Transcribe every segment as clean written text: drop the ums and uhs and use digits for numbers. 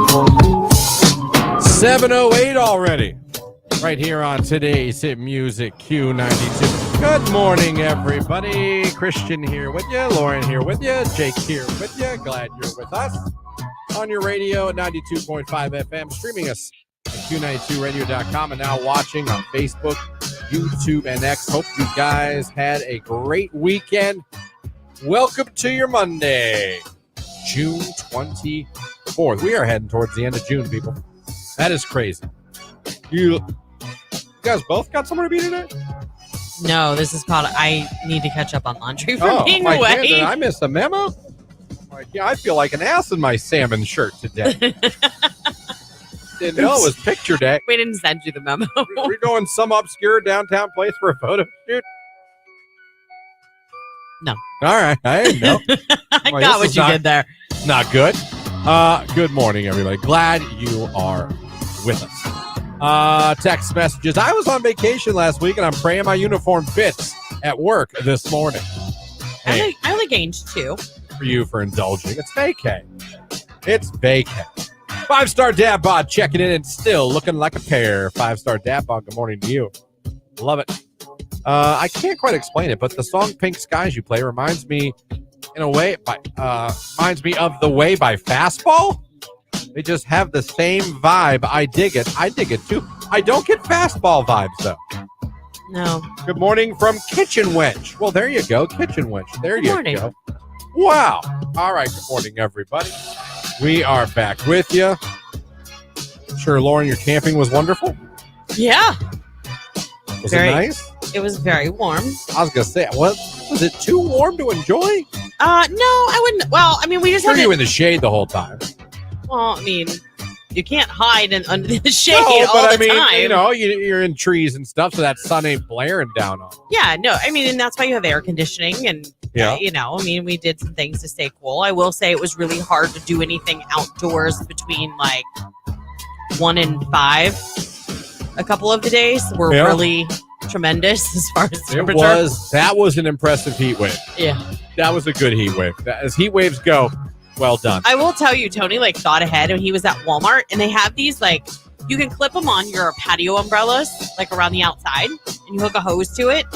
7:08 already. Right here on today's Hit Music Q92. Good morning, everybody. Christian here with you. Lauren here with you. Jake here with you. Glad you're with us on your radio at 92.5 FM. Streaming us at Q92radio.com and now watching on Facebook, YouTube, and X. Hope you guys had a great weekend. Welcome to your Monday, June 24th. We are heading towards the end of June, people. That is crazy. You guys both got somewhere to be today? No, this is called I need to catch up on laundry for being away. Did I miss a memo? I feel like an ass in my salmon shirt today. Didn't know it was picture day. We didn't send you the memo. We're going some obscure downtown place for a photo shoot? No. All right. I didn't know. I got what you did there. Not good. Good morning, everybody. Glad you are with us. Text messages. I was on vacation last week, and I'm praying my uniform fits at work this morning. Hey, I only gained 2. For you for indulging. It's vacay. It's vacay. 5-star dad bod checking in and still looking like a pear. 5-star dad bod. Good morning to you. Love it. I can't quite explain it, but the song "Pink Skies" you play reminds me, in a way, reminds me of "The Way" by Fastball. They just have the same vibe. I dig it. I dig it too. I don't get Fastball vibes though. No. Good morning from Kitchen Wench. Well, there you go, Kitchen Wench. There you go. Wow. All right. Good morning, everybody. We are back with you. Sure, Lauren, your camping was wonderful. Yeah. Was it nice? It was very warm. I was gonna say, was it too warm to enjoy? No, I wouldn't. Well, I mean, we just had you in the shade the whole time. Well, I mean, you can't hide under the shade all the time. You know, you're in trees and stuff, so that sun ain't blaring down on you. Yeah, no, I mean, and that's why you have air conditioning and, you know, I mean, we did some things to stay cool. I will say it was really hard to do anything outdoors between like 1 and 5. A couple of the days were really tremendous as far as temperature. That was an impressive heat wave. Yeah. That was a good heat wave. As heat waves go, well done. I will tell you, Tony thought ahead when he was at Walmart, and they have these you can clip them on your patio umbrellas around the outside, and you hook a hose to it,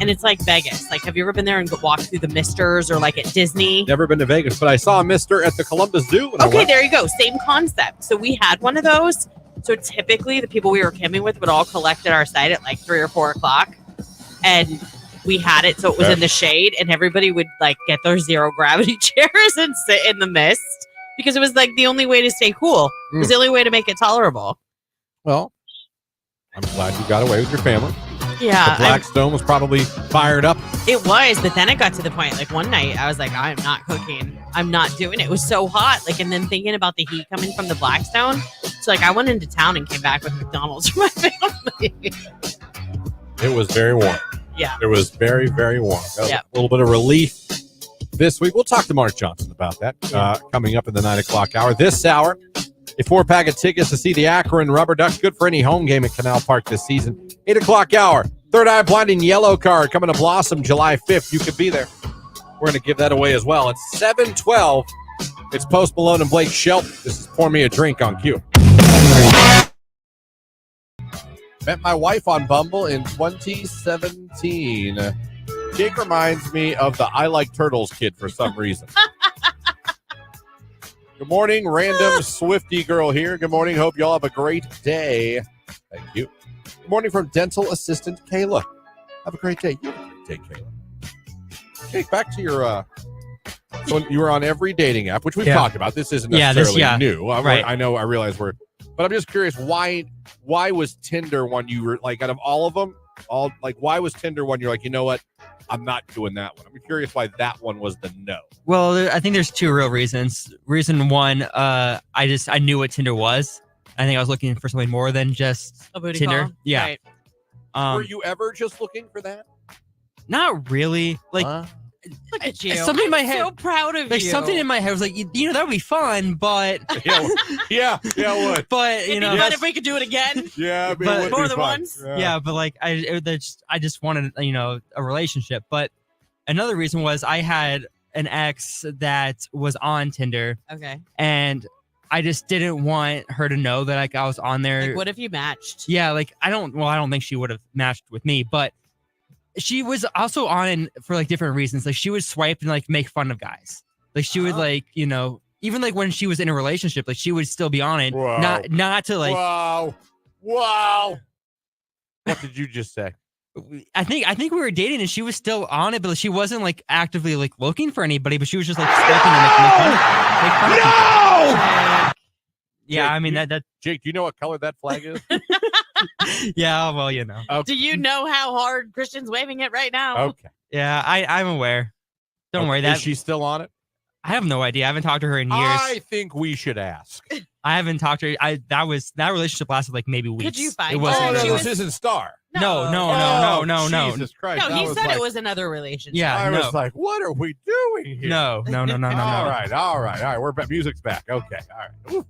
and it's like Vegas. Have you ever been there and walked through the Misters or at Disney? Never been to Vegas, but I saw a Mister at the Columbus Zoo. Okay, there you go. Same concept. So we had one of those. So typically the people we were camping with would all collect at our site at 3 or 4 o'clock, and we had it so it was in the shade, and everybody would get their zero gravity chairs and sit in the mist because it was the only way to stay cool. It was the only way to make it tolerable. Well, I'm glad you got away with your family. Yeah. The Blackstone was probably fired up. It was, but then it got to the point, one night, I was like, I'm not cooking. I'm not doing it. It was so hot. And then thinking about the heat coming from the Blackstone. So, I went into town and came back with McDonald's for my family. It was very warm. Yeah. It was very, very warm. Yeah. A little bit of relief this week. We'll talk to Mark Johnson about that coming up in the 9 o'clock hour. This hour, a 4-pack of tickets to see the Akron Rubber Ducks. Good for any home game at Canal Park this season. 8 o'clock hour. Third Eye Blinding Yellow Card coming to Blossom July 5th. You could be there. We're going to give that away as well. It's 7:12. It's Post Malone and Blake Shelton. This is Pour Me a Drink on Q. Met my wife on Bumble in 2017. Jake reminds me of the I Like Turtles kid for some reason. Good morning, random Swiftie girl here. Good morning. Hope y'all have a great day. Thank you. Good morning from dental assistant Kayla. Have a great day. You have a great day, Kayla. Jake, back to your so you were on every dating app, which we've talked about. This isn't necessarily new. Right. I realize but I'm just curious, why was Tinder one you were out of all of them, why was Tinder one you're you know what, I'm not doing that one? I'm curious why that one was the no. Well, I think there's 2 real reasons. Reason one, I knew what Tinder was. I think I was looking for something more than just a booty Tinder. call. Yeah. Right. Were you ever just looking for that? Not really. Look at you. Something in my head. So proud of you. Something in my head was that would be fun, but yeah, it would. But it'd be fun if we could do it again. Yeah, but more than once. Yeah, but I just wanted a relationship. But another reason was I had an ex that was on Tinder. Okay. And I just didn't want her to know that like I was on there. Like, what if you matched? Yeah, like I don't think she would have matched with me, but she was also on for like different reasons. Like she would swipe and like make fun of guys. Like she would like, you know, even like when she was in a relationship, like she would still be on it. Whoa. Not to like Wow. What did you just say? I think we were dating and she was still on it, but she wasn't like actively like looking for anybody, but she was just like swiping and make fun of people. Yeah, Jake, I mean that Jake, do you know what color that flag is? yeah, well, you know. Do you know how hard Christian's waving it right now? Okay. Yeah, I'm aware. Don't worry. Is she still on it? I have no idea. I haven't talked to her in years. I think we should ask. I haven't talked to her. That relationship lasted like maybe weeks. Could you find it her? wasn't Oh, very that long. was his star. No. Jesus Christ. No, I he was said like, it was another relationship. Yeah, I no. was like, what are we doing here? No. All right. We're back. Music's back. Okay. All right. Ooh.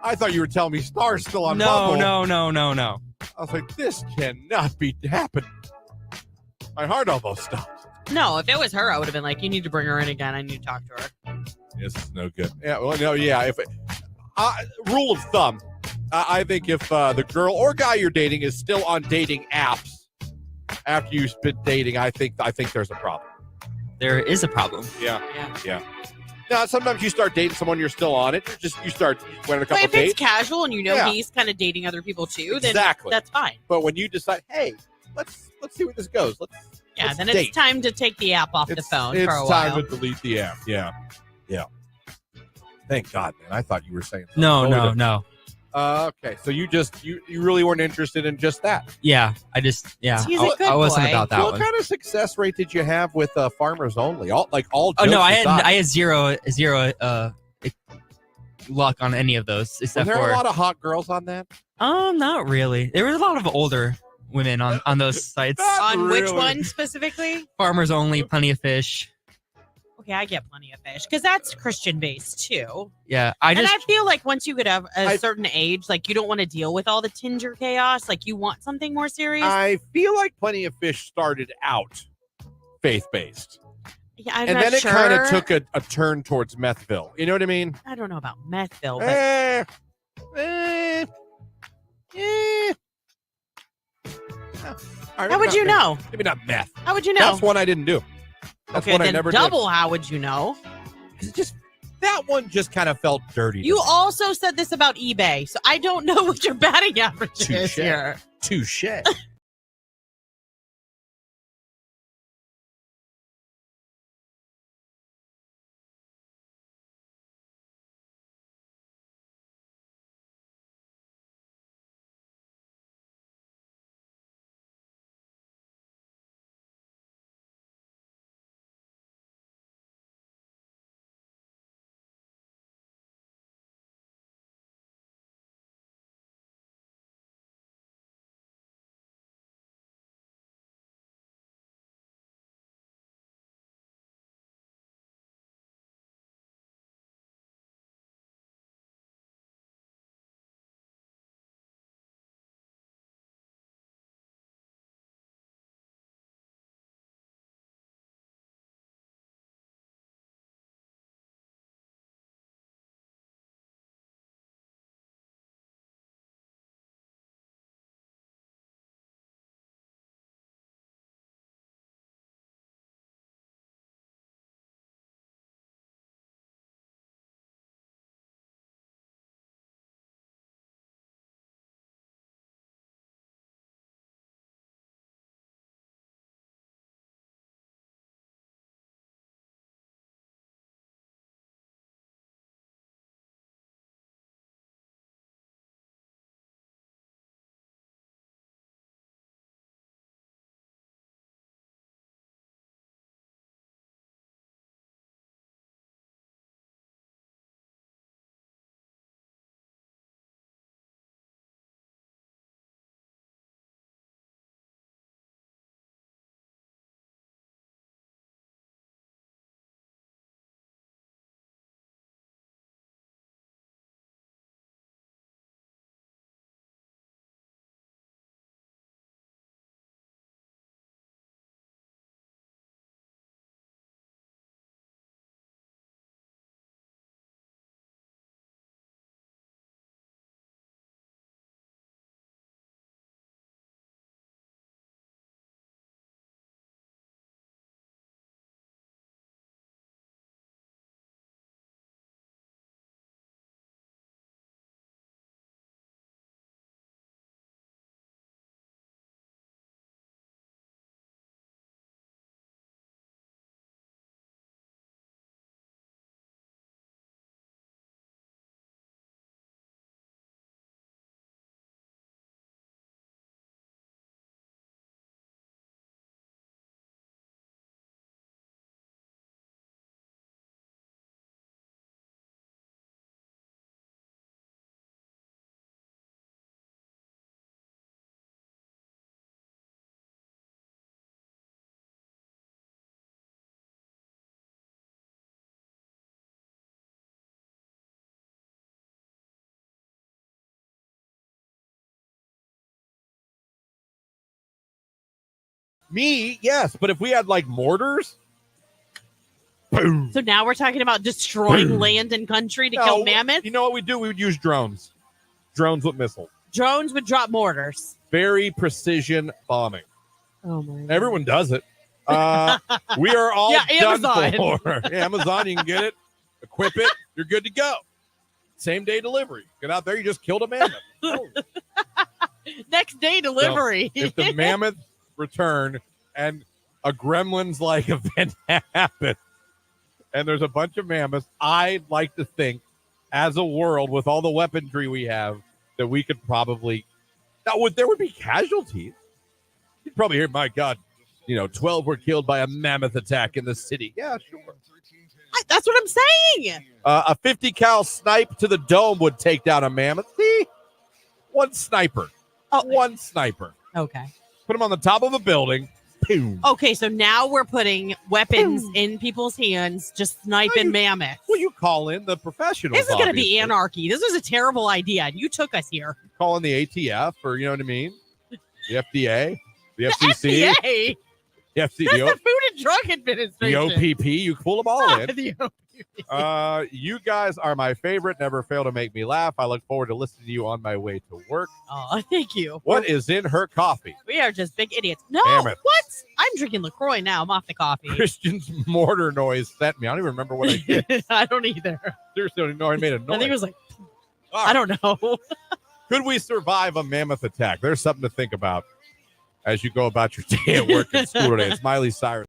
I thought you were telling me Star's still on Bumble. No. I was like, this cannot be happening. My heart almost stopped. No, if it was her, I would have been like, you need to bring her in again. I need to talk to her. This is no good. Yeah, well, no, yeah. If rule of thumb, I think if the girl or guy you're dating is still on dating apps after you've been dating, I think there's a problem. There is a problem. Yeah. Now, sometimes you start dating someone, you're still on it. You start went on a couple But if dates. it's casual and you know Yeah. he's kind of dating other people too, then Exactly. that's fine. But when you decide, hey, let's see where this goes. Let's Then date. it's time to take the app off the phone It's for a time while. to delete the app. Yeah. Thank God, man. I thought you were saying something. No. Okay, so you really weren't interested in just that. Yeah, He's a good I wasn't boy. about that What one. kind of success rate did you have with Farmers Only? All Oh jokes no, I aside. had zero luck on any of those Were except there for a lot of hot girls on that? not really. There was a lot of older women on those sites. On which Really? one specifically? Farmers Only, Plenty of Fish. Okay, I get Plenty of Fish because that's Christian based too. Yeah, I And just I feel like once you get of a certain age, like you don't want to deal with all the Tinder chaos. Like you want something more serious. I feel like Plenty of Fish started out faith-based. Yeah, I'm And not then it sure. kind of took a turn towards Methville. You know what I mean? I don't know about Methville, but Eh. how would you know? Maybe not meth. How would you know? That's one I didn't do. That's Okay, one I then never double. How would you know? did. It just that one just kind of felt dirty. to You me. also said this about eBay, so I don't know what your batting average is Touche. here. Touche. Me, yes. But if we had like mortars, boom. So now we're talking about destroying land and country to kill mammoths? You know what we do? We would use drones. Drones with missiles. Drones would drop mortars. Very precision bombing. Oh, my God. Everyone does it. We are all done Amazon. for. Amazon, you can get it, equip it, you're good to go. Same day delivery. Get out there, you just killed a mammoth. Oh. Next day delivery. So if the mammoth return and a Gremlins like event happens and there's a bunch of mammoths, I'd like to think as a world with all the weaponry we have that we could probably there would be casualties. You'd probably hear, my God, 12 were killed by a mammoth attack in the city. Yeah, sure. That's what I'm saying. A 50 cal snipe to the dome would take down a mammoth. See? One sniper. One sniper. Okay. Put him on the top of a building. Boom. Okay, so now we're putting weapons in people's hands, just sniping mammoths. Well, you call in the professionals. This is going to be anarchy. This was a terrible idea, and you took us here. Call in the ATF, or you know what I mean? The FDA, the FCC. The FDA? That's the Food and Drug Administration. The OPP. You pull them all in. The OPP. You guys are my favorite. Never fail to make me laugh. I look forward to listening to you on my way to work. Oh, thank you. What is in her coffee? We are just big idiots. No, Mammoth. what? I'm drinking LaCroix now. I'm off the coffee. Christian's mortar noise sent me. I don't even remember what I did. I don't either. Seriously, I don't even know I made a noise. I think it was like, I don't know. Could we survive a mammoth attack? There's something to think about as you go about your day at work and school today. It's Miley Cyrus.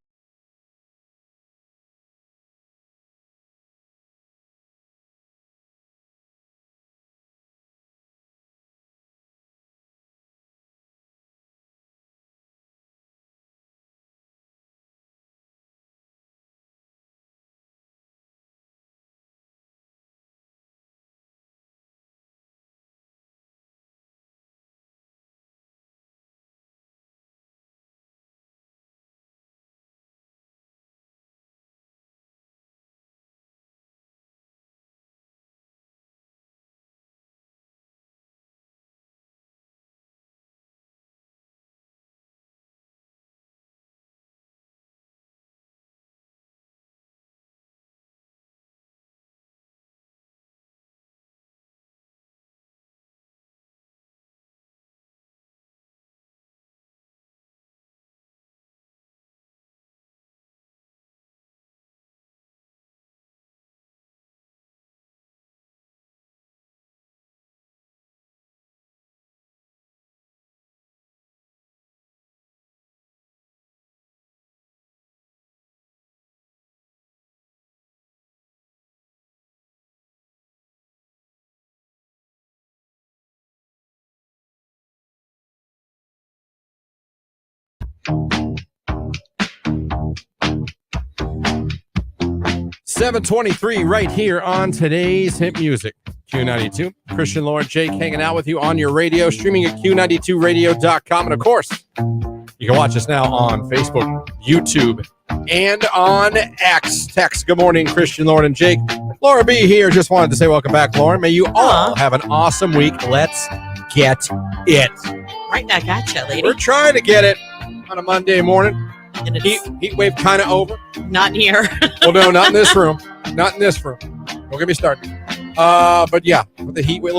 $7:23 right here on today's hit music. Q92. Christian, Lauren, Jake hanging out with you on your radio, streaming at Q92radio.com. And of course, you can watch us now on Facebook, YouTube, and on X. Text, good morning, Christian, Lauren, and Jake. Laura B here. Just wanted to say welcome back, Lauren. May you all have an awesome week. Let's get it. Right back at you, lady. We're trying to get it on a Monday morning. And Heat wave kind of over. Not here. Well, no, not in this room. Not in this room. Don't get me started. But yeah, with the heat wave,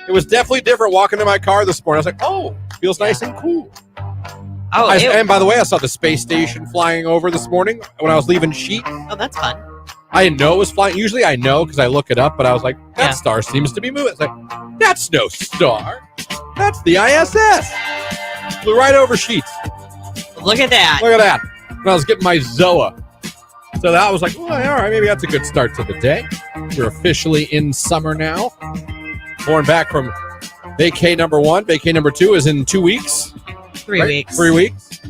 it was definitely different walking to my car this morning. I was like, oh, feels nice and cool. Oh, and by the way, I saw the space station flying over this morning when I was leaving Sheet. Oh, that's fun. I didn't know it was flying. Usually I know because I look it up, but I was like, that star seems to be moving. It's like, that's no star. That's the ISS. Flew right over Sheets. Look at that. Look at that. When I was getting my ZOA. So that was like, well, all right, maybe that's a good start to the day. We're officially in summer now. Born back from vacay number 1. Vacay number 2 is in 2 weeks. 3 weeks. 3 weeks.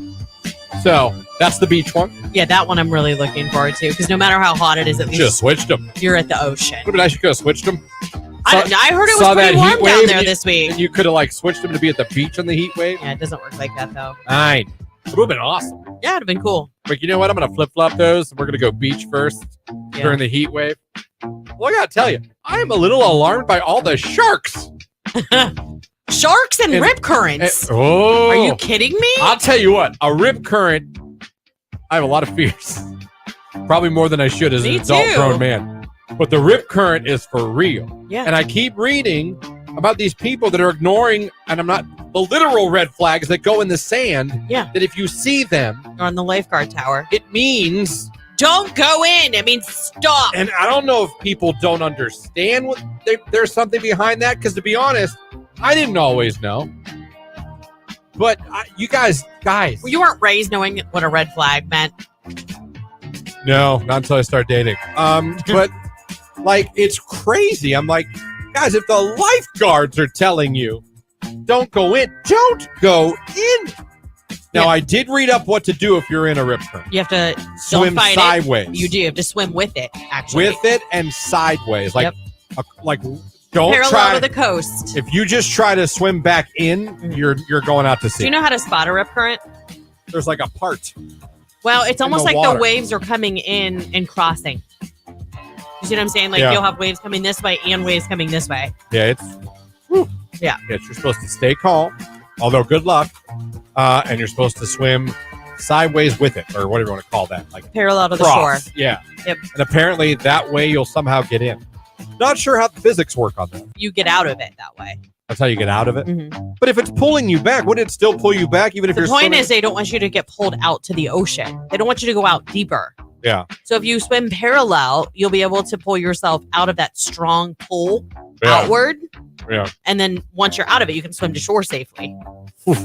So that's the beach one. Yeah, that one I'm really looking forward to because no matter how hot it is, at least just switched them. You're at the ocean. Would have been nice. You could have switched them. I heard it was pretty warm down there this week. And you could have like switched them to be at the beach on the heat wave. Yeah, it doesn't work like that though. Fine. It would have been awesome. Yeah, it'd have been cool. But you know what? I'm going to flip-flop those. We're going to go beach first during the heat wave. Well, I got to tell you, I am a little alarmed by all the sharks. Sharks and rip currents. Oh. Are you kidding me? I'll tell you what, a rip current, I have a lot of fears. Probably more than I should as an adult grown man. But the rip current is for real. Yeah. And I keep reading about these people that are ignoring, and I'm not, the literal red flags that go in the sand. Yeah. That if you see them. On the lifeguard tower. It means. Don't go in. It means stop. And I don't know if people don't understand what there's something behind that. Because to be honest, I didn't always know. But you guys. Well, you weren't raised knowing what a red flag meant. No, not until I start dating. But like, it's crazy. I'm like, guys, if the lifeguards are telling you don't go in, don't go in. Now, I did read up what to do if you're in a rip current. You have to swim sideways. You do. You have to swim with it, actually. With it and sideways. Like, don't parallel try to the coast. If you just try to swim back in, you're going out to sea. Do you know how to spot a rip current? There's like a part. Well, it's almost like water. the waves are coming in and crossing. You see what I'm saying? Like, you'll have waves coming this way and waves coming this way. Yeah, you're supposed to stay calm, although good luck. And you're supposed to swim sideways with it, or whatever you want to call that. Like parallel to the shore. Yeah. Yep. And apparently that way you'll somehow get in. Not sure how the physics work on that. You get out of it that way. That's how you get out of it? Mm-hmm. But if it's pulling you back, wouldn't it still pull you back even if you're The point swimming? is they don't want you to get pulled out to the ocean. They don't want you to go out deeper. Yeah. So if you swim parallel, you'll be able to pull yourself out of that strong pull outward. Yeah. And then once you're out of it, you can swim to shore safely. Oof.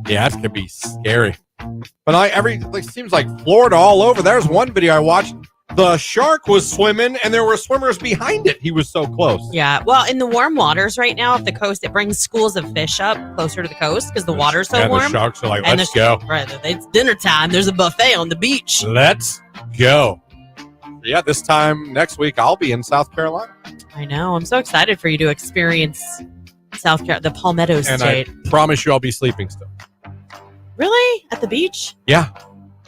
Yeah, that could be scary. But it seems like Florida all over. There's one video I watched. The shark was swimming, and there were swimmers behind it. He was so close. Yeah. Well, in the warm waters right now, off the coast, it brings schools of fish up closer to the coast because the water's so warm. And the sharks are like, And let's go. Right. It's dinner time. There's a buffet on the beach. Let's go. Yeah, this time next week, I'll be in South Carolina. I know. I'm so excited for you to experience South Carolina, the Palmetto State. And I promise you I'll be sleeping still. Really? At the beach? Yeah.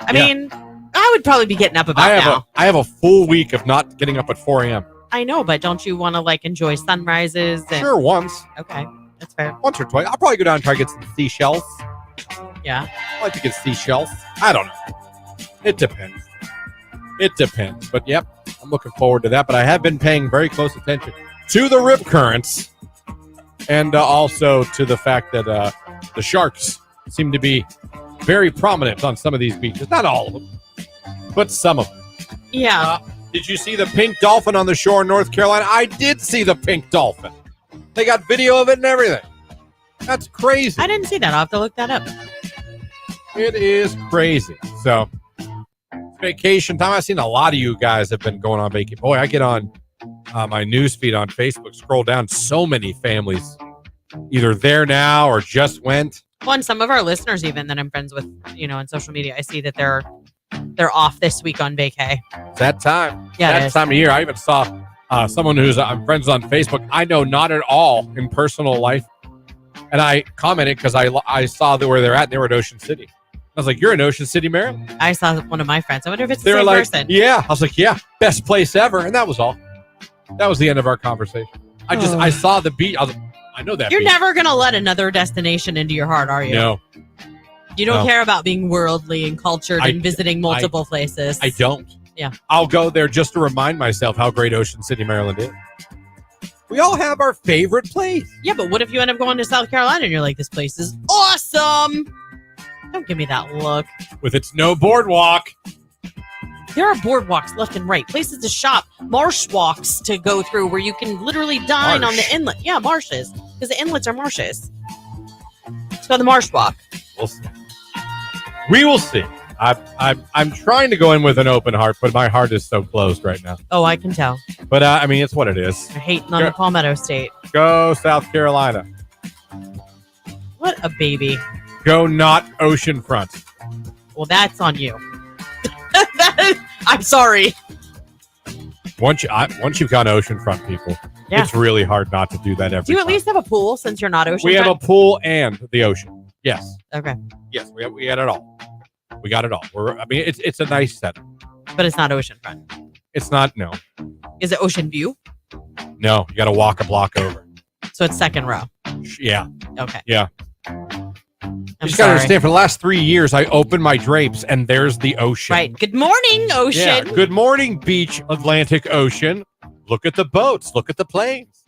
I mean, I would probably be getting up about now. I have a full week of not getting up at 4 a.m. I know, but don't you want to enjoy sunrises? And... Sure, once. Okay, that's fair. Once or twice. I'll probably go down and try to get some seashells. Yeah. I like to get seashells. I don't know. It depends. But yep, I'm looking forward to that. But I have been paying very close attention to the rip currents and also to the fact that the sharks seem to be very prominent on some of these beaches. Not all of them, but some of them. Yeah. Did you see the pink dolphin on the shore in North Carolina? I did see the pink dolphin. They got video of it and everything. That's crazy. I didn't see that. I'll have to look that up. It is crazy. So, vacation time. I've seen a lot of you guys have been going on vacation. Boy, I get on my news feed on Facebook, scroll down, so many families either there now or just went. Well, and some of our listeners even that I'm friends with, on social media, I see that they're off this week on vacay. It's that time. Yeah, that time of year. I even saw someone who's I'm friends on Facebook. I know not at all in personal life. And I commented because I saw where they're at. And they were at Ocean City. I was like, "You're in Ocean City, Maryland." I saw one of my friends. I wonder if it's they the were same like, person. Yeah. I was like, "Yeah, best place ever," and that was all. That was the end of our conversation. I saw the beach. I know that. You're beach. never gonna let another destination into your heart, are you? No. You don't care about being worldly and cultured and visiting multiple places. I don't. Yeah. I'll go there just to remind myself how great Ocean City, Maryland is. We all have our favorite place. Yeah, but what if you end up going to South Carolina and you're like, this place is awesome? Don't give me that look. With its no boardwalk. There are boardwalks left and right, places to shop, marsh walks to go through where you can literally dine on the inlet. Yeah, marshes, because the inlets are marshes. It's called the Marsh Walk. We'll see. We will see. I'm trying to go in with an open heart, but my heart is so closed right now. Oh, I can tell. But I mean, it's what it is. You're hating on the Palmetto State. Go South Carolina. What a baby. Go not oceanfront. Well, that's on you. I'm sorry. Once you've gone oceanfront, people, it's really hard not to do that every time. Do you at least have a pool since you're not oceanfront? We have a pool and the ocean. Yes. Okay. Yes, we had it all. We got it all. It's a nice setup. But it's not oceanfront. It's not. No. Is it ocean view? No, you got to walk a block over. So it's second row. Yeah. Okay. Yeah. I'm You just got to sorry. understand, for the last 3 years, I opened my drapes and there's the ocean. Right. Good morning, ocean. Yeah. Good morning, beach, Atlantic Ocean. Look at the boats. Look at the planes.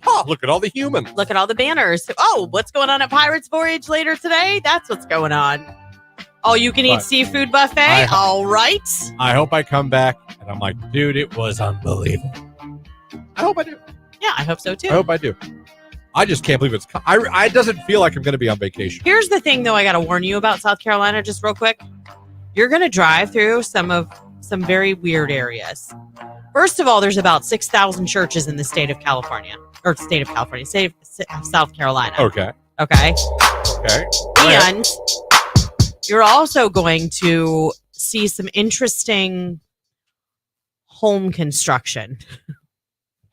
Oh, look at all the humans. Look at all the banners. Oh, what's going on at Pirates Voyage later today? That's what's going on. Oh, you can eat But seafood buffet? All right. I hope I come back and I'm like, dude, it was unbelievable. I hope I do. Yeah, I hope so too. I hope I do. I just can't believe it's. It doesn't feel like I'm going to be on vacation. Here's the thing, though, I got to warn you about South Carolina just real quick. You're going to drive through some very weird areas. First of all, there's about 6,000 churches in the state of South Carolina. Okay. Okay. Okay. And you're also going to see some interesting home construction.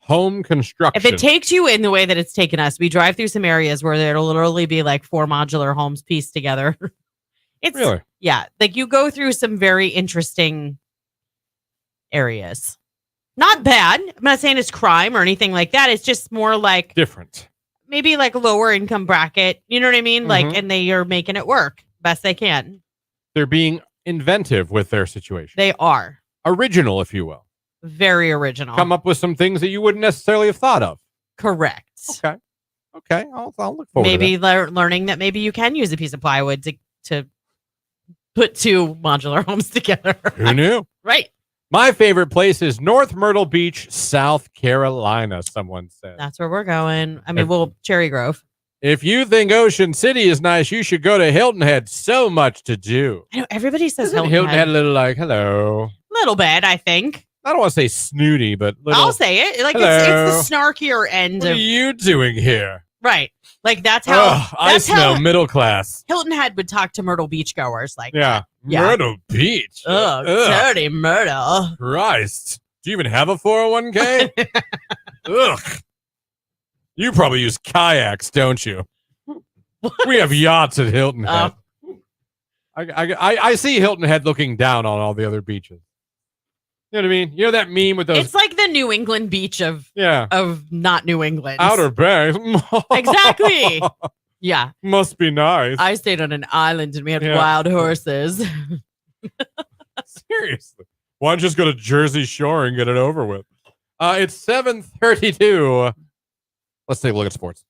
Home construction. If it takes you in the way that it's taken us, we drive through some areas where there'll literally be like 4 modular homes pieced together. It's Really? Yeah, like you go through some very interesting areas. Not bad. I'm not saying it's crime or anything like that. It's just more like Different. maybe like lower income bracket. You know what I mean? Like, Mhm. and they are making it work best they can. They're being inventive with their situation. They are Original, if you will. very original. Come up with some things that you wouldn't necessarily have thought of. Correct. Okay. Okay. I'll look forward Maybe to that. learning that maybe you can use a piece of plywood to put 2 modular homes together. Who knew? Right. My favorite place is North Myrtle Beach, South Carolina, someone said. That's where we're going. I mean, Cherry Grove. If you think Ocean City is nice, you should go to Hilton Head. So much to do. I know everybody says Isn't Hilton Head a little like, hello? Little bit, I think. I don't want to say snooty, but little. I'll say it. Like Hello. it's the snarkier end What are of you doing here? right. Like that's how Ugh, I that's smell how middle class. Hilton Head would talk to Myrtle Beach goers like Yeah. Yeah. Myrtle Beach. Ugh, dirty Myrtle. Christ. Do you even have a 401k? Ugh. You probably use kayaks, don't you? We have yachts at Hilton Head. I see Hilton Head looking down on all the other beaches. You know what I mean? You know that meme with those? It's like the New England beach of not New England. Outer Banks. Exactly. Yeah. Must be nice. I stayed on an island and we had wild horses. Seriously. Why don't you just go to Jersey Shore and get it over with? It's 7:32. Let's take a look at sports.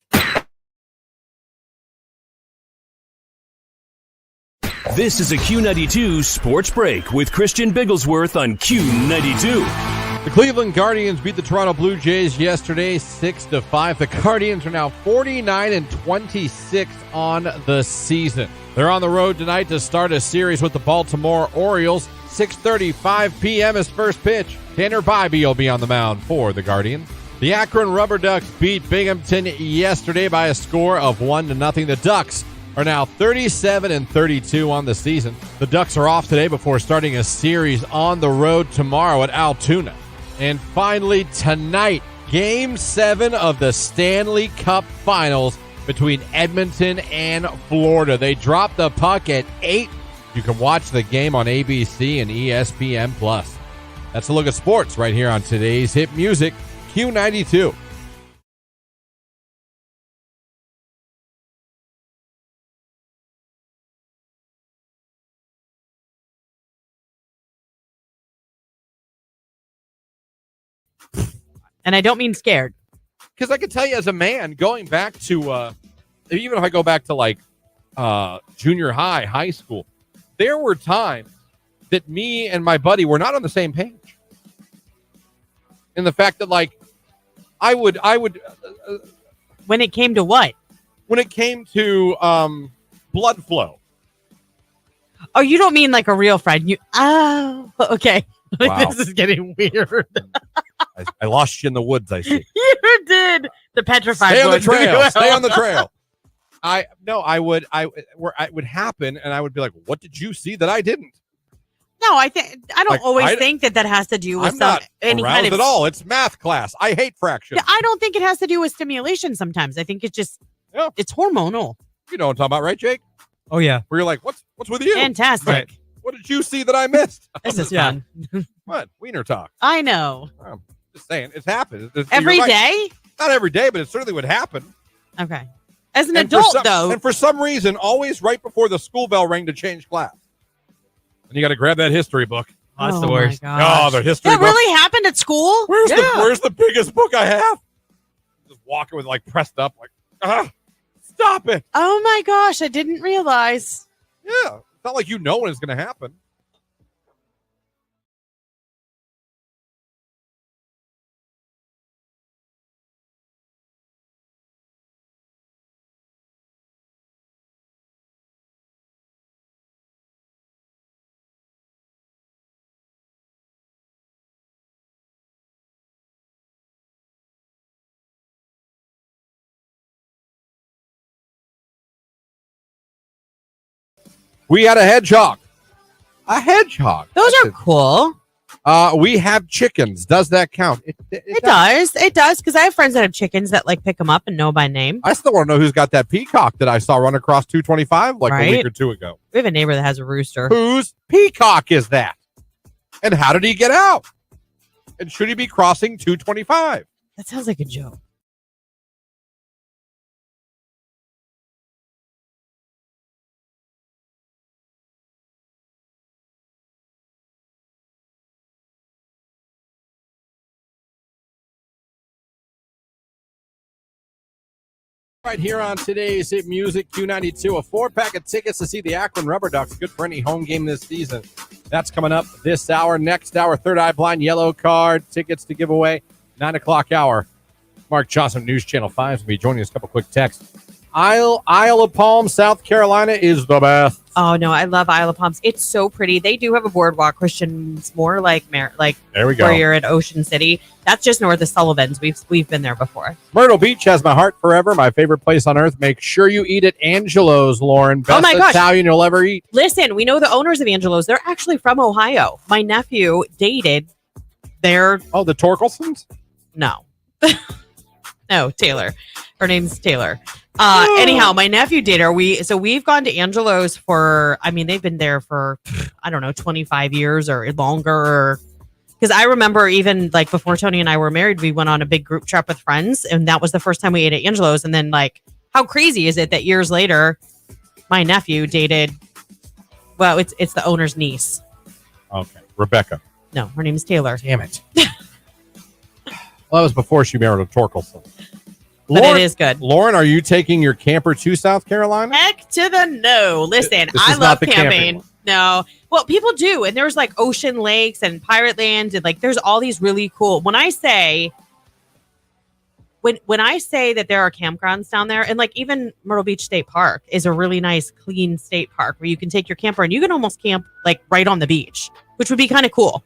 This is a Q92 Sports Break with Christian Bigglesworth on Q92. The Cleveland Guardians beat the Toronto Blue Jays yesterday 6-5. The Guardians are now 49-26 on the season. They're on the road tonight to start a series with the Baltimore Orioles. 6:35 p.m. is first pitch. Tanner Bybee will be on the mound for the Guardians. The Akron Rubber Ducks beat Binghamton yesterday by a score of 1-0. The Ducks are now 37-32 on the season. The Ducks are off today before starting a series on the road tomorrow at Altoona. And finally tonight, Game 7 of the Stanley Cup Finals between Edmonton and Florida. They dropped the puck at 8. You can watch the game on ABC and ESPN+. That's a look at sports right here on today's Hit Music, Q92. And I don't mean scared. Because I can tell you as a man, going back to, even if I go back to like junior high, high school, there were times that me and my buddy were not on the same page. In the fact that like, I would When it came to what? when it came to blood flow. Oh, you don't mean like a real friend. Okay. Wow. This is getting weird. I lost you in the woods, I see. You did. The petrified Stay on the woods. trail. Stay on the trail. I would happen, and I would be like, "What did you see that I didn't?" No, I don't Like, always think that has to do with I'm not any aroused kind of at all. It's math class. I hate fractions. Yeah, I don't think it has to do with stimulation. Sometimes I think it's just it's hormonal. You know what I'm talking about, right, Jake? Oh yeah. Where you're like, "What's with you? Fantastic. Right. What did you see that I missed?" This is Yeah. fun. What wiener talk? I know. Just saying, it's happened. Every You're right. day. Not every day, but it certainly would happen. Okay. As an adult, though. And for some reason, always right before the school bell rang to change class. And you got to grab that history book. Oh, that's the worst. Oh, the history That book. really happened at school? Where's the biggest book I have? Just walking with like pressed up, like, stop it. Oh my gosh, I didn't realize. Yeah, it's not like you know when it's going to happen. We had a hedgehog. A hedgehog. Those are cool. We have chickens. Does that count? It does. It does, because I have friends that have chickens that like pick them up and know by name. I still want to know who's got that peacock that I saw run across 225 like a week or two ago. We have a neighbor that has a rooster. Whose peacock is that? And how did he get out? And should he be crossing 225? That sounds like a joke. Right here on today's Hit Music Q92, a 4-pack of tickets to see the Akron Rubber Ducks. Good for any home game this season. That's coming up this hour. Next hour, Third Eye Blind Yellow Card tickets to give away. 9 o'clock hour. Mark Johnson, News Channel 5, will be joining us. A couple quick texts. Isle of Palm, South Carolina is the best. Oh no, I love Isle of Palms. It's so pretty. They do have a boardwalk, Christian. It's more like there we go. Where you're at Ocean City. That's just north of Sullivan's. We've been there before. Myrtle Beach has my heart forever. My favorite place on earth. Make sure you eat at Angelo's, Lauren. Best Italian you'll ever eat. Listen, we know the owners of Angelo's. They're actually from Ohio. My nephew dated their. Oh, the Torkelsons? No. No, Taylor. Her name's Taylor. Anyhow, my nephew dated her. We've gone to Angelo's for, they've been there for, 25 years or longer. Because I remember even like before Tony and I were married, we went on a big group trip with friends. And that was the first time we ate at Angelo's. And then like, how crazy is it that years later, my nephew dated, well, it's the owner's niece. Okay. Rebecca. No, her name's Taylor. Damn it. Well, that was before she married a Torkelson. But Lauren, it is good. Lauren, are you taking your camper to South Carolina? Heck to the no. Listen, I love camping. No. Well, people do. And there's like Ocean Lakes and Pirate Land. And like there's all these really cool. When I say that there are campgrounds down there, and like even Myrtle Beach State Park is a really nice, clean state park where you can take your camper and you can almost camp like right on the beach, which would be kind of cool.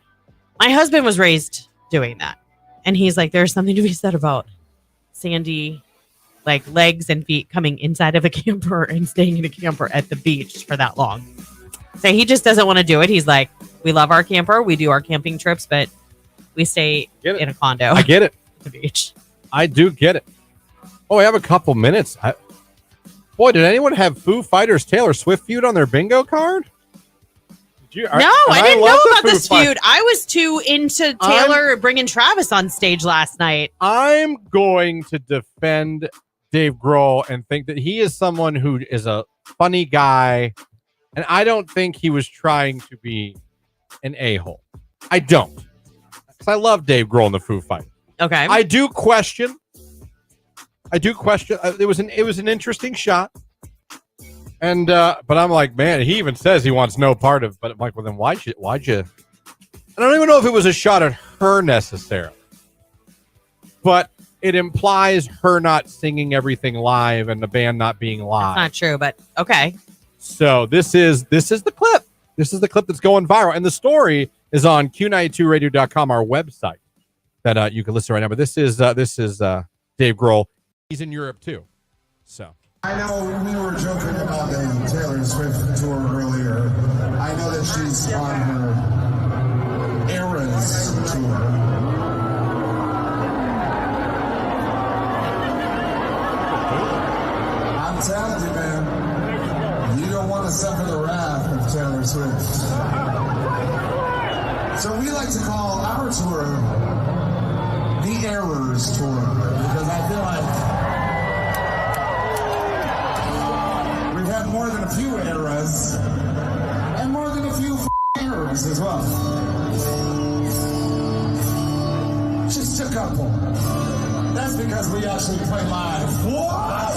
My husband was raised doing that. And he's like, there's something to be said about sandy like legs and feet coming inside of a camper and staying in a camper at the beach for that long. So he just doesn't want to do it. He's like, we love our camper. We do our camping trips, but we stay in a condo. I get it. At the beach. I do get it. Oh, we have a couple minutes. Boy, did anyone have Foo Fighters Taylor Swift feud on their bingo card? I didn't know about this feud. I was too into Taylor bringing Travis on stage last night. I'm going to defend Dave Grohl and think that he is someone who is a funny guy, and I don't think he was trying to be an a-hole. I don't. Because I love Dave Grohl and the Foo Fighters. Okay. I do question. It was an interesting shot. And but I'm like, man, he even says he wants no part of. But I'm like, well, then why'd you? I don't even know if it was a shot at her necessarily, but it implies her not singing everything live and the band not being live. That's not true, but okay. So this is the clip. This is the clip that's going viral, and the story is on Q92radio.com, our website that you can listen to right now. But this is Dave Grohl. He's in Europe too, so. I know we were joking about the Taylor Swift tour earlier. I know that she's on her Eras tour. I'm telling you, man, you don't want to suffer the wrath of Taylor Swift. So we like to call our tour the Errors Tour, because I feel like eras, and more than a few eras as well. Just a couple. That's because we actually play live. What?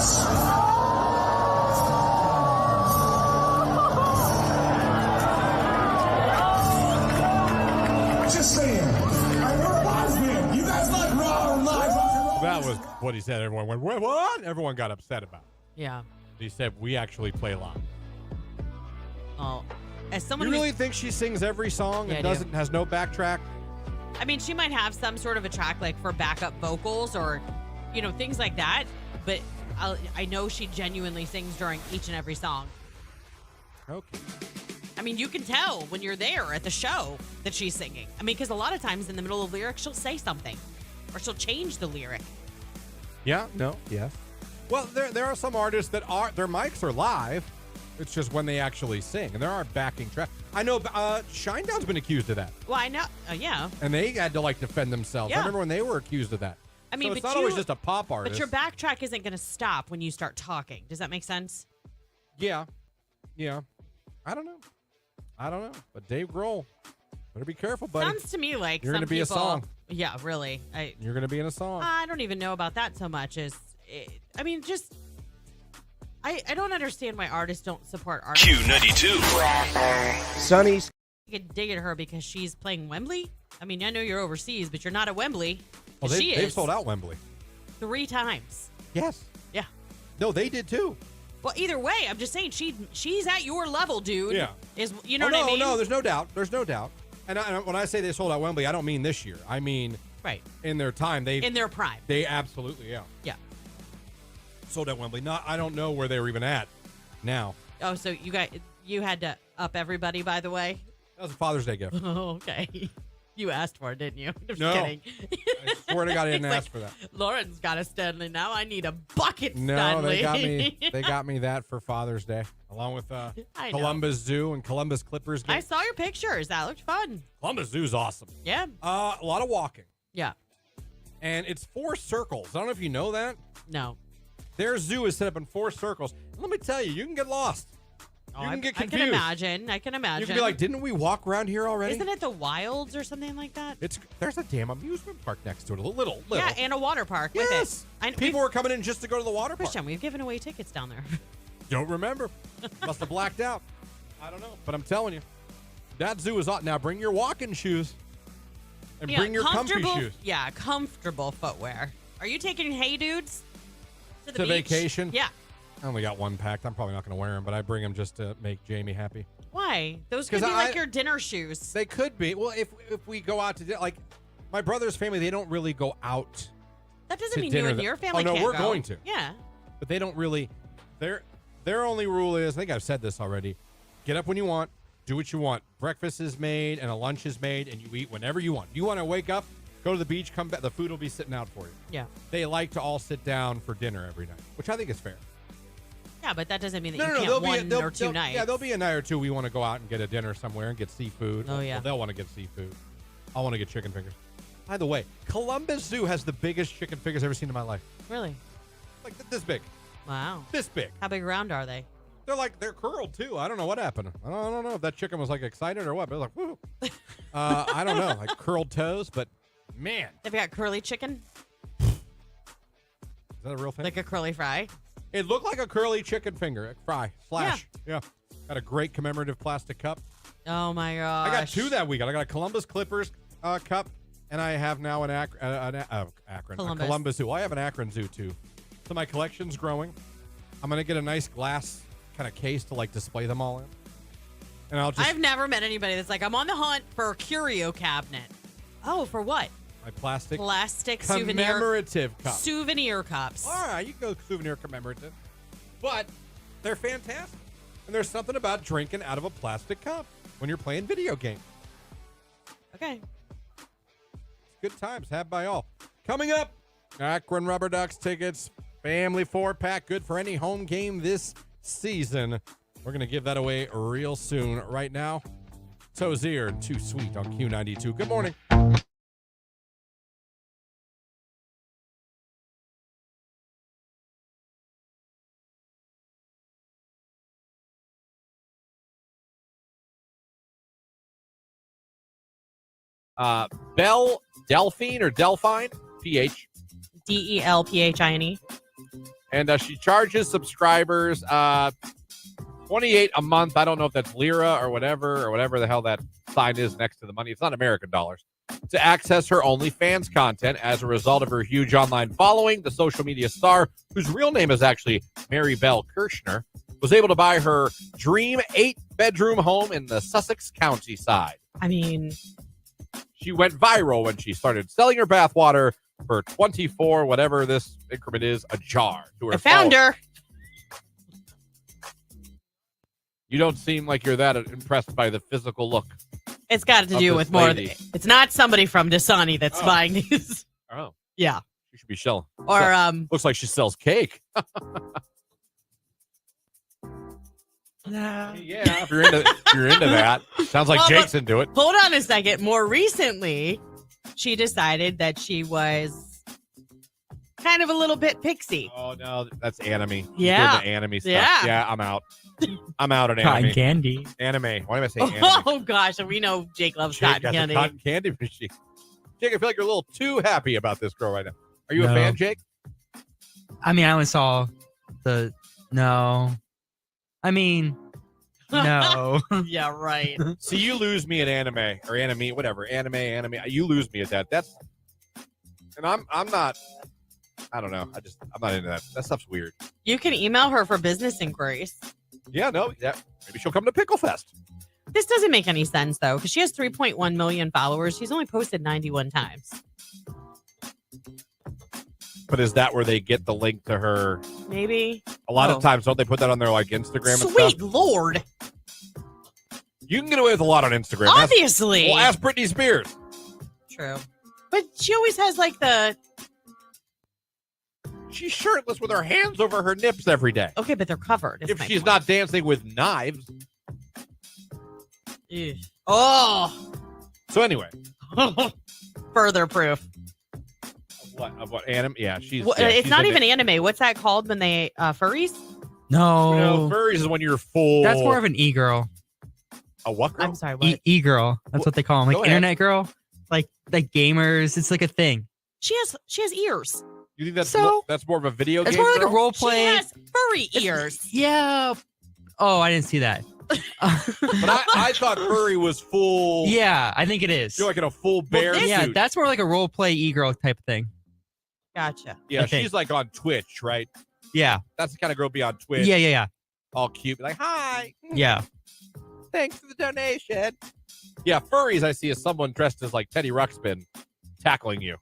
Just saying. I'm a live man. You guys like raw and live rock and roll? That was what he said. Everyone went, what? Everyone got upset about it. Yeah. He said, we actually play live. Oh, as someone You who's- really think she sings every song Yeah, I and do. has no backtrack? I mean, she might have some sort of a track like for backup vocals or, things like that. But I know she genuinely sings during each and every song. Okay. I mean, you can tell when you're there at the show that she's singing. I mean, because a lot of times in the middle of lyrics, she'll say something or she'll change the lyric. Yeah, no, yes. Well, there are some artists that their mics are live. It's just when they actually sing. And there are backing tracks. I know Shinedown's been accused of that. Well, I know. Yeah. And they had to, defend themselves. I Yeah. remember when they were accused of that. I mean, so it's but not always just a pop artist. But your backtrack isn't going to stop when you start talking. Does that make sense? Yeah. Yeah. I don't know. But Dave Grohl, better be careful, buddy. Sounds to me like You're some gonna be a people- song. Yeah, really. You're going to be in a song. I don't even know about that so much. I don't understand why artists don't support artists. Q92. Sonny's. I could dig at her because she's playing Wembley. I mean, I know you're overseas, but you're not at Wembley. Well, She they've is sold out Wembley. 3 times. Yes. Yeah. No, they did too. Well, either way, I'm just saying she's at your level, dude. Yeah. You know what I mean? No, there's no doubt. There's no doubt. And when I say they sold out Wembley, I don't mean this year. I mean Right. in their time. In their prime. They absolutely, yeah. Yeah. Sold out Wembley. I don't know where they were even at now. Oh, so you had to up everybody, by the way? That was a Father's Day gift. Oh, okay. You asked for it, didn't you? I'm just No. kidding. I swear to God, I didn't It's ask for that. Lauren's got a Stanley now. I need a bucket No, Stanley. they got me that for Father's Day, along with I know. Columbus Zoo and Columbus Clippers game. I saw your pictures. That looked fun. Columbus Zoo's awesome. Yeah. A lot of walking, Yeah. and it's 4 circles. I don't know if you know that. No. Their zoo is set up in 4 circles. Let me tell you, you can get lost. Oh, You can get I can confused. imagine. I can imagine. You can be like, didn't we walk around here already? Isn't it the Wilds or something like that? There's a damn amusement park next to it. A little. Yeah, and a water park Yes. with it. People were coming in just to go to the water park. Christian, we've given away tickets down there. Don't remember. Must have blacked out. I don't know. But I'm telling you, that zoo is hot. Now bring your walking shoes and bring your comfy comfortable- shoes. Yeah, comfortable footwear. Are you taking Hey Dudes to the To beach? vacation? Yeah. I only got one packed. I'm probably not going to wear them, but I bring them just to make Jamie happy. Why? Those could 'Cause be I- like your dinner shoes. They could be. Well, if we go out to dinner, like my brother's family, they don't really go out, That doesn't to mean dinner you and that- your family Oh, no, can't we're go. going to. Yeah. but they don't really. Their only rule is, I think I've said this already, get up when you want, do what you want. Breakfast is made and a lunch is made, and you eat whenever you want. You want to wake up, go to the beach, come back, the food will be sitting out for you. Yeah. They like to all sit down for dinner every night, which I think is fair. Yeah, but that doesn't mean that No, you no, can't there'll one be or two nights. Yeah, there'll be a night or two we want to go out and get a dinner somewhere and get seafood. Oh, yeah. Well, they'll want to get seafood. I want to get chicken fingers. By the way, Columbus Zoo has the biggest chicken fingers I've ever seen in my life. Really? Like this big. Wow. This big. How big round are they? They're curled too. I don't know what happened. I don't know if that chicken was like excited or what, but it was like, woo. I don't know, like curled toes, but man, They've got curly chicken, is that a real thing? like a curly fry. It looked like a curly chicken finger fry slash. Yeah. Got a great commemorative plastic cup. Oh my gosh. I got 2 that weekend. I got a Columbus Clippers cup, and I have now an Akron Columbus Zoo. I have an Akron Zoo too. So my collection's growing. I'm gonna get a nice glass kind of case to like display them all in, and I'll just I've never met anybody that's like, I'm on the hunt for a curio cabinet. Oh, for what? my plastic Commemorative cup. souvenir cups. All right, you can go souvenir commemorative, but they're fantastic, and there's something about drinking out of a plastic cup when you're playing video games. Okay. Good times had by all. Coming up, Akron Rubber Ducks tickets, family 4-pack, good for any home game this season. We're going to give that away real soon. Right now, Tozier and Too Sweet on Q92. Good morning. Belle Delphine or Delphine, PH. DELPHINE. And she charges subscribers $28 a month. I don't know if that's lira or whatever the hell that sign is next to the money. It's not American dollars. To access her OnlyFans content. As a result of her huge online following, the social media star, whose real name is actually Mary Belle Kirshner, was able to buy her dream 8-bedroom home in the Sussex County side. I mean, she went viral when she started selling her bathwater for 24, whatever this increment is, a jar. To her I found her. You don't seem like you're that impressed by the physical look. It's got to do with more. It's not somebody from Dasani that's buying these. Oh. Yeah. She should be selling. Or looks like she sells cake. Yeah, if you're into that. Sounds like Jake's into it. Hold on a second. More recently, she decided that she was kind of a little bit pixie. Oh no, that's anime. Yeah. The anime stuff. Yeah, I'm out. I'm out on anime. Cotton candy. Anime. Why am I saying anime? Oh gosh, and we know Jake loves Jake cotton candy. Cotton candy machine. Jake, I feel like you're a little too happy about this girl right now. Are you a fan, Jake? I mean, I only saw the no. I mean, no. Yeah, right. See, you lose me at anime or anime, whatever. Anime. You lose me at that. And I'm not. I don't know. I'm not into that. That stuff's weird. You can email her for business inquiries. Yeah, no. Yeah, maybe she'll come to Pickle Fest. This doesn't make any sense though, because she has 3.1 million followers. She's only posted 91 times. But is that where they get the link to her? Maybe. A lot of times, don't they put that on their Instagram and stuff? Sweet Lord. You can get away with a lot on Instagram. Obviously. Ask Britney Spears. True. But she always has she's shirtless with her hands over her nips every day. Okay, but they're covered. If she's not dancing with knives. Ew. Oh. So anyway. Further proof. Of what anime? Yeah, she's. Well, yeah, it's she's not even anime. What's that called when they furries? No. Furries is when you're full. That's more of an e-girl. A what girl? I'm sorry, what? E-girl. That's what they call them. Like internet girl. Like gamers. It's like a thing. She has ears. You think that's So- that's more of a video game? It's more like girl? a role She play. has furry ears. Yeah. Oh, I didn't see that. But I thought furry was full. Yeah, I think it is. You're like in a full bear suit. Yeah, that's more like a role play e-girl type of thing. Gotcha. Yeah, Okay. she's like on Twitch, right? Yeah. That's the kind of girl be on Twitch. Yeah. All cute. Like, hi. Yeah. Thanks for the donation. Yeah, furries I see as someone dressed as like Teddy Ruxpin tackling you.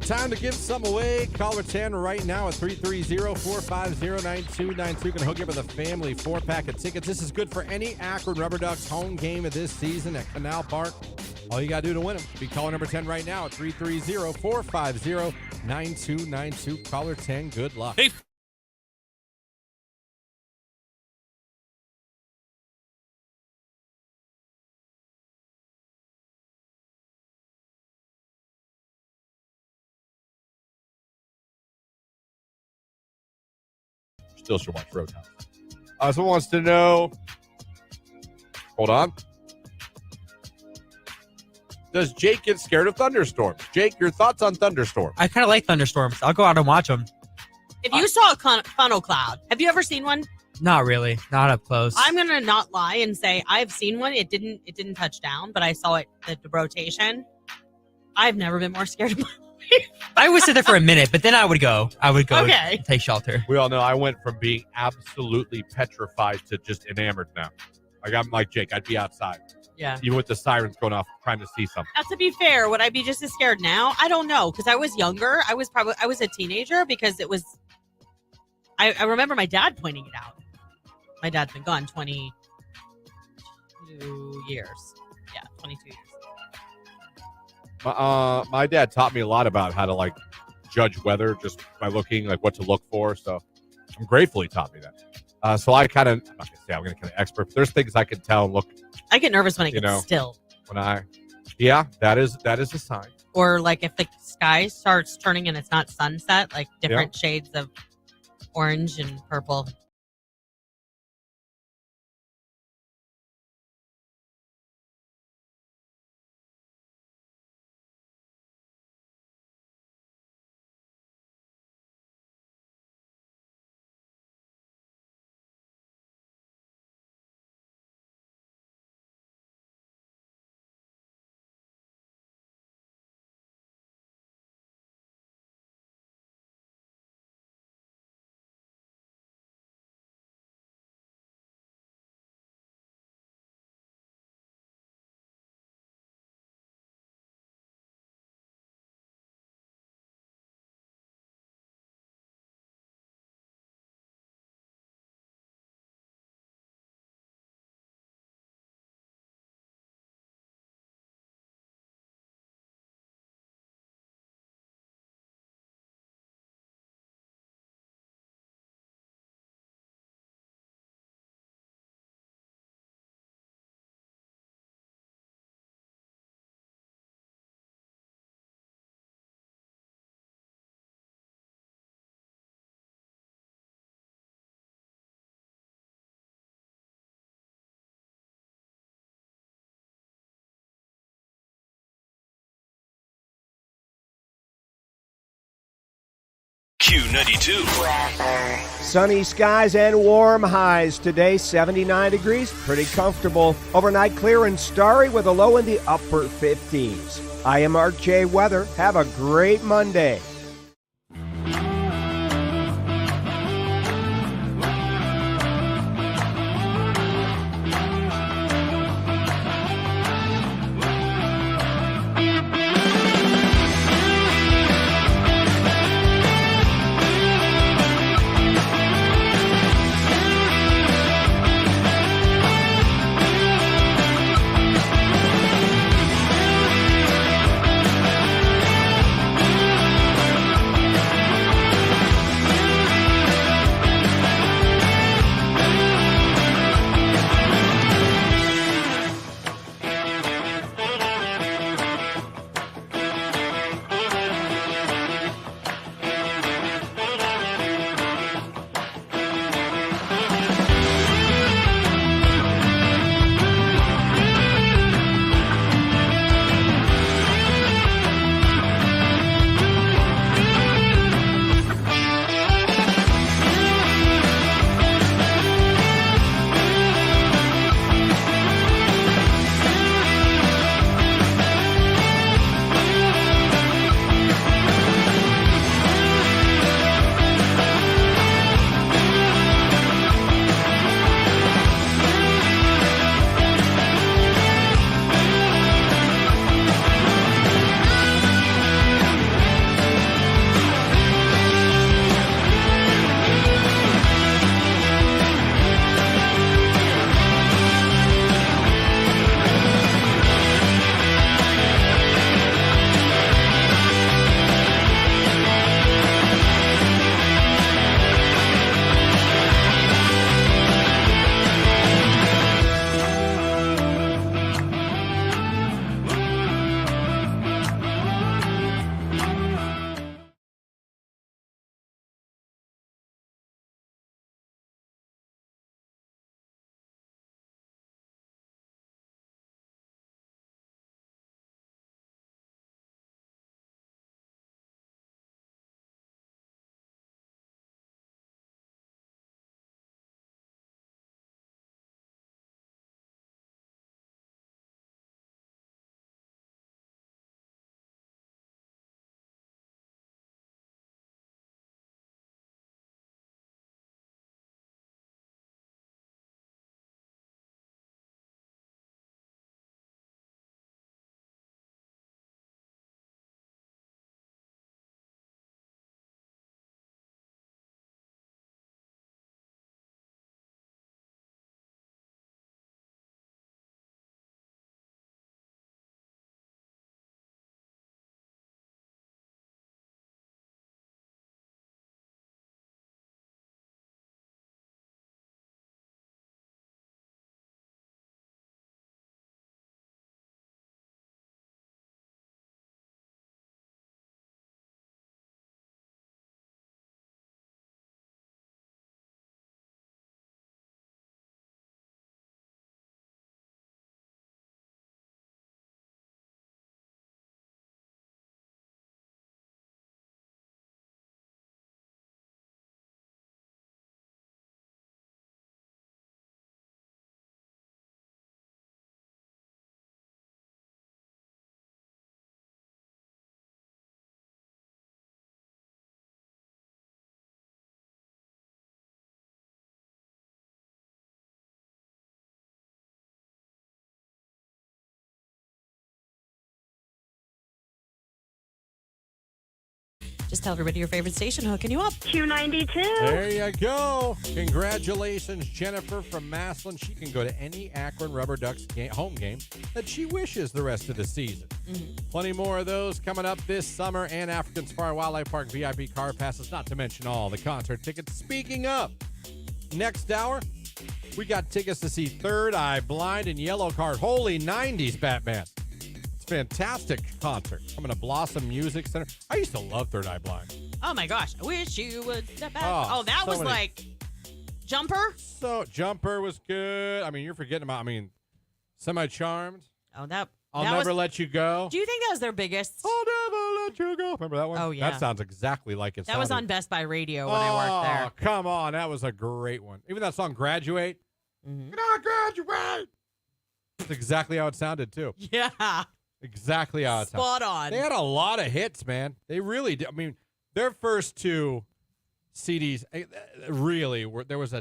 Time to give some away. Caller 10 right now at 330-450-9292. Going to hook you up with a family 4-pack of tickets. This is good for any Akron Rubber Ducks home game of this season at Canal Park. All you got to do to win them. Be caller number 10 right now at 330-450-9292. Caller 10, good luck. Hey. Still should watch Roadhouse. Someone wants to know. Hold on. Does Jake get scared of thunderstorms? Jake, your thoughts on thunderstorms? I kind of like thunderstorms. I'll go out and watch them. If you saw a funnel cloud, have you ever seen one? Not really. Not up close. I'm gonna not lie and say I've seen one. It didn't touch down, but I saw it the rotation. I've never been more scared of my life. I would sit there for a minute, but then I would go. Okay. Take shelter. We all know I went from being absolutely petrified to just enamored now. Like I'm like Jake, I'd be outside. Yeah. Even with the sirens going off, trying to see something. Now, to be fair, would I be just as scared now? I don't know, because I was younger. I was a teenager because it was. I remember my dad pointing it out. My dad's been gone 22 years. Yeah, 22 years. My dad taught me a lot about how to like judge weather just by looking like what to look for. So I'm grateful he taught me that. So I kind of, I'm not gonna say I'm gonna kind of expert, but there's things I can tell and look. I get nervous when it gets still. That is a sign. Or like if the sky starts turning and it's not sunset, like different shades of orange and purple. Q92. Sunny skies and warm highs today, 79 degrees, pretty comfortable. Overnight clear and starry with a low in the upper 50s. I am RJ Weather. Have a great Monday. Just tell everybody your favorite station hooking you up. Q92. There you go. Congratulations, Jennifer from Maslin. She can go to any Akron Rubber Ducks home game that she wishes the rest of the season. Plenty more of those coming up this summer, and African Safari Wildlife Park VIP car passes, not to mention all the concert tickets. Speaking of, next hour, we got tickets to see Third Eye Blind and Yellow Card. Holy 90s, Batman. Fantastic concert coming to Blossom Music Center. I used to love Third Eye Blind. Oh my gosh, I wish you would step back. Oh, That so was many. like Jumper. So Jumper was good. I mean, you're forgetting about. Semi Charmed. Oh, that. I'll that never was, let you go. Do you think that was their biggest? I'll never let you go. Remember that one? Oh, yeah. That sounds exactly like it. That was on Best Buy Radio when I worked there. Come on, that was a great one. Even that song "Graduate." Mhm. Can I graduate? That's exactly how it sounded too. Yeah. Exactly how it sounded. Spot on. They had a lot of hits, man. They really did. I mean, their first two CDs really were. There was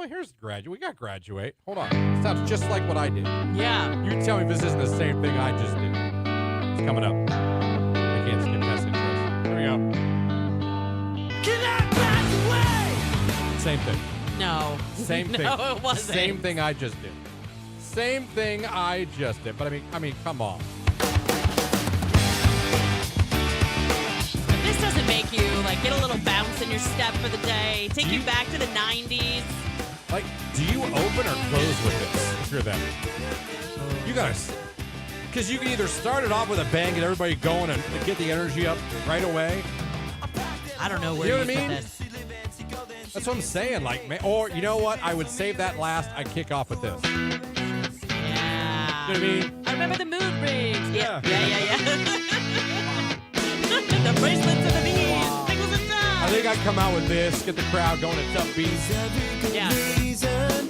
here's Graduate. We got Graduate. Hold on. It sounds just like what I did. Yeah. You tell me if this isn't the same thing I just did. It's coming up. I can't skip message. Here we go. Can I graduate? Same thing. No. Same thing. No, it wasn't. Same thing I just did. Same thing I just did. But I mean, come on. This doesn't make you like get a little bounce in your step for the day, take you back to the 90s. Like, do you open or close with this if you're them? You gotta, because you can either start it off with a bang, get everybody going, and get the energy up right away. I don't know where You know you what I put mean? this. That's what I'm saying. Like, or you know what? I would save that last. I kick off with this. Yeah. You know what I mean? I remember the mood rings. Yeah. Yeah. The bracelets and the beads. Tingles and I think I'd come out with this, get the crowd going. It's upbeat. Yeah.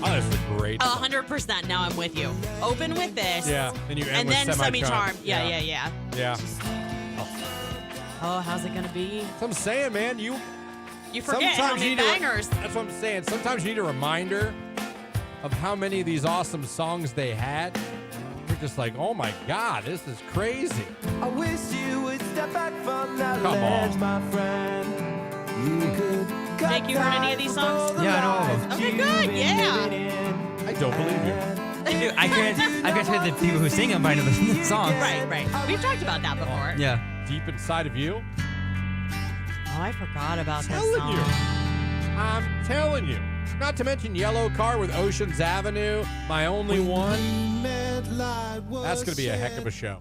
Oh, that's a great. 100%. Now I'm with you. Open with this. Yeah. Then you end And with then semi-charmed. semi-charmed. Yeah. Yeah. Oh, how's it gonna be? That's what I'm saying, man. You forget how many bangers. That's what I'm saying. Sometimes you need a reminder of how many of these awesome songs they had. You're just like, oh my God, this is crazy. I wish you would step back from that Come ledge, on. my friend. You could Jake, you heard any of these songs? Yeah, I know all of them. Okay, good. Yeah. I don't believe you. Dude, I can't tell you the people who sing them, but I know the song. Right. We've talked about that before. Yeah. Deep inside of you. Oh, I forgot about this Telling song. you. I'm telling you. Not to mention Yellow Car with Oceans Avenue, My Only One. That's going to be a heck of a show.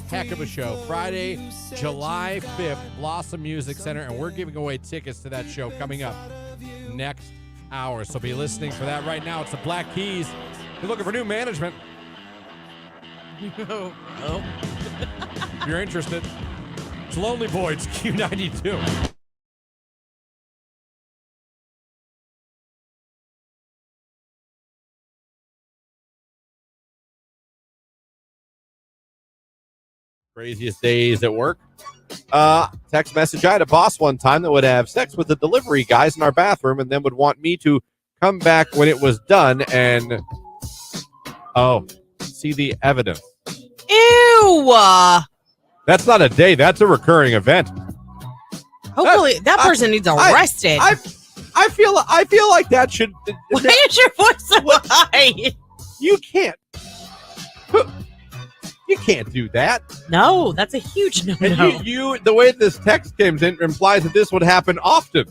Heck of a show. Friday, July 5th, Blossom Music Center, and we're giving away tickets to that show coming up next hour. So be listening for that right now. It's the Black Keys. They're looking for new management. Oh. If you're interested, it's Lonely Voids, Q92. Craziest days at work. Text message. I had a boss one time that would have sex with the delivery guys in our bathroom and then would want me to come back when it was done and see the evidence. Ew. That's not a day. That's a recurring event. Hopefully, that person needs arrested. I feel like that should. Why is your voice so high? You can't. You can't do that. No, that's a huge no. And you the way this text comes in implies that this would happen often.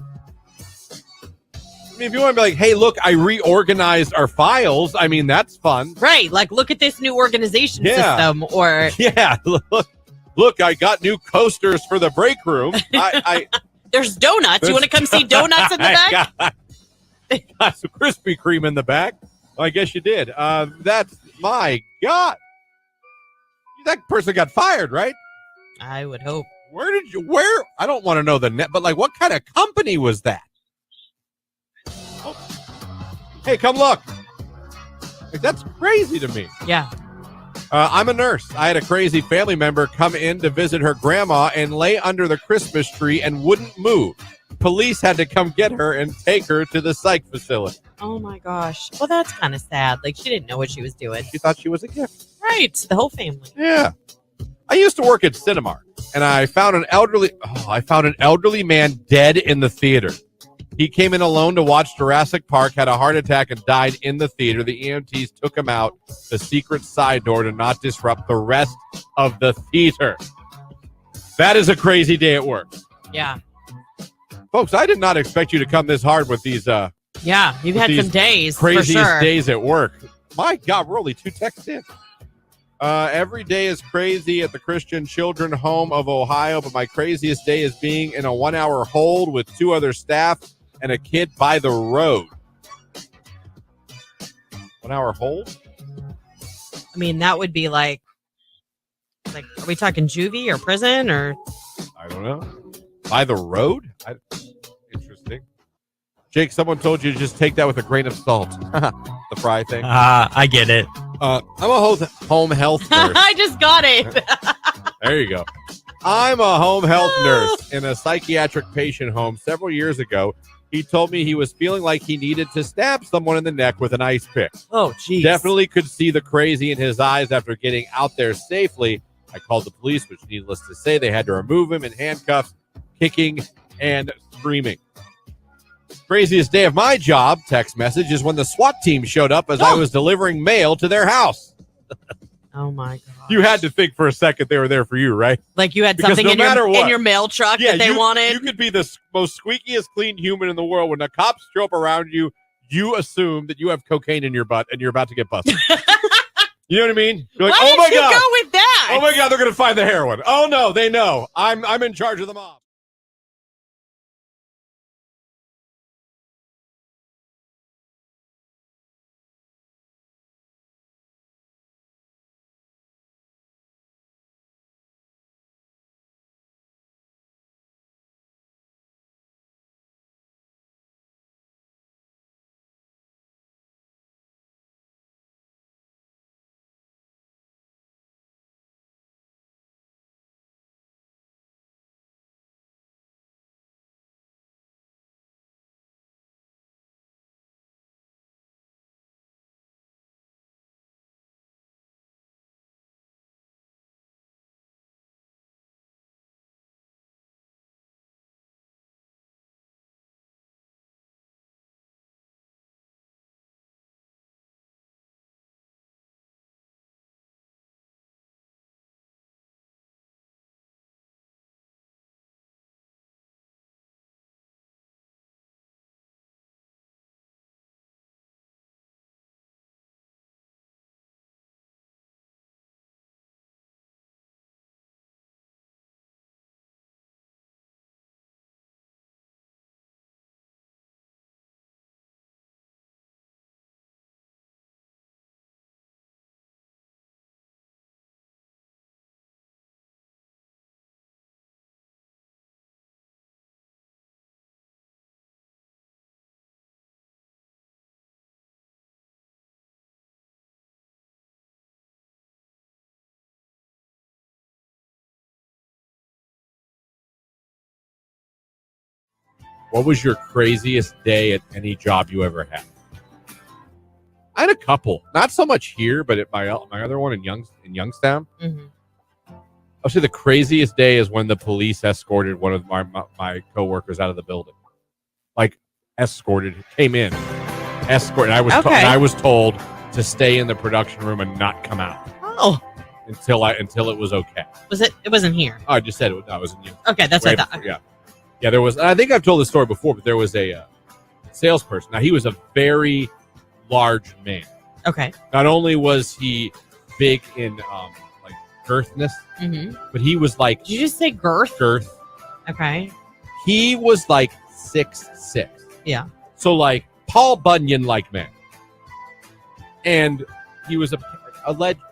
I mean, if you want to be like, hey, look, I reorganized our files. I mean, that's fun. Right. Like, look at this new organization Yeah. system. Or, Yeah. Look, I got new coasters for the break room. there's donuts. You want to come see donuts in the back? Got some Krispy Kreme in the back. Well, I guess you did. That's my God. That person got fired, right? I would hope. Where? I don't want to know the net, but like, what kind of company was that? Oh. Hey, come look. Like, that's crazy to me. Yeah. I'm a nurse. I had a crazy family member come in to visit her grandma and lay under the Christmas tree and wouldn't move. Police had to come get her and take her to the psych facility. Oh, my gosh. Well, that's kind of sad. Like, she didn't know what she was doing. She thought she was a gift. Right. The whole family. Yeah. I used to work at Cinemark. and I found an elderly man dead in the theater. He came in alone to watch Jurassic Park, had a heart attack, and died in the theater. The EMTs took him out the secret side door to not disrupt the rest of the theater. That is a crazy day at work. Yeah. Folks, I did not expect you to come this hard with these Yeah, you've had some days, craziest for sure. days at work. My God, we're only 2 texts in. Every day is crazy at the Christian Children Home of Ohio, but my craziest day is being in a 1-hour hold with 2 other staff and a kid by the road. 1-hour hold? I mean, that would be like, are we talking juvie or prison or? I don't know. By the road? Interesting. Jake, someone told you to just take that with a grain of salt. The fry thing. I get it. I'm a home health nurse. I just got it. There you go. I'm a home health nurse in a psychiatric patient home. Several years ago, he told me he was feeling like he needed to stab someone in the neck with an ice pick. Oh, geez. Definitely could see the crazy in his eyes after getting out there safely. I called the police, which needless to say, they had to remove him in handcuffs, kicking and screaming. Craziest day of my job, text message, is when the SWAT team showed up as I was delivering mail to their house. Oh, my God. You had to think for a second they were there for you, right? Like you had Because something no in your mail truck that they wanted? You could be the most squeakiest clean human in the world. When the cops show up around you, you assume that you have cocaine in your butt and you're about to get busted. You know what I mean? You're like, Why oh my did you God. go with that? Oh my God, they're going to find the heroin. Oh no, they know. I'm in charge of the mob. What was your craziest day at any job you ever had? I had a couple. Not so much here, but at my other one in Youngstown. Mm-hmm. I'll say the craziest day is when the police escorted one of my coworkers out of the building. Like, came in. Escorted. I was told to stay in the production room and not come out. Oh. Until it was okay. It wasn't here. Oh, I just said it. I was in you. Okay, that's what I thought. Yeah. Yeah, there was, I think I've told this story before, but there was a salesperson. Now, he was a very large man. Okay. Not only was he big in like girthness, but he was like... Did you just say girth? Girth. Okay. He was like 6'6". Yeah. So like Paul Bunyan-like man. And he was alleged.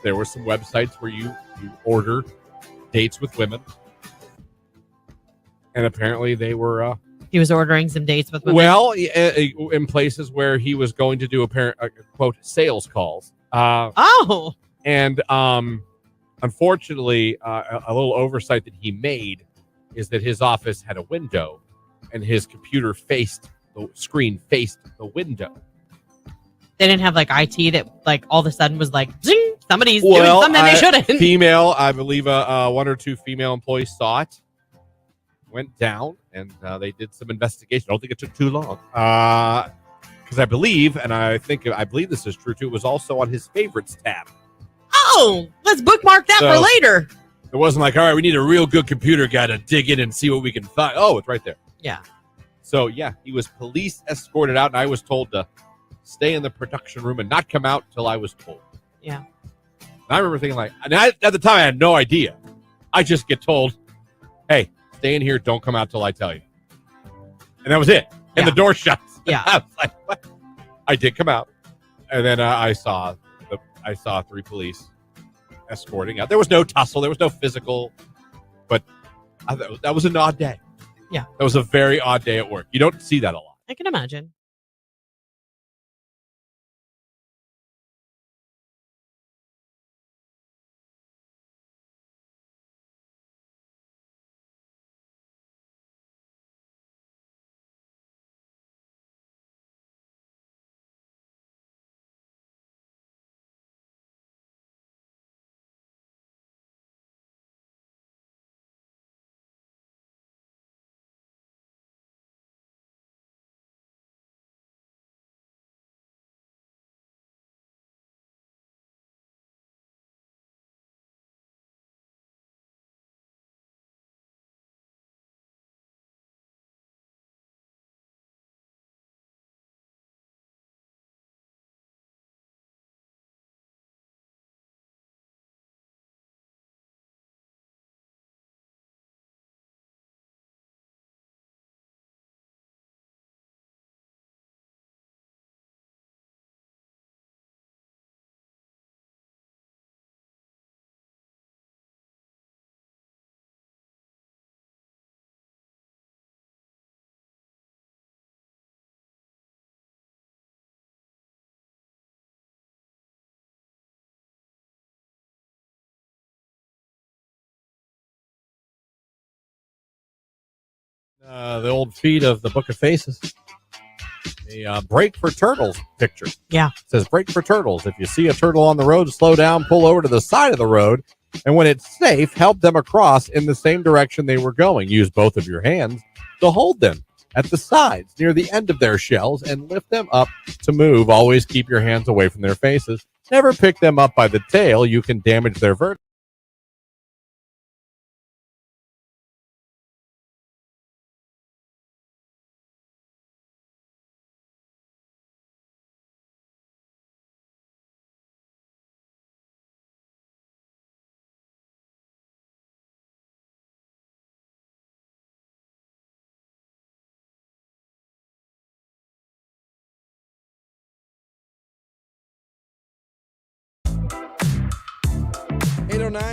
There were some websites where you order dates with women, and apparently they were he was ordering some dates with women. Well, in places where he was going to do quote sales calls. And unfortunately, a little oversight that he made is that his office had a window, and his computer the screen faced the window. They didn't have like IT that like all of a sudden was like zing, Somebody's doing something they shouldn't. Female, I believe one or two female employees saw it, went down, and they did some investigation. I don't think it took too long. Because I believe, and I believe this is true too, it was also on his favorites tab. Oh, let's bookmark that for later. It wasn't like, all right, we need a real good computer guy to dig in and see what we can find. Oh, it's right there. Yeah. So, yeah, he was police escorted out, and I was told to stay in the production room and not come out until I was told. Yeah. And I remember thinking, at the time, I had no idea. I just get told, hey, stay in here, don't come out till I tell you. And that was it. And the door shuts. Yeah. I was like, what? I did come out, and then I saw 3 police escorting out. There was no tussle. There was no physical, but that was an odd day. Yeah. That was a very odd day at work. You don't see that a lot. I can imagine. The old feed of the Book of Faces. A break for turtles picture. Yeah. It says break for turtles. If you see a turtle on the road, slow down, pull over to the side of the road, and when it's safe, help them across in the same direction they were going. Use both of your hands to hold them at the sides near the end of their shells and lift them up to move. Always keep your hands away from their faces. Never pick them up by the tail. You can damage their vertebrae.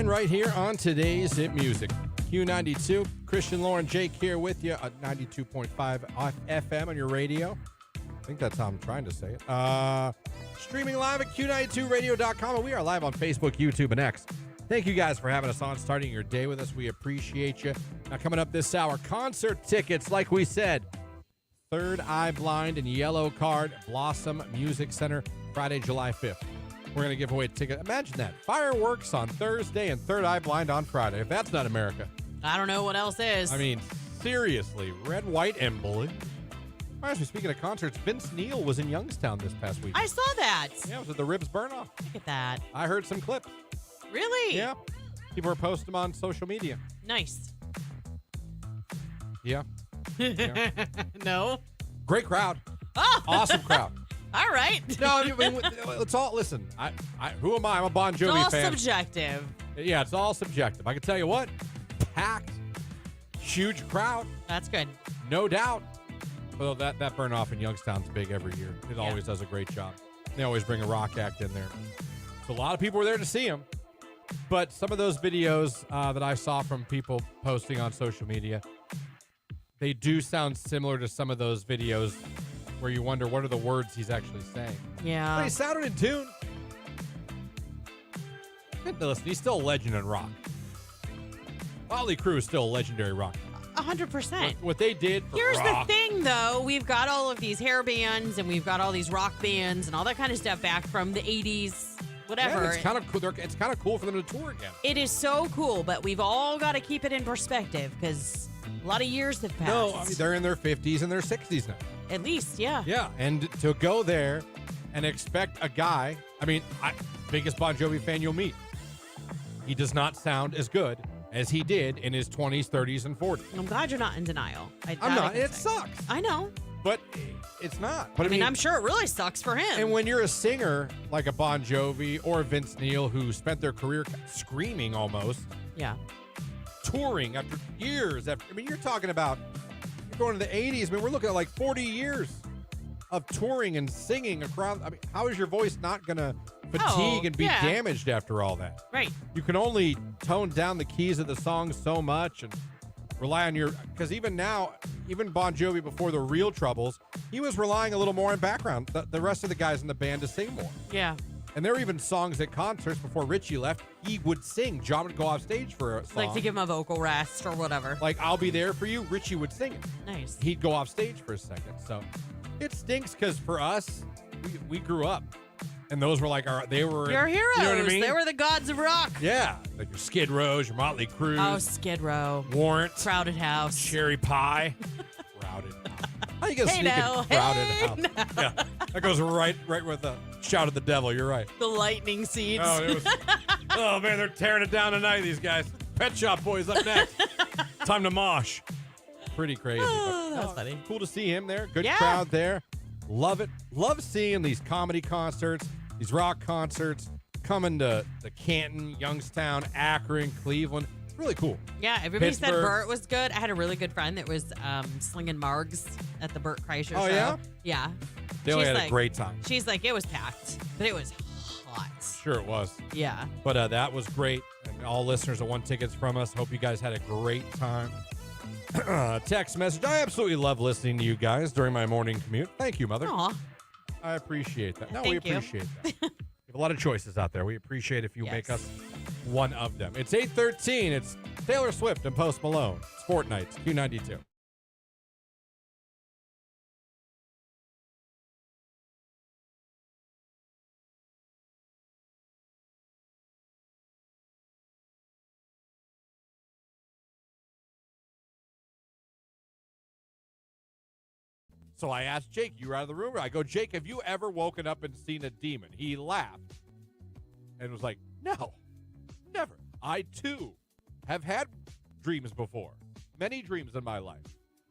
Right here on today's Hit Music. Q92, Christian, Lauren, Jake here with you at 92.5 FM on your radio. I think that's how I'm trying to say it. Streaming live at Q92radio.com, and we are live on Facebook, YouTube, and X. Thank you guys for having us on, starting your day with us. We appreciate you. Now, coming up this hour, concert tickets, like we said. Third Eye Blind and Yellow Card, Blossom Music Center, Friday, July 5th. We're going to give away a ticket. Imagine that. Fireworks on Thursday and Third Eye Blind on Friday. If that's not America. I don't know what else is. I mean, seriously. Red, white, and blue. Actually, speaking of concerts, Vince Neil was in Youngstown this past week. I saw that. Yeah, it was at the Ribs Burnoff. Look at that. I heard some clips. Really? Yeah. People are posting them on social media. Nice. Yeah. Yeah. No. Great crowd. Oh. Awesome crowd. All right. No, I mean, it's all, listen, I who am I? I'm a Bon Jovi it's all fan. Subjective. Yeah, it's all subjective. I can tell you what, packed, huge crowd. That's good. No doubt. Well, that burn off in Youngstown's big every year. It always does a great job. They always bring a rock act in there. So a lot of people were there to see him. But some of those videos that I saw from people posting on social media, they do sound similar to some of those videos where you wonder what are the words he's actually saying. Yeah. But he sounded in tune. Listen, he's still a legend in rock. Motley Crue is still a legendary rock. 100%. What they did for Here's rock. the thing, though. We've got all of these hair bands and we've got all these rock bands and all that kind of stuff back from the 80s whatever. Yeah, it's kind of cool. It's kind of cool for them to tour again. It is so cool, but we've all got to keep it in perspective because a lot of years have passed. No, I mean, they're in their 50s and their 60s now. At least, yeah. Yeah, and to go there and expect a guy, I mean, biggest Bon Jovi fan you'll meet. He does not sound as good as he did in his 20s, 30s, and 40s. I'm glad you're not in denial. I'm not. It sucks. I know. But it's not. But I mean, I'm sure it really sucks for him. And when you're a singer like a Bon Jovi or Vince Neil, who spent their career screaming almost, yeah, touring after years. I mean, you're talking about you're going to the 80s. I mean, we're looking at like 40 years of touring and singing across. I mean, how is your voice not going to fatigue and be damaged after all that? Right. You can only tone down the keys of the song so much and rely on because even now, even Bon Jovi before the real troubles, he was relying a little more on background, the rest of the guys in the band to sing more. Yeah. And there were even songs at concerts before Richie left, he would sing. John would go off stage for a song. Like to give him a vocal rest or whatever. Like, I'll Be There For You, Richie would sing it. Nice. He'd go off stage for a second. So it stinks because for us, we grew up. And those were like they were your heroes. You know what I mean? They were the gods of rock. Yeah. Like your Skid Rows, your Motley Crue. Oh, Skid Row. Warrant. Crowded House. Cherry Pie. Crowded House. How you gonna sneak in Crowded House? No. Yeah. That goes right with the Shout at the Devil. You're right. The lightning seeds. Oh, it was, oh man, they're tearing it down tonight, these guys. Pet Shop Boys up next. Time to mosh. Pretty crazy. But, That's funny. Cool to see him there. Good crowd there. Love it. Love seeing these comedy concerts, these rock concerts coming to Canton, Youngstown, Akron, Cleveland. It's really cool. Yeah, everybody said Pittsburgh. Burt was good. I had a really good friend that was slinging margs at the Burt Kreischer show. Oh, yeah? Yeah. They only She's had a great time. She's like, it was packed, but it was hot. Sure it was. Yeah. But that was great. And all listeners that won tickets from us, hope you guys had a great time. Text message. I absolutely love listening to you guys during my morning commute. Thank you, Mother. Aw. I appreciate that. No, Thank we you. appreciate that. We have a lot of choices out there. We appreciate if you Yes. make us one of them. It's 8:13. It's Taylor Swift and Post Malone. It's Fortnite's Q92. So I asked Jake, you were out of the room? I go, Jake, have you ever woken up and seen a demon? He laughed and was like, no, never. I, too, have had dreams before. Many dreams in my life.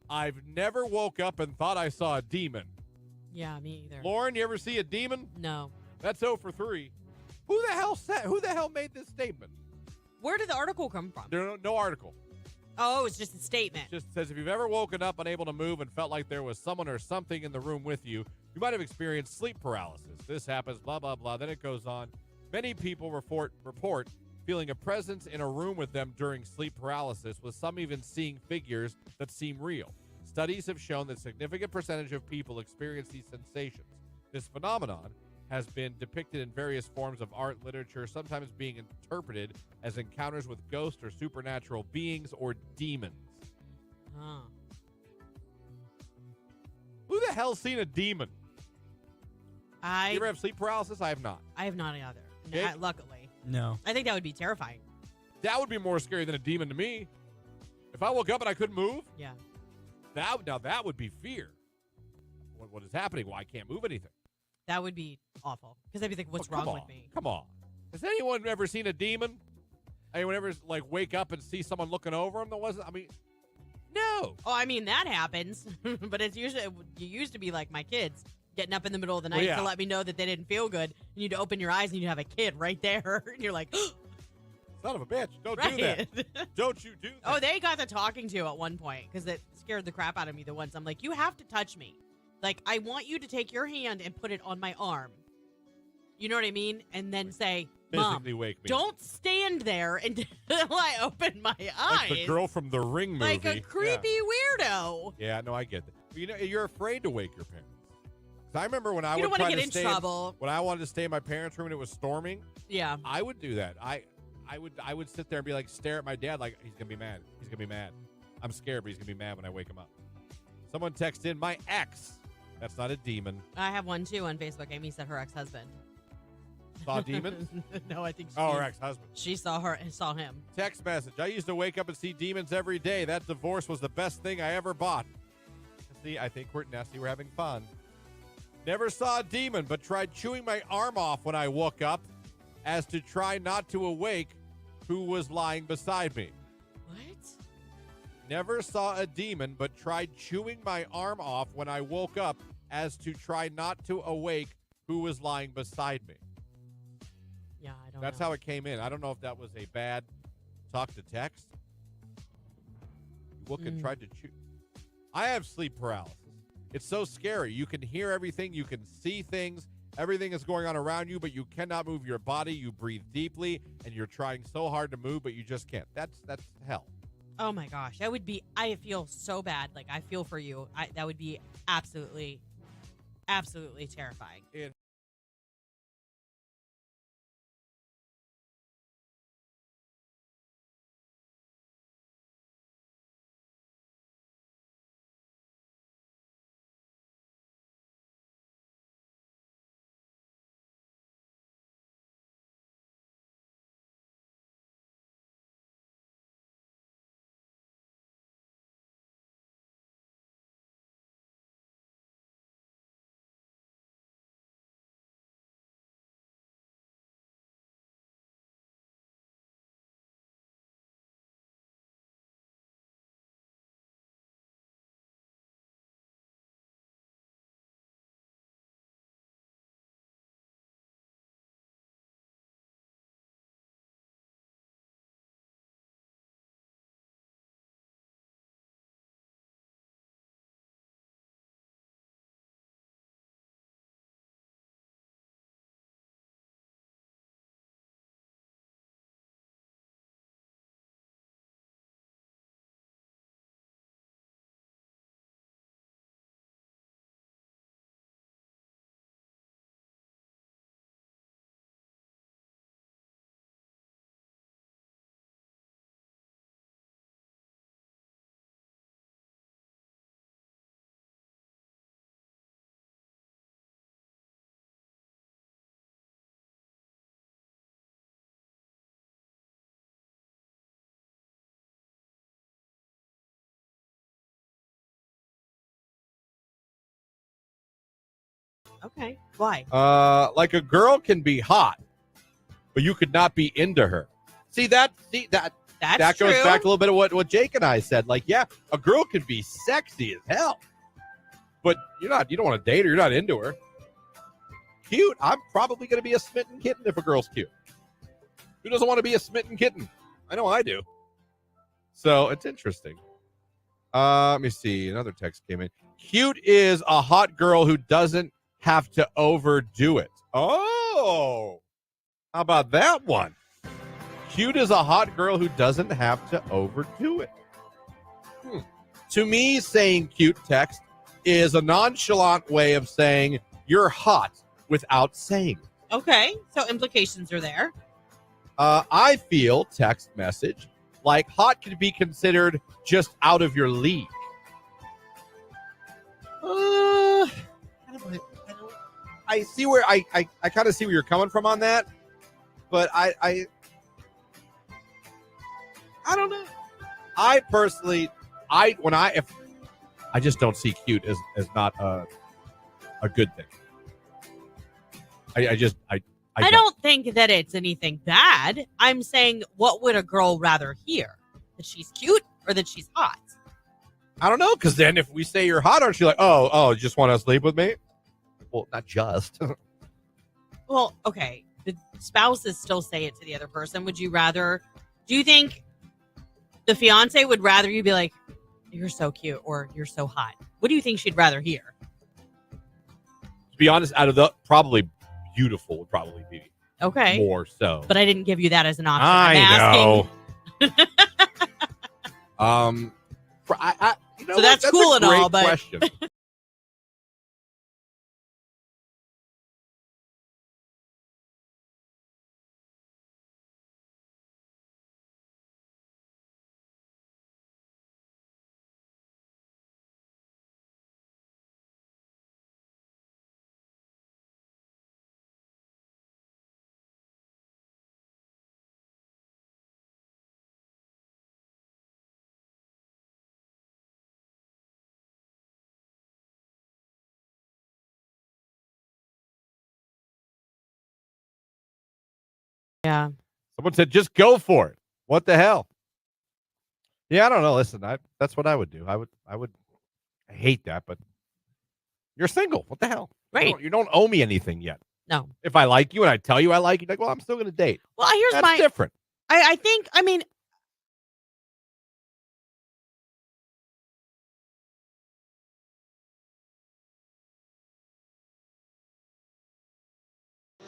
I've never woke up and thought I saw a demon. Yeah, me either. Lauren, you ever see a demon? No. That's 0 for 3. Who the hell made this statement? Where did the article come from? There's no article. Oh, it's just a statement. It just says if you've ever woken up unable to move and felt like there was someone or something in the room with you, you might have experienced sleep paralysis. This happens, blah, blah, blah. Then it goes on. Many people report feeling a presence in a room with them during sleep paralysis, with some even seeing figures that seem real. Studies have shown that a significant percentage of people experience these sensations. This phenomenon has been depicted in various forms of art, literature, sometimes being interpreted as encounters with ghosts or supernatural beings or demons. Huh. Who the hell's seen a demon? You ever have sleep paralysis? I have not. I have not either. Jake? Luckily. No. I think that would be terrifying. That would be more scary than a demon to me. If I woke up and I couldn't move, Yeah. that would be fear. What is happening? Well, I can't move anything. That would be awful. Because I'd be thinking, what's Oh, come wrong on. with me? Come on. Has anyone ever seen a demon? Anyone ever wake up and see someone looking over them that wasn't? I mean, no. Oh, I mean, that happens. But it's usually, you used to be like my kids, getting up in the middle of the night yeah. to let me know that they didn't feel good. And you'd open your eyes and you'd have a kid right there. And you're like, Son of a bitch. Don't right. do that. Don't you do that. Oh, they got the talking to at one point because it scared the crap out of me the once. I'm like, you have to touch me. Like, I want you to take your hand and put it on my arm. You know what I mean? And then say, Mom, Physically wake me. don't stand there until I open my eyes. Like the girl from the Ring movie. Like a creepy weirdo. Yeah, no, I get that. You know, you're afraid to wake your parents. 'Cause I remember when I You would don't want try to to get in stay trouble. when I wanted to stay in my parents' room and it was storming, Yeah. I would do that. I would sit there and be like, stare at my dad like he's gonna be mad. He's gonna be mad. I'm scared, but he's gonna be mad when I wake him up. Someone texted in my ex. That's not a demon. I have one too on Facebook. Amy said her ex-husband. Saw demons? No, I think Oh, her ex-husband. she saw her and saw him. Text message. I used to wake up and see demons every day. That divorce was the best thing I ever bought. See, I think we're having fun. Never saw a demon, but tried chewing my arm off when I woke up as to try not to awake who was lying beside me. What? Never saw a demon, but tried chewing my arm off when I woke up as to try not to awake who was lying beside me. Yeah, I don't That's know. how it came in. I don't know if that was a bad talk to text. Look and tried to chew. I have sleep paralysis. It's so scary. You can hear everything. You can see things. Everything is going on around you, but you cannot move your body. You breathe deeply, and you're trying so hard to move, but you just can't. That's hell. Oh my gosh, that would be. I feel so bad. Like I feel for you. That would be absolutely, absolutely terrifying. Okay, why? Like a girl can be hot, but you could not be into her. That That's goes true. back to a little bit of what Jake and I said. Like, yeah, a girl can be sexy as hell, but you don't want to date her. You're not into her. Cute. I'm probably going to be a smitten kitten if a girl's cute. Who doesn't want to be a smitten kitten? I know I do. So it's interesting. Let me see. Another text came in. Cute is a hot girl who doesn't have to overdo it. Oh, how about that one? Cute is a hot girl who doesn't have to overdo it. To me, saying cute text is a nonchalant way of saying you're hot without saying it. Okay, so implications are there. I feel text message like hot could be considered just out of your league. I see where I kind of see where you're coming from on that, but I don't know. I personally, I just don't see cute as not a good thing. I don't think that it's anything bad. I'm saying, what would a girl rather hear? That she's cute or that she's hot? I don't know, because then if we say you're hot, aren't you like, oh, you just want to sleep with me? Well, not just. Well, okay. The spouses still say it to the other person. Do you think the fiance would rather you be like, you're so cute or you're so hot? What do you think she'd rather hear? To be honest, out of the probably beautiful would probably be Okay. more so. But I didn't give you that as an option. I I'm asking. know. So that's cool and all, but question. Yeah. Someone said, just go for it. What the hell? Yeah, I don't know. Listen, that's what I would do. I hate that, but you're single. What the hell? Right. You don't owe me anything yet. No. If I like you and I tell you I like you, like, well, I'm still going to date. Well, here's That's my. different. I think. I mean.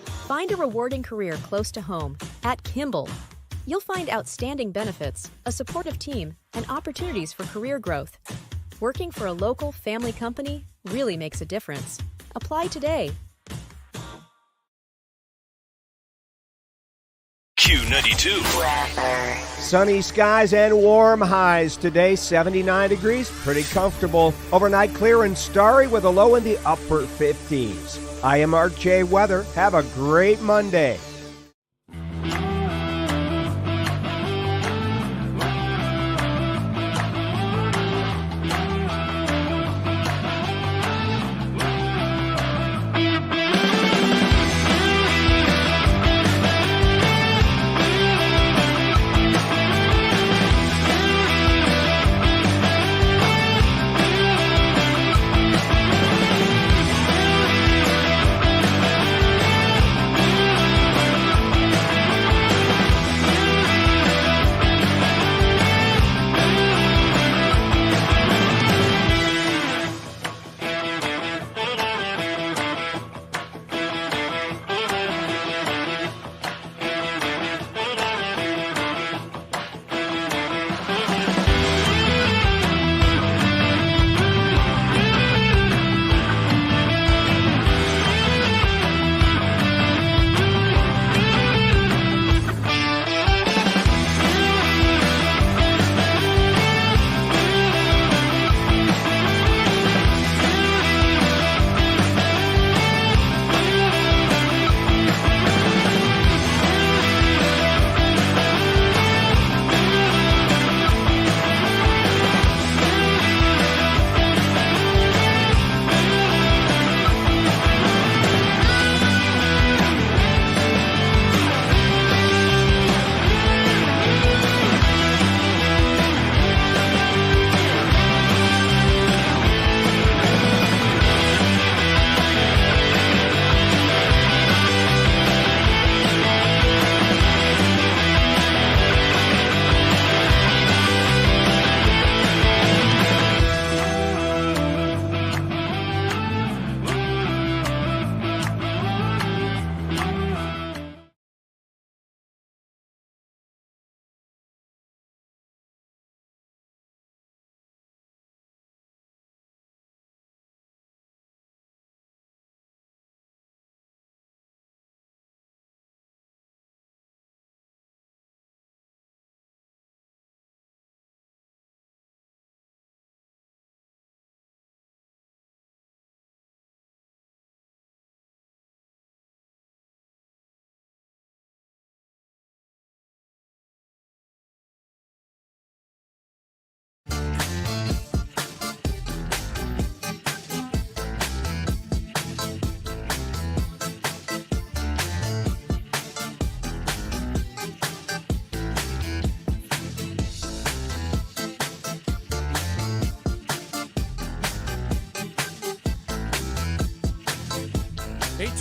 Find a rewarding career close to home at Kimball. You'll find outstanding benefits, a supportive team, and opportunities for career growth. Working for a local family company really makes a difference. Apply today. Q92. Sunny skies and warm highs today, 79 degrees, pretty comfortable. Overnight clear and starry with a low in the upper 50s. I am RJ Weather. Have a great Monday.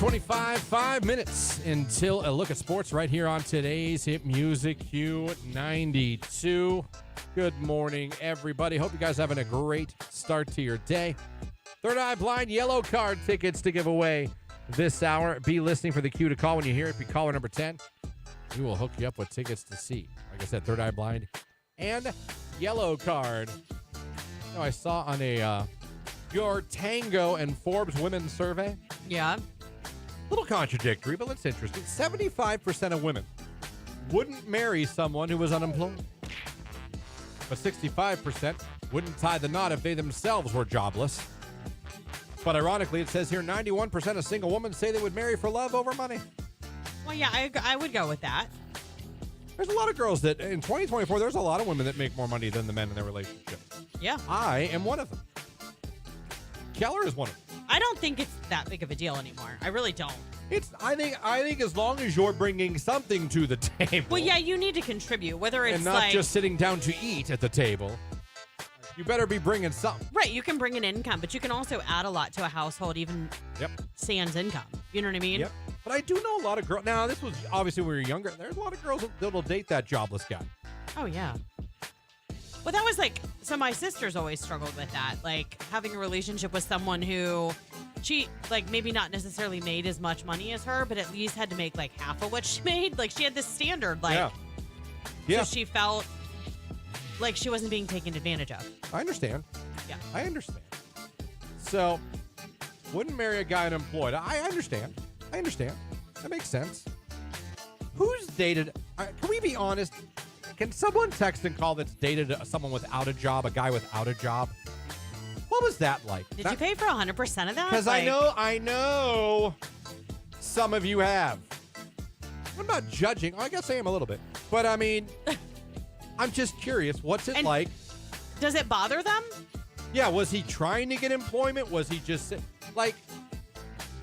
.25, 5 minutes until a look at sports right here on today's Hit Music Q92. Good morning, everybody. Hope you guys are having a great start to your day. Third Eye Blind yellow card tickets to give away this hour. Be listening for the cue to call when you hear it. Be caller number 10. We will hook you up with tickets to see. Like I said, Third Eye Blind and yellow card. You know, I saw on a Your Tango and Forbes women's survey. Yeah. Little contradictory, but it's interesting. 75% of women wouldn't marry someone who was unemployed. But 65% wouldn't tie the knot if they themselves were jobless. But ironically, it says here 91% of single women say they would marry for love over money. Well, yeah, I would go with that. There's a lot of girls that, in 2024, there's a lot of women that make more money than the men in their relationship. Yeah. I am one of them. Keller is one of them. I don't think it's that big of a deal anymore. I really don't. I think as long as you're bringing something to the table. Well, yeah, you need to contribute, whether it's and not like just sitting down to eat at the table. You better be bringing something. right. You can bring an income, but you can also add a lot to a household, even Yep. sans income. You know what I mean? Yep. But I do know a lot of girls. Now, this was obviously when we were younger. There's a lot of girls that'll date that jobless guy. Oh yeah. Well, that was like, so my sisters always struggled with that, like having a relationship with someone who she like maybe not necessarily made as much money as her, but at least had to make like half of what she made. Like she had this standard, like Yeah. Yeah. so she felt like she wasn't being taken advantage of. I understand. Yeah. I understand. So, wouldn't marry a guy unemployed. I understand. I understand. That makes sense. Who's dated? Can we be honest? Can someone text and call that's dated someone without a job, a guy without a job? What was that like? Did you pay for 100% of that? Because Like, I know some of you have. I'm not judging. I guess I am a little bit. But I mean, I'm just curious. What's it And- like? Does it bother them? Yeah, was he trying to get employment? Was he just like,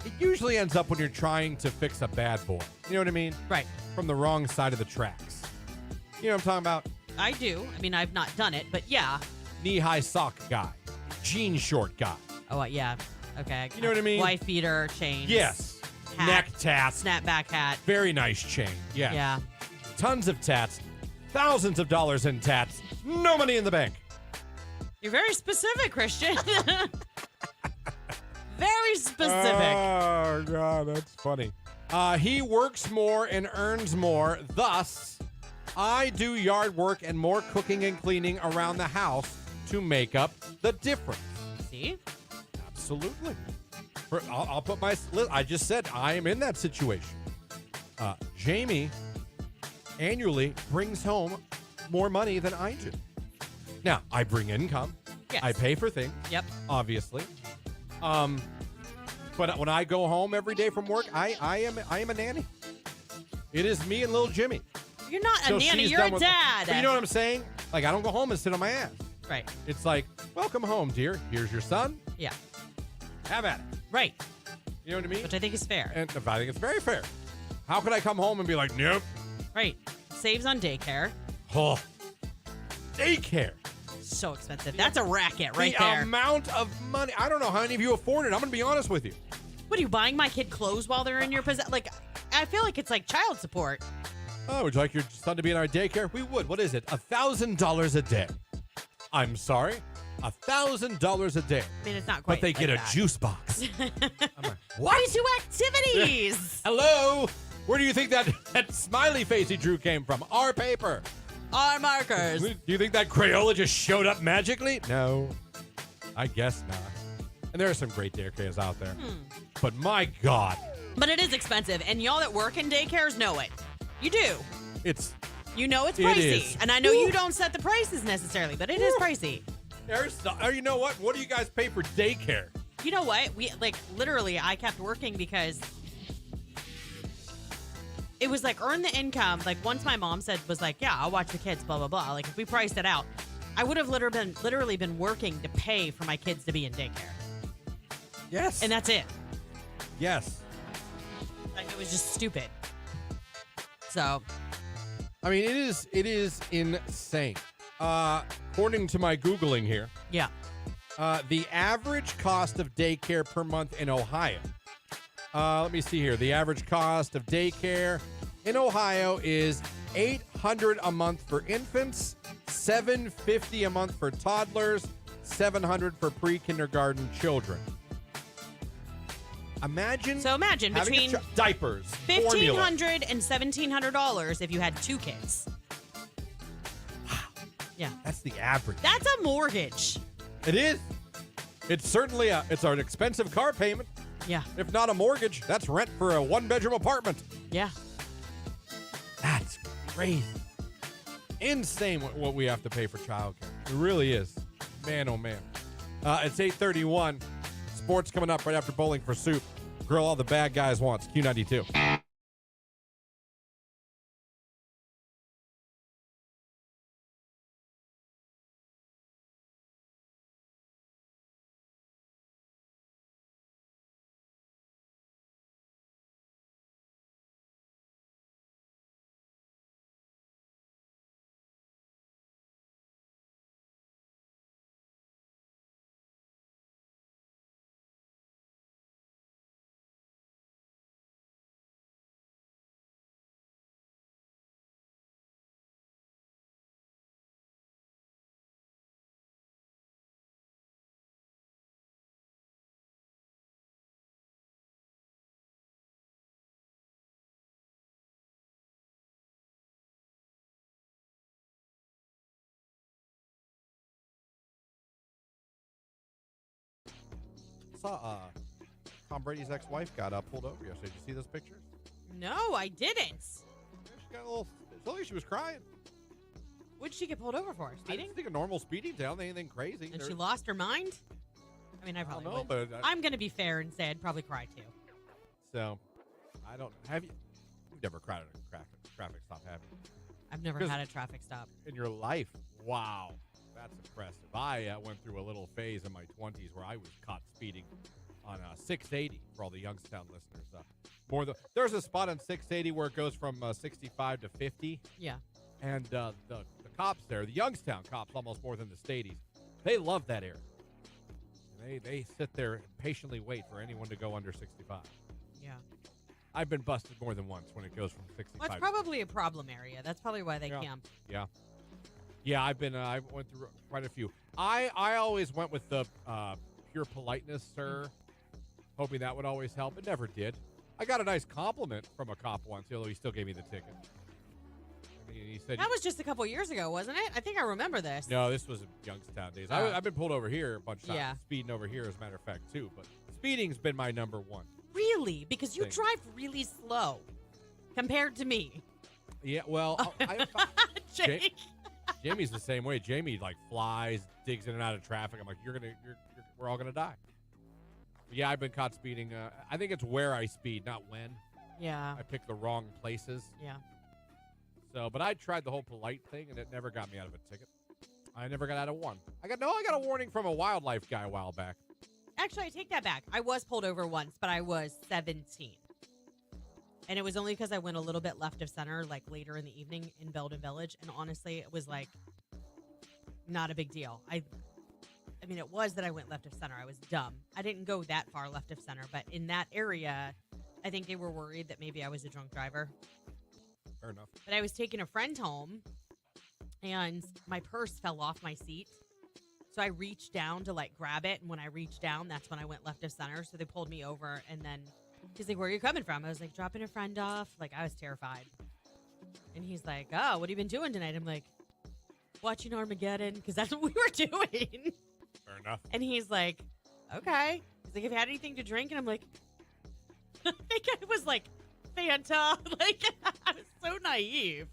it usually ends up when you're trying to fix a bad boy. You know what I mean? Right. From the wrong side of the tracks. You know what I'm talking about? I do. I mean, I've not done it, but yeah. Knee-high sock guy. Jean short guy. Oh, yeah. Okay. You know what I mean? Wife beater, chains. Yes. Hat, Neck tats. snapback hat. Very nice chain. Yeah. Yeah. Tons of tats. Thousands of dollars in tats. No money in the bank. You're very specific, Christian. Very specific. Oh, God, that's funny. He works more and earns more. Thus, I do yard work and more cooking and cleaning around the house to make up the difference. See? Absolutely. I'll put my... I just said I am in that situation. Jamie annually brings home more money than I do. Now, I bring income. Yes. I pay for things. Yep. Obviously. But when I go home every day from work, I am a nanny. It is me and little Jimmy. You're not a So nanny. she's You're done a with- dad. But you know what I'm saying? Like, I don't go home and sit on my ass. Right. It's like, welcome home, dear. Here's your son. Yeah. Have at it. Right. You know what I mean? Which I think is fair. And I think it's very fair. How could I come home and be like, nope. Right. Saves on daycare. Oh, daycare. So expensive. That's a racket right the there. amount of money. I don't know how many of you afford it. I'm going to be honest with you. What are you buying my kid clothes while they're in your possession? Like, I feel like it's like child support. Oh, would you like your son to be in our daycare? We would. What is it? $1,000 a day. I'm sorry. $1,000 a day. I mean, it's not quite. But they get like a that. juice box. I'm like, Why what? do activities? Hello? Where do you think that smiley face he drew came from? Our paper. Our markers. Do you think that Crayola just showed up magically? No. I guess not. And there are some great daycares out there. But my God. But it is expensive, and y'all that work in daycares know it. You do. You know it's It pricey. is. And I know Woo. you don't set the prices necessarily, but it is pricey. You know what? What do you guys pay for daycare? You know what? We literally I kept working because it was like earn the income. Like once my mom was like, yeah, I'll watch the kids, blah, blah, blah. Like if we priced it out, I would have literally been working to pay for my kids to be in daycare. Yes. And that's it. Yes. Like it was just stupid. So I mean, it is insane. According to my Googling here, yeah. the average cost of daycare per month in Ohio. Let me see here. The average cost of daycare in Ohio is $800 a month for infants, $750 a month for toddlers, $700 for pre-kindergarten children. Imagine Imagine having between diapers, formula. $1,500 and $1,700 if you had two kids. Yeah. That's the average. That's a mortgage. It is. It's certainly it's an expensive car payment. Yeah. If not a mortgage, that's rent for a one-bedroom apartment. Yeah. That's crazy. Insane what we have to pay for childcare. It really is. Man, oh man. It's 8:31. Sports coming up right after Bowling for Soup. Grill all the bad guys wants. Q92. saw Tom Brady's ex-wife got pulled over yesterday. Did you see those pictures? No, I didn't. She got a little. It looked like she was crying. What did she get pulled over for? I Speeding? didn't think a normal speeding down. Anything crazy? And she lost her mind? I mean, I I probably don't know, would. but I'm going to be fair and say I'd probably cry too. so I don't have you. You've never cried at a traffic stop, have you? I've never had a traffic stop. In your life? Wow, that's impressive. I went through a little phase in my 20s where I was caught speeding on 680 for all the Youngstown listeners. There's a spot on 680 where it goes from 65 to 50. Yeah. And the cops there, the Youngstown cops, almost more than the Stadies, they love that area. They sit there and patiently wait for anyone to go under 65. Yeah. I've been busted more than once when it goes from 65. Well, that's probably a problem area. That's probably why they camp. Yeah. Yeah, I went through quite a few. I always went with the pure politeness, sir, hoping that would always help. It never did. I got a nice compliment from a cop once, although he still gave me the ticket. I mean, he said That was just a couple years ago, wasn't it? I think I remember this. no, this was Youngstown days. Oh. I've been pulled over here a bunch of times, Yeah. speeding over here, as a matter of fact, too. But speeding's been my number one. Really? Because you Thing. drive really slow compared to me. Yeah, well, Jake. Jamie's the same way. Jamie like flies, digs in and out of traffic. I'm like, we're all gonna die. Yeah, I've been caught speeding. I think it's where I speed, not when. Yeah. I pick the wrong places. Yeah. So, but I tried the whole polite thing, and it never got me out of a ticket. I never got out of one. I got a warning from a wildlife guy a while back. Actually, I take that back. I was pulled over once, but I was 17. And it was only because I went a little bit left of center, like later in the evening in Belden Village. And honestly, it was like not a big deal. I mean, it was that I went left of center. I was dumb. I didn't go that far left of center, but in that area, I think they were worried that maybe I was a drunk driver. Fair enough. But I was taking a friend home, and my purse fell off my seat. So I reached down to like grab it. And when I reached down, that's when I went left of center. So they pulled me over, and then he's like, "Where are you coming from?" I was like, "Dropping a friend off." Like, I was terrified. And he's like, "Oh, what have you been doing tonight?" I'm like, "Watching Armageddon," because that's what we were doing. Fair enough. And he's like, "Okay." He's like, "Have you had anything to drink?" And I'm like, I think I was like, Fanta. Like, I was so naive.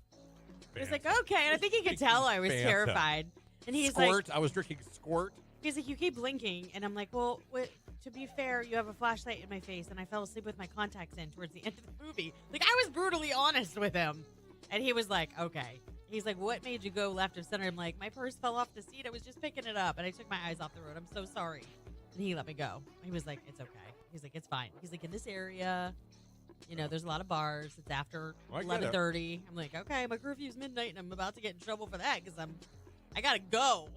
He's like, "Okay." And I think he could tell I was Fanta. terrified. And he's Squirt. like, I was drinking Squirt. he's like, "You keep blinking." And I'm like, "Well, to be fair, you have a flashlight in my face, and I fell asleep with my contacts in towards the end of the movie." Like, I was brutally honest with him. And he was like, "Okay." He's like, "What made you go left of center?" I'm like, "My purse fell off the seat. I was just picking it up, and I took my eyes off the road. I'm so sorry." And he let me go. He was like, "It's okay." He's like, "It's fine." He's like, "In this area, there's a lot of bars. It's after I get it. 11:30. I'm like, "Okay, my curfew's midnight, and I'm about to get in trouble for that because I gotta go."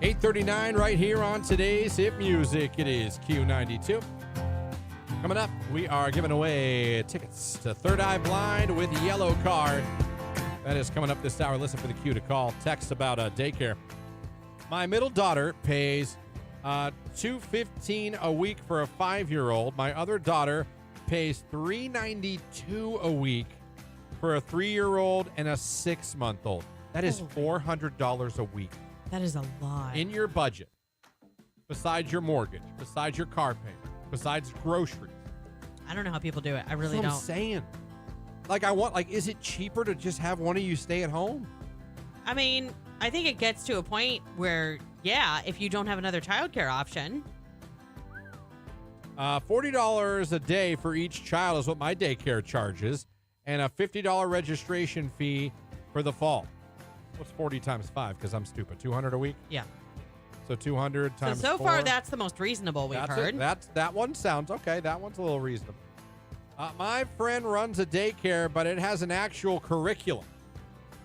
8:39 right here on today's Hit Music. It is Q92. Coming up, we are giving away tickets to Third Eye Blind with Yellow Card. That is coming up this hour. Listen for the cue to call. Text about daycare. My middle daughter pays $215 a week for a 5-year-old. My other daughter pays $392 a week for a 3-year-old and a 6-month-old. That is $400 a week. That is a lot. In your budget, besides your mortgage, besides your car payment, besides groceries. I don't know how people do it. I really That's what don't. I'm saying. Is it cheaper to just have one of you stay at home? I mean, I think it gets to a point where, yeah, if you don't have another childcare option. $40 a day for each child is what my daycare charges, and a $50 registration fee for the fall. What's 40 times 5? Because I'm stupid. 200 a week? Yeah. So 200 times So 4. far, that's the most reasonable we've heard. That one sounds okay. That one's a little reasonable. My friend runs a daycare, but it has an actual curriculum.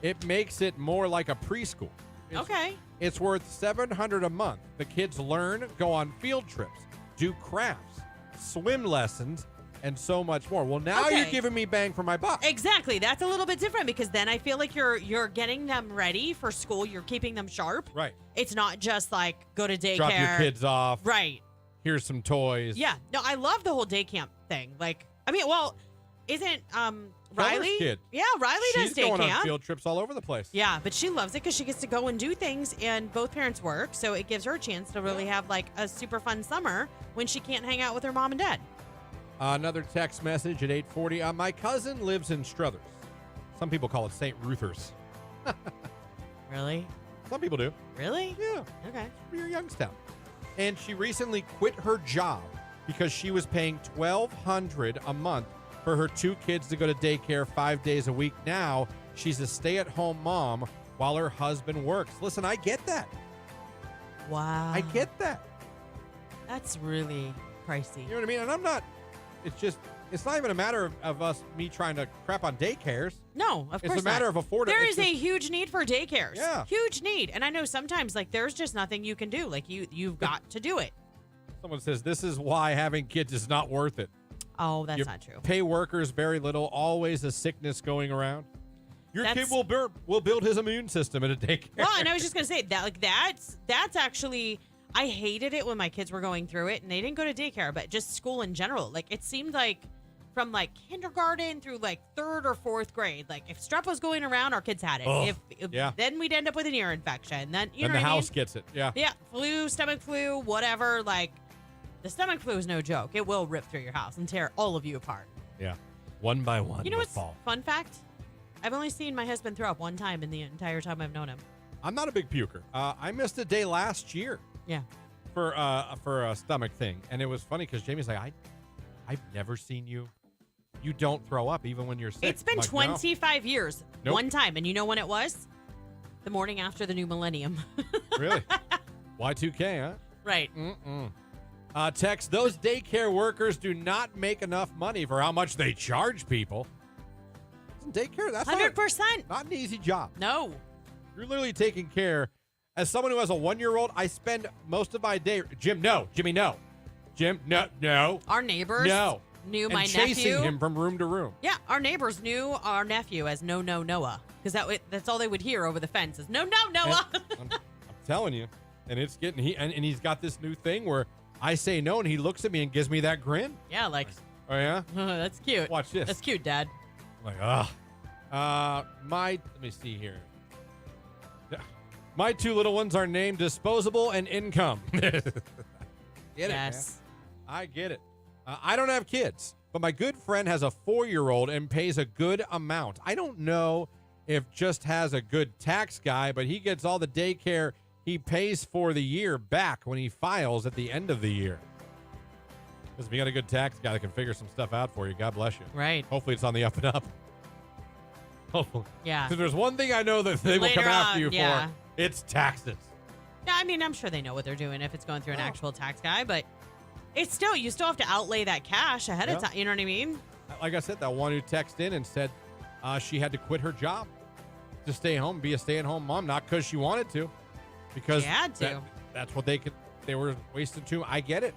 It makes it more like a preschool. It's worth $700 a month. The kids learn, go on field trips, do crafts, swim lessons, and so much more. Well, now you're giving me bang for my buck. Exactly. That's a little bit different because then I feel like you're getting them ready for school. You're keeping them sharp. Right. It's not just like go to daycare. Drop your kids off. Right. Here's some toys. Yeah. No, I love the whole day camp thing. Isn't Riley? Kid. Yeah, Riley does day She's going camp. on field trips all over the place. Yeah, but she loves it because she gets to go and do things, and both parents work, so it gives her a chance to really have like a super fun summer when she can't hang out with her mom and dad. Another text message at 8:40. My cousin lives in Struthers. Some people call it St. Ruthers. Really? Some people do. Really? Yeah. Okay. Near Youngstown. And she recently quit her job because she was paying $1,200 a month for her 2 kids to go to daycare 5 days a week. Now she's a stay-at-home mom while her husband works. Listen, I get that. Wow. I get that. That's really pricey. You know what I mean? And I'm not, it's not even a matter of me trying to crap on daycares. No, of course It's a matter not. of affordability. There is a huge need for daycares. Yeah. Huge need. And I know sometimes like there's just nothing you can do. Like you've got to do it. Someone says, this is why having kids is not worth it. Oh, that's You not true. Pay workers very little, always a sickness going around. Your kid will build his immune system at a daycare. Well, and I was just going to say that that's actually, I hated it when my kids were going through it and they didn't go to daycare, but just school in general. Like it seemed like from like kindergarten through like 3rd or 4th grade, like if strep was going around, our kids had it. Ugh, If then we'd end up with an ear infection. Then the house gets it. Yeah. Yeah, stomach flu, whatever. Like the stomach flu is no joke. It will rip through your house and tear all of you apart. Yeah. One by one. You know they'll what's fall. fun fact? I've only seen my husband throw up one time in the entire time I've known him. I'm not a big puker. I missed a day last year. Yeah. For a stomach thing, and it was funny because Jamie's like, I've never seen you. You don't throw up even when you're sick. It's been I'm like, 25 years. Nope. One time, and you know when it was? The morning after the new millennium. Really? Y2K, huh? Right. Text, those daycare workers do not make enough money for how much they charge people. Daycare, that's 100%. Not an easy job. No. You're literally taking care. As someone who has a 1-year-old, I spend most of my day. Jimmy, no. Jim, no. Our neighbors knew and my chasing nephew. him from room to room. Yeah, our neighbors knew our nephew as No Noah. Because that's all they would hear over the fence is No Noah. I'm telling you. And it's getting, and he's got this new thing where I say no, and he looks at me and gives me that grin. Yeah, like, oh, yeah? That's cute. Watch this. That's cute, Dad. I'm like, let me see here. My 2 little ones are named Disposable and Income. Get it, Yes. man. I get it. I don't have kids, but my good friend has a 4-year-old and pays a good amount. I don't know if just has a good tax guy, but he gets all the daycare he pays for the year back when he files at the end of the year. Because if you got a good tax guy that can figure some stuff out for you, God bless you. Right. Hopefully it's on the up and up. Hopefully. Yeah. Because there's one thing I know that they will Later come after you on, yeah. for. It's taxes. Yeah, I mean, I'm sure they know what they're doing if it's going through an actual tax guy, but it's still, you still have to outlay that cash ahead of time. You know what I mean? Like I said, that one who texted in and said she had to quit her job to stay home, be a stay-at-home mom, not because she wanted to, because You had to. that's what they were wasting too. I get it.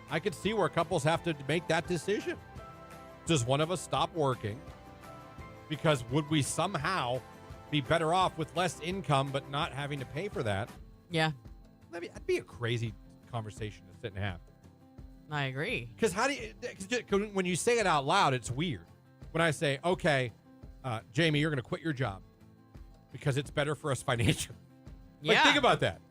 I could see where couples have to make that decision. Does one of us stop working? Because would we somehow be better off with less income but not having to pay for that? Yeah, That'd be a crazy conversation to sit and have. I agree. Because when you say it out loud, it's weird. When I say, okay, Jamie, you're going to quit your job because it's better for us financially. Like, Yeah. think about that.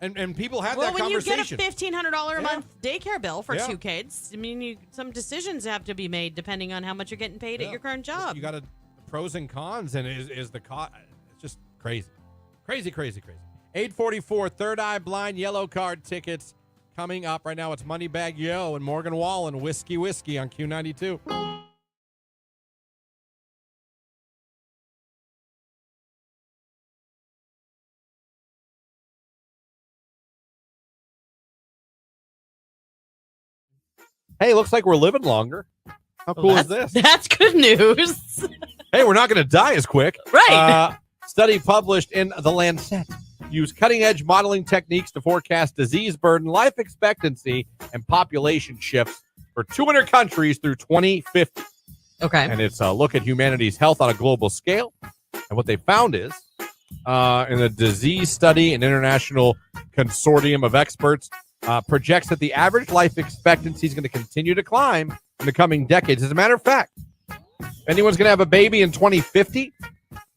And people have Well, that when you conversation. get a $1,500 a month daycare bill for Yeah. 2 kids, I mean, some decisions have to be made depending on how much you're getting paid at your current job. You got the pros and cons, and is the cost. It's just crazy. Crazy. 844 Third Eye Blind Yellow Card tickets coming up right now. It's Moneybag Yo and Morgan Wallen, Whiskey on Q92. Hey, looks like we're living longer. How cool is this? That's good news. Hey, we're not going to die as quick. Right. Study published in The Lancet used cutting-edge modeling techniques to forecast disease burden, life expectancy, and population shifts for 200 countries through 2050. Okay. And it's a look at humanity's health on a global scale. And what they found is, in the disease study, an international consortium of experts projects that the average life expectancy is going to continue to climb in the coming decades. As a matter of fact, if anyone's going to have a baby in 2050,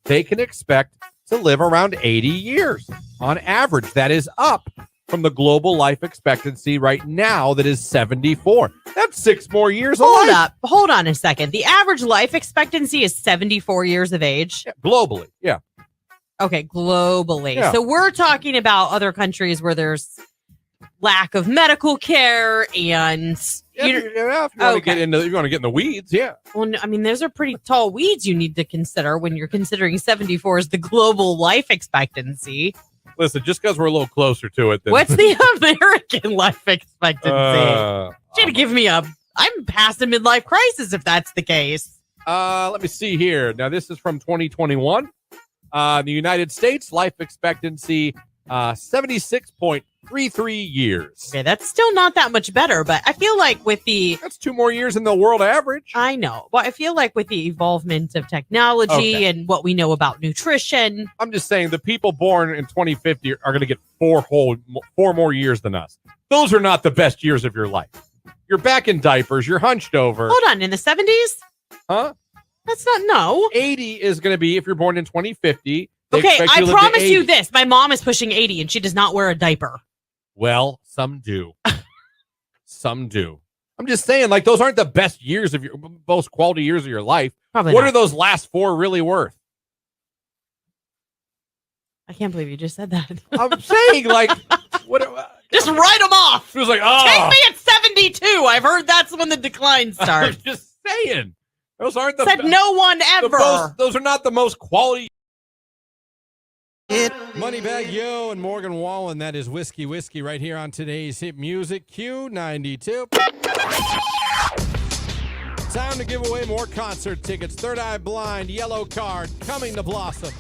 they can expect to live around 80 years on average. That is up from the global life expectancy right now that is 74. That's 6 more years of life. Hold on a second. The average life expectancy is 74 years of age. Yeah, globally, yeah. Okay, globally. Yeah. So we're talking about other countries where there's lack of medical care and If you want to get into, if you want to get in the weeds, yeah. Well, I mean, those are pretty tall weeds you need to consider when you're considering 74 as the global life expectancy. Listen, just because we're a little closer to it. What's the American life expectancy? Should give me I'm past a midlife crisis if that's the case. Let me see here. Now, this is from 2021. The United States life expectancy, 76.33 years. Okay, that's still not that much better, but I feel like with That's 2 more years than the world average. I know. Well, I feel like with the evolvement of technology and what we know about nutrition. I'm just saying the people born in 2050 are going to get 4 more years than us. Those are not the best years of your life. You're back in diapers. You're hunched over. Hold on, in the 70s? Huh? That's not, no. 80 is going to be, if you're born in 2050. Okay, I promise you this. My mom is pushing 80 and she does not wear a diaper. Well, some do. Some do. I'm just saying, like, those aren't the best years of your, most quality years of your life. Probably What not. are those last 4 really worth? I can't believe you just said that. I'm saying, like, what? Just write them off. It was like, oh. Take me at 72. I've heard that's when the decline I'm starts. just saying. Those aren't the Said no one ever. those are not the most quality. Moneybag Yo and Morgan Wallen. That is Whiskey right here on today's hit music Q92. Time to give away more concert tickets. Third Eye Blind, Yellow Card, coming to Blossom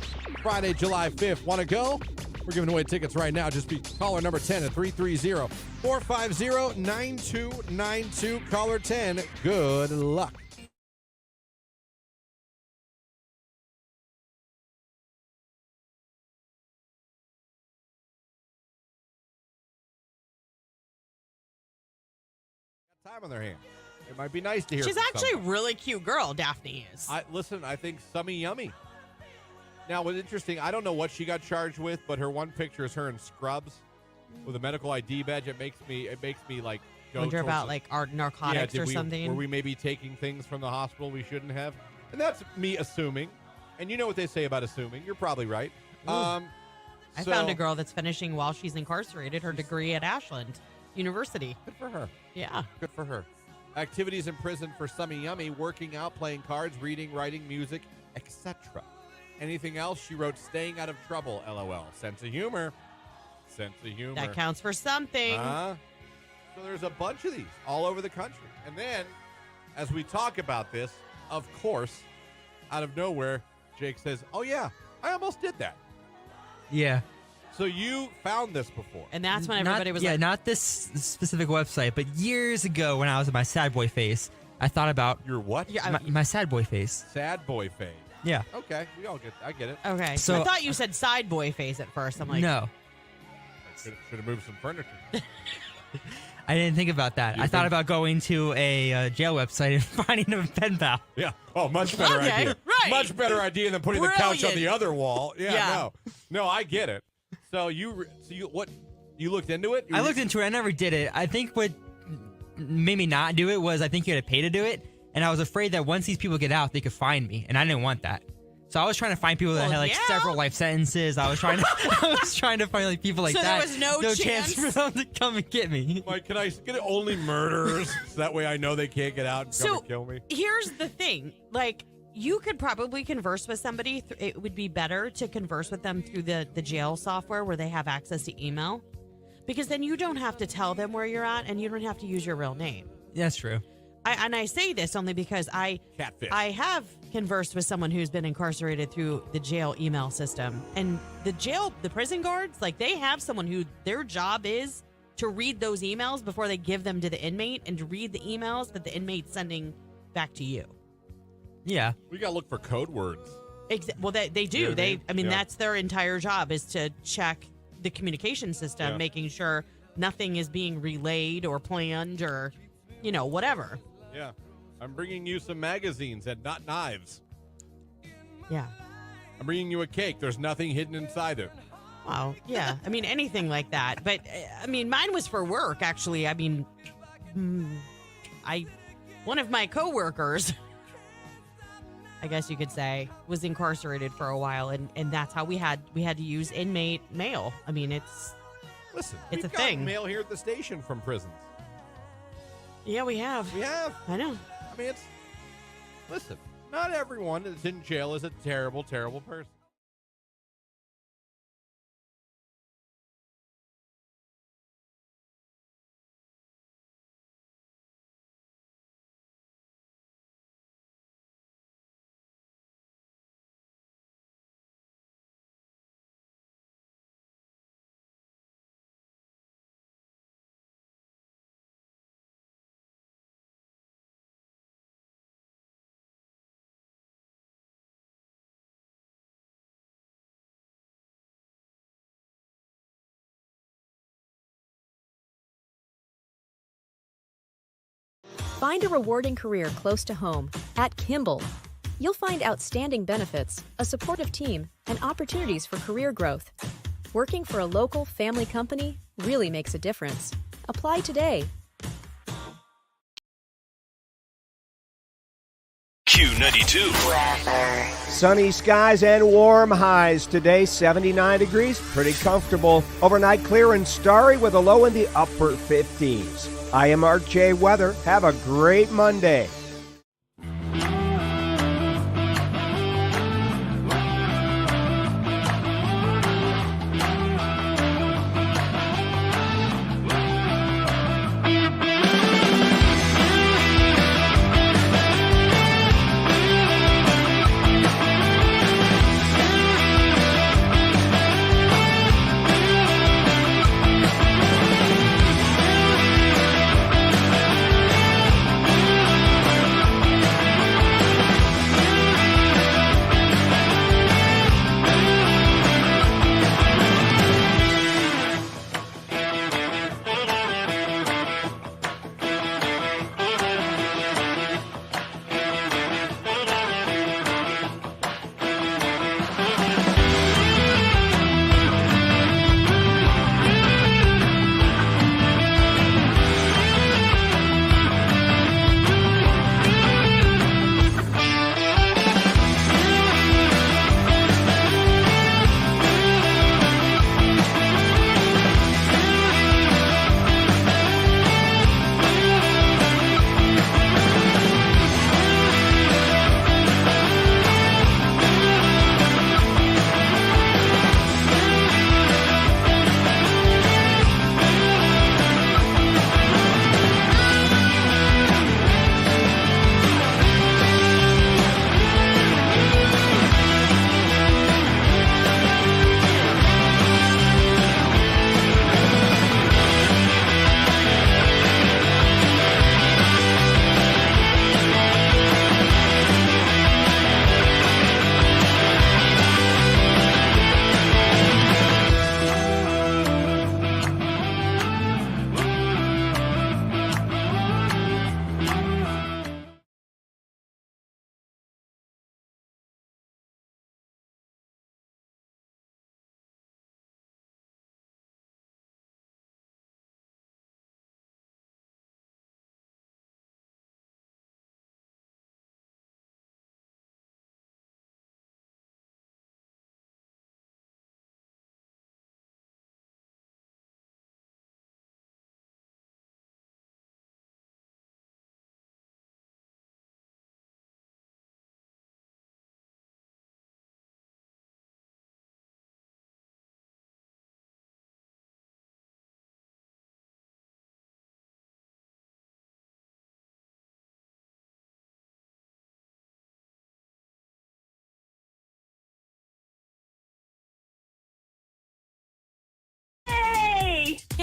Friday, July 5th. Want to go? We're giving away tickets right now. Just be caller number 10 at 330-450-9292. Caller 10. Good luck. Time on their hand. It might be nice to hear. She's from actually a someone. really cute girl, Daphne is. I think Summy Yummy. Now, what's interesting, I don't know what she got charged with, but her one picture is her in scrubs with a medical ID badge. It makes me like go Wonder towards about the- like our narcotics or something. Were we maybe taking things from the hospital we shouldn't have? And that's me assuming. And you know what they say about assuming. You're probably right. I found a girl that's finishing while she's incarcerated her degree at Ashland University. Good for her. Yeah. Good for her. Activities in prison for Summy Yummy: working out, playing cards, reading, writing, music, etc. Anything else? She wrote staying out of trouble, LOL. Sense of humor. Sense of humor. That counts for something. So there's a bunch of these all over the country. And then, as we talk about this, of course, out of nowhere, Jake says, oh, yeah, I almost did that. Yeah. So you found this before. And that's when everybody was like, not this specific website, but years ago when I was in my sad boy phase, I thought about Your what? Yeah, my sad boy phase. Sad boy phase. Yeah. Okay, I get it. okay. So- I thought you said side boy face at first. I'm like, No, Should have moved some furniture. I didn't think about that. I thought about going to a jail website and finding a pen pal. Yeah. Oh, much better Okay, idea. right. Much better idea than putting the couch on Brilliant. the other wall. Yeah. Yeah. No, I get it. So you looked into it? I looked into it. I never did it. I think what made me not do it was I think you had to pay to do it, and I was afraid that once these people get out, they could find me, and I didn't want that. So I was trying to find people that Well, had like yeah. several life sentences. I was trying to find like people like So there that. was no chance chance? for them to come and get me. Like, can I get only murderers so that way I know they can't get out and come So and kill me? here's the thing. Like, you could probably converse with somebody. It would be better to converse with them through the jail software where they have access to email. Because then you don't have to tell them where you're at and you don't have to use your real name. That's true. I say this only because Catfish. I have conversed with someone who's been incarcerated through the jail email system. And the prison guards, like, they have someone who their job is to read those emails before they give them to the inmate and to read the emails that the inmate's sending back to you. Yeah. We got to look for code words. Well, they do. You know what I mean? Yeah. That's their entire job is to check the communication system, Yeah. making sure nothing is being relayed or planned or, whatever. Yeah. I'm bringing you some magazines and not knives. Yeah. I'm bringing you a cake. There's nothing hidden inside it. Well, yeah. I mean, anything like that. But, mine was for work, actually. One of my coworkers, I guess you could say, was incarcerated for a while. And that's how we had to use inmate mail. I mean, Listen, It's we've a got thing. mail here at the station from prisons. yeah, we have. We have. I know. I mean, listen, not everyone that's in jail is a terrible, terrible person. Find a rewarding career close to home at Kimball. You'll find outstanding benefits, a supportive team, and opportunities for career growth. Working for a local family company really makes a difference. Apply today. Q92. Sunny skies and warm highs today, 79 degrees, pretty comfortable. Overnight clear and starry with a low in the upper 50s. I am RJ Weather. Have a great Monday.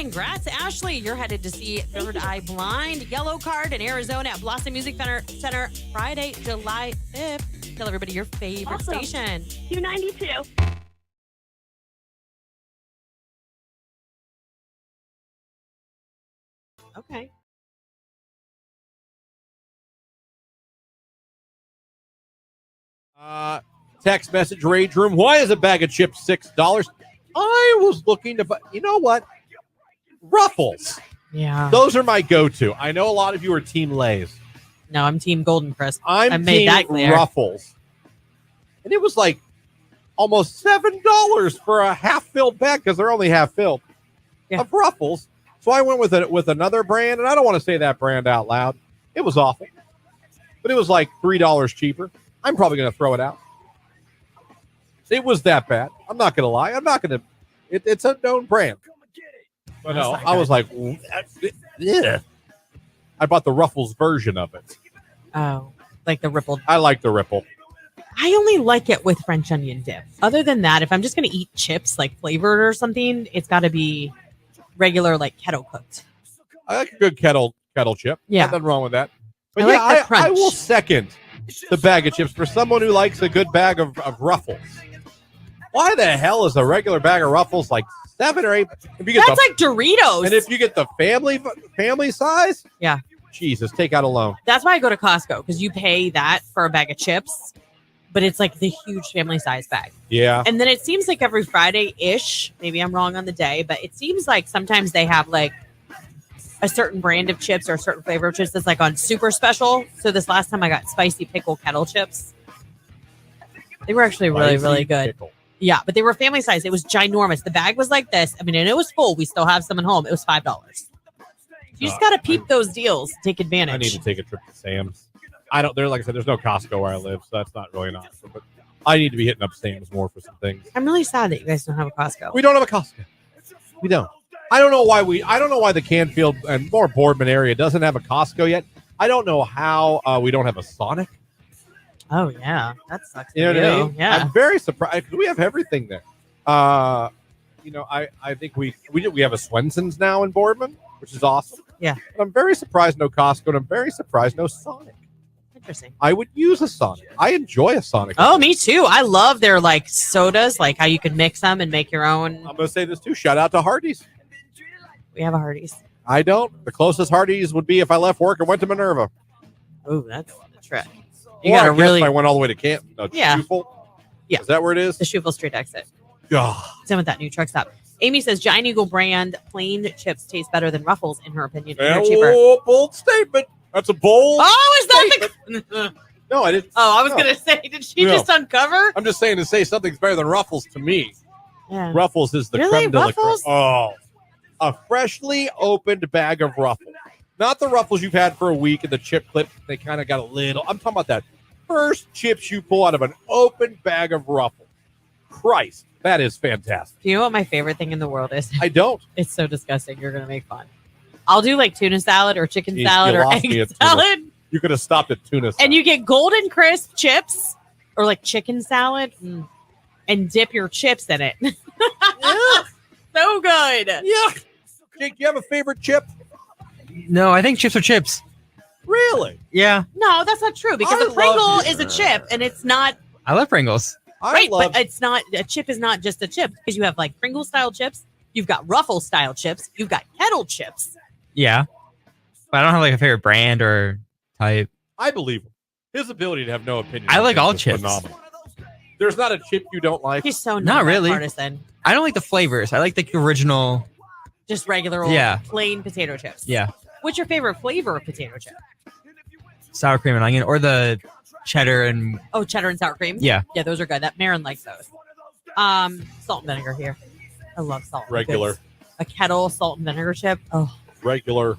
congrats, Ashley. You're headed to see Third Eye Blind Yellow Card in Arizona at Blossom Music Center Friday, July 5th. Tell everybody your favorite station. Q92. Okay. Text message, Rage Room. Why is a bag of chips $6? I was looking to buy, you know what? Ruffles. Yeah. Those are my go-to. I know a lot of you are Team Lay's. No, I'm Team Golden Crisp. I made Team that clear. Ruffles. And it was like almost $7 for a half-filled bag because they're only half-filled of Ruffles. So I went with another brand, and I don't want to say that brand out loud. It was awful. But it was like $3 cheaper. I'm probably going to throw it out. It was that bad. I'm not going to lie. I'm not going to. It's a known brand. But no, I was like, yeah. I bought the Ruffles version of it. Oh, like the rippled. I like the ripple. I only like it with French onion dip. Other than that, if I'm just going to eat chips, like flavored or something, it's got to be regular, like kettle cooked. I like a good kettle chip. Yeah. Nothing wrong with that. But I like the crunch. I will second the bag of chips for someone who likes a good bag of Ruffles. Why the hell is a regular bag of Ruffles like 7 or 8? If you get That's like Doritos. And if you get the family size, yeah. Jesus, take out a loan. That's why I go to Costco, because you pay that for a bag of chips, but it's like the huge family size bag. Yeah. And then it seems like every Friday-ish, maybe I'm wrong on the day, but it seems like sometimes they have like a certain brand of chips or a certain flavor of chips that's like on super special. So this last time I got spicy pickle kettle chips. They were actually really, really good. Pickle. Yeah, but they were family size. It was ginormous. The bag was like this. I mean, and it was full. We still have some at home. It was $5. You just got to peep those deals. Take advantage. I need to take a trip to Sam's. Like I said, there's no Costco where I live, so that's not really an option. But I need to be hitting up Sam's more for some things. I'm really sad that you guys don't have a Costco. We don't have a Costco. We don't. I don't know why the Canfield and more Boardman area doesn't have a Costco yet. I don't know how we don't have a Sonic. Oh yeah, that sucks. You know what I mean? Yeah. I'm very surprised. We have everything there. I think we have a Swenson's now in Boardman, which is awesome. Yeah. But I'm very surprised no Costco, and I'm very surprised no Sonic. Interesting. I would use a Sonic. I enjoy a Sonic. Oh, me too. I love their like sodas, like how you can mix them and make your own. I'm going to say this too. Shout out to Hardee's. We have a Hardee's. I don't. The closest Hardee's would be if I left work and went to Minerva. Oh, that's a trip. You Or got to I guess really. if I went all the way to Camp. No, Yeah. Schuylkill? Yeah. Is that where it is? The Schuylkill Street exit. God. Same with that new truck stop. Amy says Giant Eagle brand plain chips taste better than Ruffles in her opinion. And they're cheaper. Oh, bold statement. That's a bold. Oh, is that the? No, I didn't. Oh, I was no. gonna say, did she No. just uncover? I'm just saying to say something's better than Ruffles to me. Yeah. Ruffles is the Really? creme de la creme. Ruffles? Oh, a freshly opened bag of Ruffles. Not the Ruffles you've had for a week and the chip clip. They kind of got a little. I'm talking about that first chips you pull out of an open bag of Ruffles. Christ, that is fantastic. Do you know what my favorite thing in the world is? I don't. It's so disgusting. You're gonna make fun. I'll do like tuna salad or chicken You salad or lost me egg at tuna. salad, You could have stopped at tuna. and you get golden crisp chips or like chicken salad, and dip your chips in it. So good. Yeah. Jake, do you have a favorite chip? No, I think chips are chips. Really? Yeah, No, that's not true because I a Pringle love is a chip, and it's not I love Pringles. right. But it's not a chip. Is not just a chip because you have like Pringle style chips. You've got Ruffles style chips. You've got kettle chips. Yeah, but I don't have like a favorite brand or type. I believe him. His ability to have no opinion. I on like things all is chips. Phenomenal. There's not a chip you don't like. He's so Not really. partisan. I don't like the flavors. I like the original. Just regular old Yeah. plain potato chips. Yeah, What's your favorite flavor of potato chip? sour cream and onion, or the cheddar and Oh, cheddar and sour cream. yeah. Yeah, those are good. That Marin likes those. Salt and vinegar here. I love salt. and Regular. goods. A kettle salt and vinegar chip. Oh, Regular.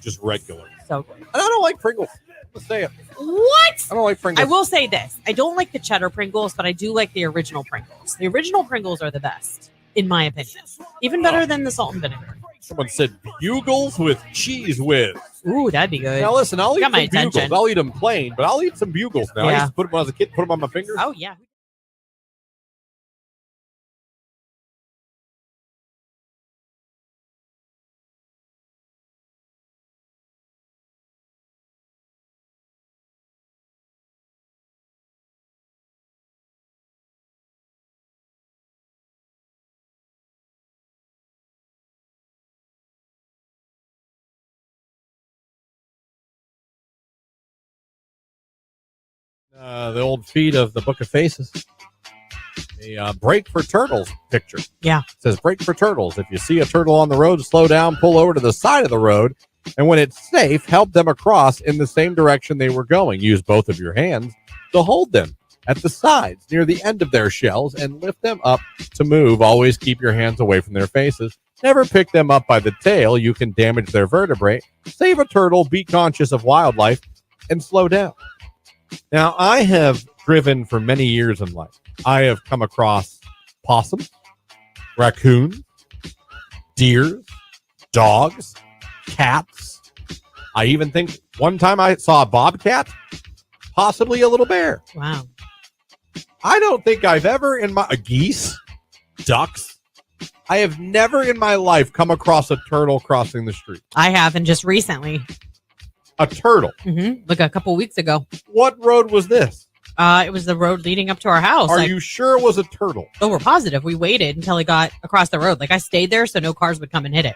Just regular. so good. And I don't like Pringles. Let's say it. What? I don't like Pringles. I will say this. I don't like the cheddar Pringles, but I do like the original Pringles. The original Pringles are the best, in my opinion. Even better than the salt and vinegar. Someone said bugles with cheese whiz. Ooh, that'd be good. Now listen, I'll eat Got some my bugles. attention. I'll eat them plain, but I'll eat some bugles now. I Yeah. used to put them when I was a kid, put them on my fingers. Oh, yeah. The old feed of the Book of Faces. A break for turtles picture. Yeah. It says break for turtles. If you see a turtle on the road, slow down, pull over to the side of the road, and when it's safe, help them across in the same direction they were going. Use both of your hands to hold them at the sides near the end of their shells and lift them up to move. Always keep your hands away from their faces. Never pick them up by the tail. You can damage their vertebrae. Save a turtle, be conscious of wildlife, and slow down. Now, I have driven for many years in life. I have come across possums, raccoons, deer, dogs, cats. I even think one time I saw a bobcat, possibly a little bear. Wow. I don't think I've ever geese, ducks. I have never in my life come across a turtle crossing the street. I have, and just recently. A turtle? Mm-hmm. Like a couple weeks ago. What road was this? It was the road leading up to our house. Are you sure it was a turtle? Oh, we're positive. We waited until he got across the road. Like, I stayed there so no cars would come and hit it.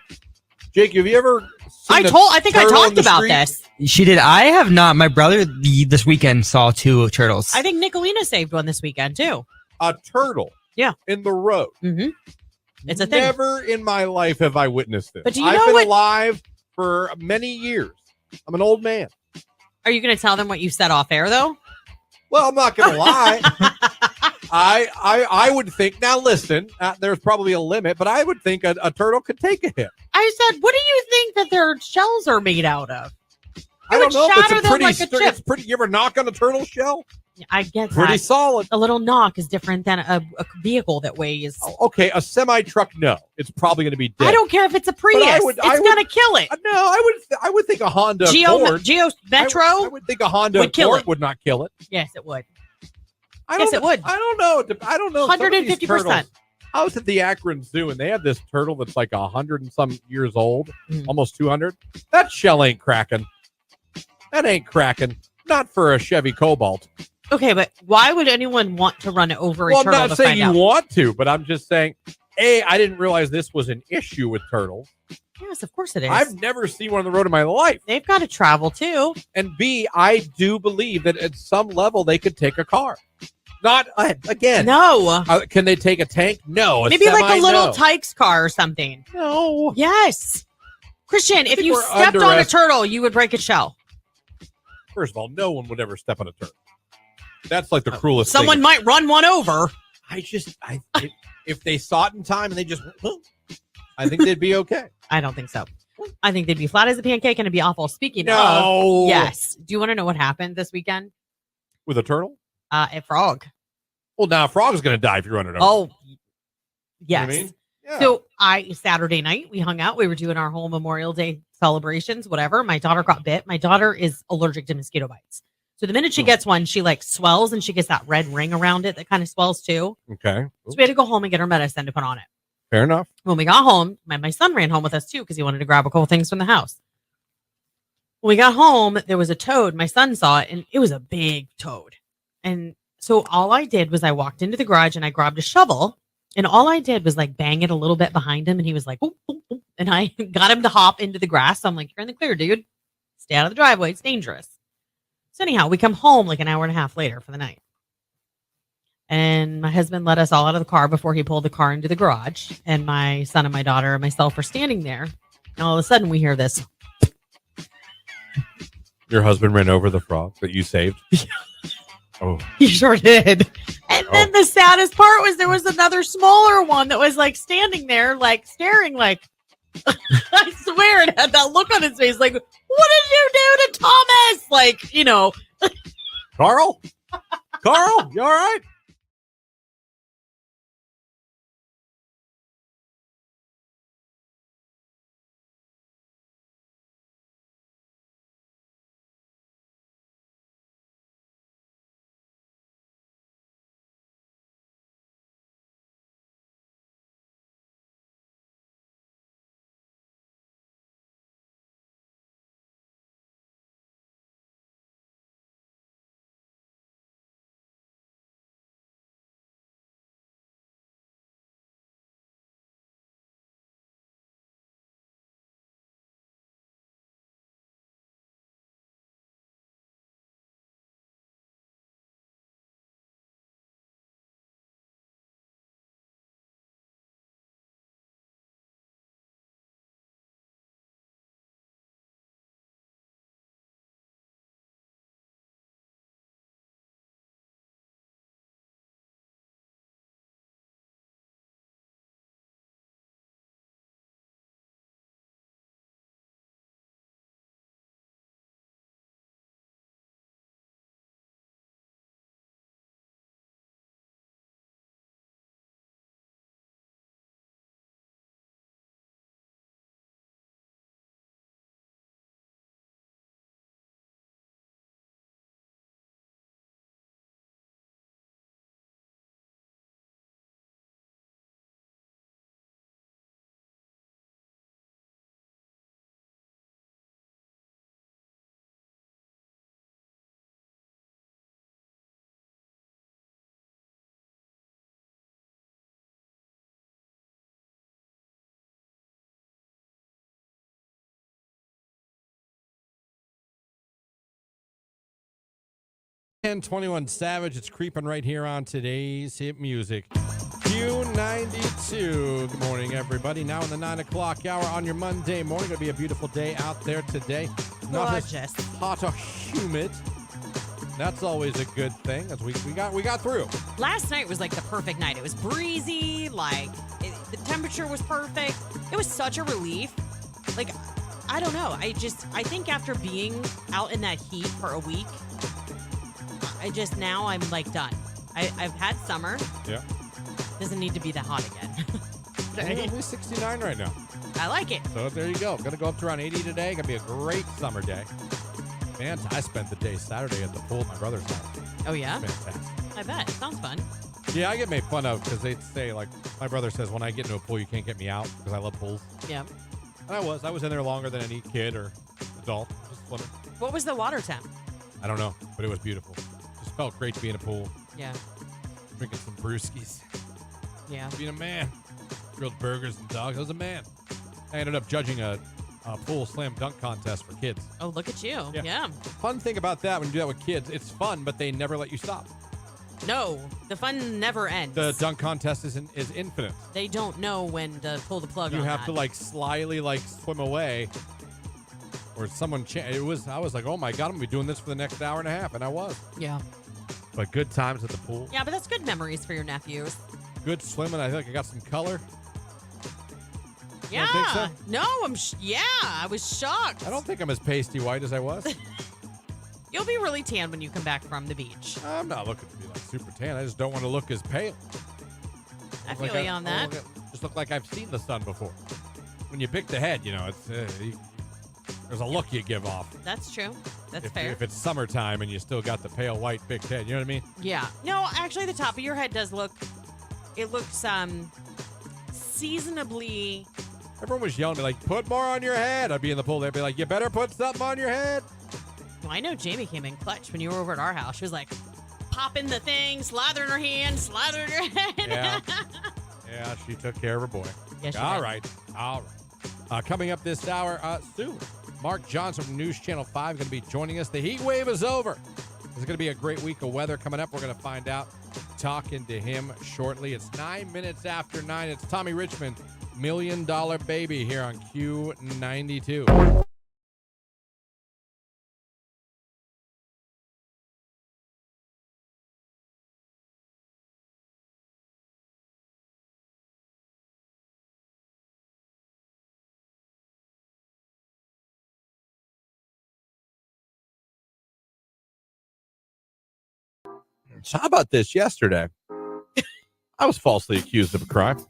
Jake, have you ever seen I think I talked about this. She did. I have not. My brother this weekend saw 2 turtles. I think Nicolina saved one this weekend, too. A turtle? Yeah. In the road? Mm-hmm. It's a thing. Never in my life have I witnessed this. But do you I've know been what? alive for many years. I'm an old man. Are you going to tell them what you said off air, though? Well, I'm not going to lie. I would think, now listen, there's probably a limit, but I would think a turtle could take a hit. I said, what do you think that their shells are made out of? I don't know. Shatter It's a them pretty, like a chip. it's pretty. You ever knock on a turtle shell? I get Pretty that. solid. A little knock is different than a vehicle that weighs. Oh, okay, a semi truck. No, it's probably going to be dead. I don't care if it's a Prius. I would- It's going to kill it. No, I would think a Honda Geo Accord. Metro. I would think a Honda would kill Accord it. would not kill it. Yes, it would. Yes, it would. I don't know. I don't know. Some of these 150%. turtles- I was at the Akron Zoo, and they have this turtle that's like 100 and some years old, almost 200. That shell ain't cracking. That ain't cracking. Not for a Chevy Cobalt. Okay, but why would anyone want to run over a Well, I'm turtle not to saying find you out? want to, but I'm just saying, A, I didn't realize this was an issue with turtles. Yes, of course it is. I've never seen one on the road in my life. They've got to travel too. And B, I do believe that at some level they could take a car. Not, again. No. Can they take a tank? No. Maybe like a little no. Tykes car or something. No. Yes. Christian, if think you we're stepped on a turtle, you would break its shell. First of all, no one would ever step on a turtle. That's like the cruelest Someone thing. might run one over. If they saw it in time and they just, I think they'd be okay. I don't think so. I think they'd be flat as a pancake and it'd be awful. Speaking No. of, yes. Do you want to know what happened this weekend? With a turtle? A frog. Well, now a frog's going to die if you run it over. Oh, yes. You know what I mean? Yeah. So Saturday night, we hung out. We were doing our whole Memorial Day celebrations, whatever. My daughter got bit. My daughter is allergic to mosquito bites. So the minute she gets one, she like swells and she gets that red ring around it that kind of swells too. Okay. So we had to go home and get her medicine to put on it. Fair enough. When we got home, my son ran home with us too because he wanted to grab a couple things from the house. When we got home, there was a toad. My son saw it and it was a big toad. And so all I did was I walked into the garage and I grabbed a shovel and all I did was like bang it a little bit behind him. And he was like, boop, boop, boop. And I got him to hop into the grass. So I'm like, you're in the clear, dude. Stay out of the driveway. It's dangerous. So anyhow, we come home like an hour and a half later for the night. And my husband let us all out of the car before he pulled the car into the garage. And my son and my daughter and myself are standing there. And all of a sudden we hear this. Your husband ran over the frog that you saved? Oh. He sure did. And then the saddest part was there was another smaller one that was like standing there, like staring, like, I swear it had that look on his face. Like, what did you do to Thomas? Like, you know. Carl? Carl, you all right? And 21 Savage, it's creeping right here on today's hit music. Q92. Good morning, everybody. Now in the 9 o'clock hour on your Monday morning. Going to be a beautiful day out there today. Not as Gorgeous. hot or humid. That's always a good thing. As we got through. Last night was like the perfect night. It was breezy. The temperature was perfect. It was such a relief. Like, I don't know. I think after being out in that heat for a week, now I'm like done. I've had summer. Yeah. Doesn't need to be that hot again. It's only 69 right now. I like it. So there you go. Going to go up to around 80 today. Going to be a great summer day. Man, I spent the day Saturday at the pool at my brother's house. Oh, yeah? Fantastic. I bet. It sounds fun. Yeah, I get made fun of because they say, like, my brother says, when I get into a pool, you can't get me out because I love pools. Yeah. And I was in there longer than any kid or adult. Just swimming. What was the water temp? I don't know, but it was beautiful. Just felt great to be in a pool, Yeah. drinking some brewskis, Yeah. being a man. Grilled burgers and dogs. I was a man. I ended up judging a pool slam dunk contest for kids. Oh, look at you. Yeah. Yeah. Fun thing about that, when you do that with kids, it's fun, but they never let you stop. No, the fun never ends. The dunk contest is infinite. They don't know when to pull the plug You on have that. to like slyly like swim away, or someone. I was like, oh my god, I'm gonna be doing this for the next hour and a half, and I was. Yeah. But good times at the pool. Yeah, but that's good memories for your nephews. Good swimming. I think I got some color. Yeah. think so? No, I was shocked. I don't think I'm as pasty white as I was. You'll be really tan when you come back from the beach. I'm not looking to be like super tan. I just don't want to look as pale. I Look feel like you on that. Just look like I've seen the sun before. When you pick the head, it's there's a look you give off. That's true. That's if, fair. If it's summertime and you still got the pale white picked head, you know what I mean? Yeah. No, actually, the top of your head does look. It looks seasonably. Everyone was yelling at me like, "Put more on your head." I'd be in the pool. They'd be like, "You better put something on your head." Well, I know Jamie came in clutch when you were over at our house. She was like, popping the thing, slathering her hand, slathering her head. Yeah. Yeah, she took care of her boy. Yes, she All did. right. Coming up this hour, soon, Mark Johnson from News Channel 5 going to be joining us. The heat wave is over. It's going to be a great week of weather coming up. We're going to find out. Talking to him shortly. It's 9 minutes after 9. It's Tommy Richmond, $1 Million Baby here on Q92. So how about this? Yesterday, I was falsely accused of a crime.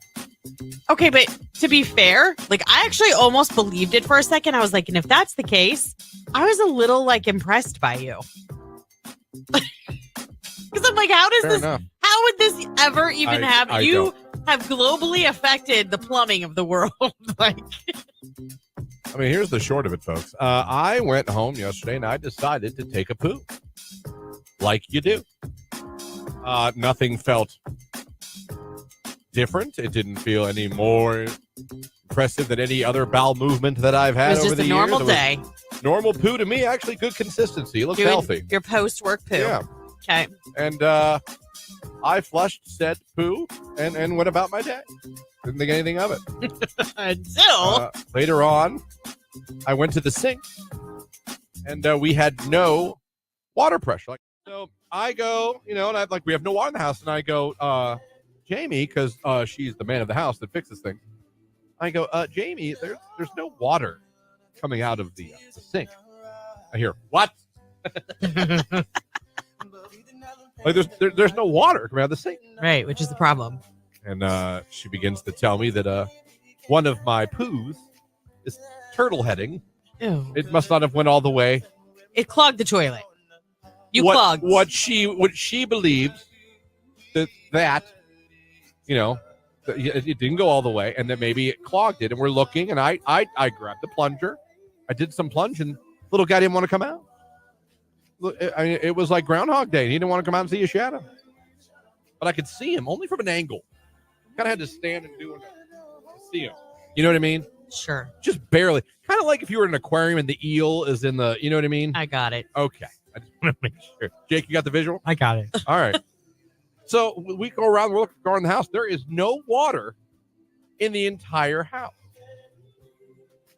Okay, but to be fair, like I actually almost believed it for a second. I was like, and if that's the case, I was a little like impressed by you. Because I'm like, how would this ever even happen? You have globally affected the plumbing of the world. Like, I mean, here's the short of it, folks. I went home yesterday and I decided to take a poo. Like you do. Nothing felt different. It didn't feel any more impressive than any other bowel movement that I've had over the years. It was just a normal day. Normal poo to me, actually good consistency. It looks Doing healthy. Your post-work poo. Yeah. Okay. And I flushed said poo and went about my day. Didn't think anything of it. Until later on, I went to the sink and we had no water pressure. So I go, and we have no water in the house, and I go, Jamie, because she's the man of the house that fixes things. I go, Jamie, there's no water coming out of the sink. I hear, what? Like there's no water coming out of the sink. Right, which is the problem. And she begins to tell me that one of my poos is turtle heading. Ew. It must not have went all the way. It clogged the toilet. Clogged. What she believes that it didn't go all the way, and that maybe it clogged it. And we're looking, and I grabbed the plunger. I did some plunge, and little guy didn't want to come out. Look, I mean, it was like Groundhog Day. He didn't want to come out and see a shadow, but I could see him only from an angle. Kind of had to stand and do it to see him. You know what I mean? Sure. Just barely. Kind of like if you were in an aquarium and the eel is in the. You know what I mean? I got it. Okay. I just want to make sure. Jake, you got the visual? I got it. All right. So we go around, we're looking around the house. There is no water in the entire house.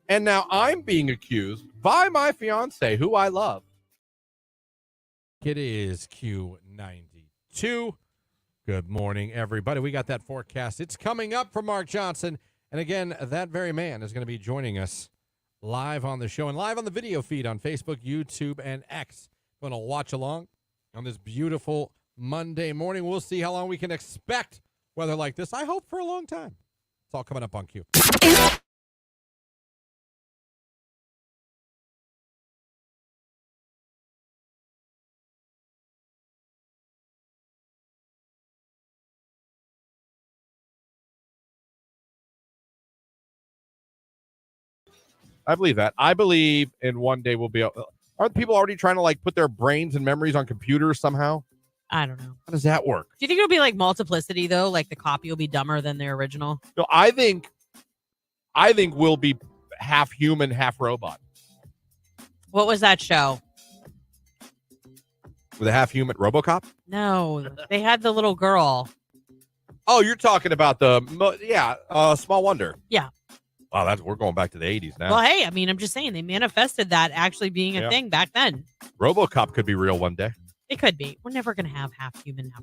And now I'm being accused by my fiance, who I love. It is Q92. Good morning, everybody. We got that forecast. It's coming up from Mark Johnson. And again, that very man is going to be joining us live on the show and live on the video feed on Facebook, YouTube, and X. Going to watch along on this beautiful Monday morning. We'll see how long we can expect weather like this. I hope for a long time. It's all coming up on Q. I believe that. I believe in one day we'll be. Aren't people already trying to like put their brains and memories on computers somehow? I don't know. How does that work? Do you think it'll be like multiplicity though? Like the copy will be dumber than the original? No, I think we'll be half human, half robot. What was that show? With a half human RoboCop? No, they had the little girl. Oh, you're talking about Small Wonder. Yeah. Wow, we're going back to the 80s now. Well, hey, I mean, I'm just saying they manifested that actually being a thing back then. RoboCop could be real one day. It could be. We're never going to have half human, half.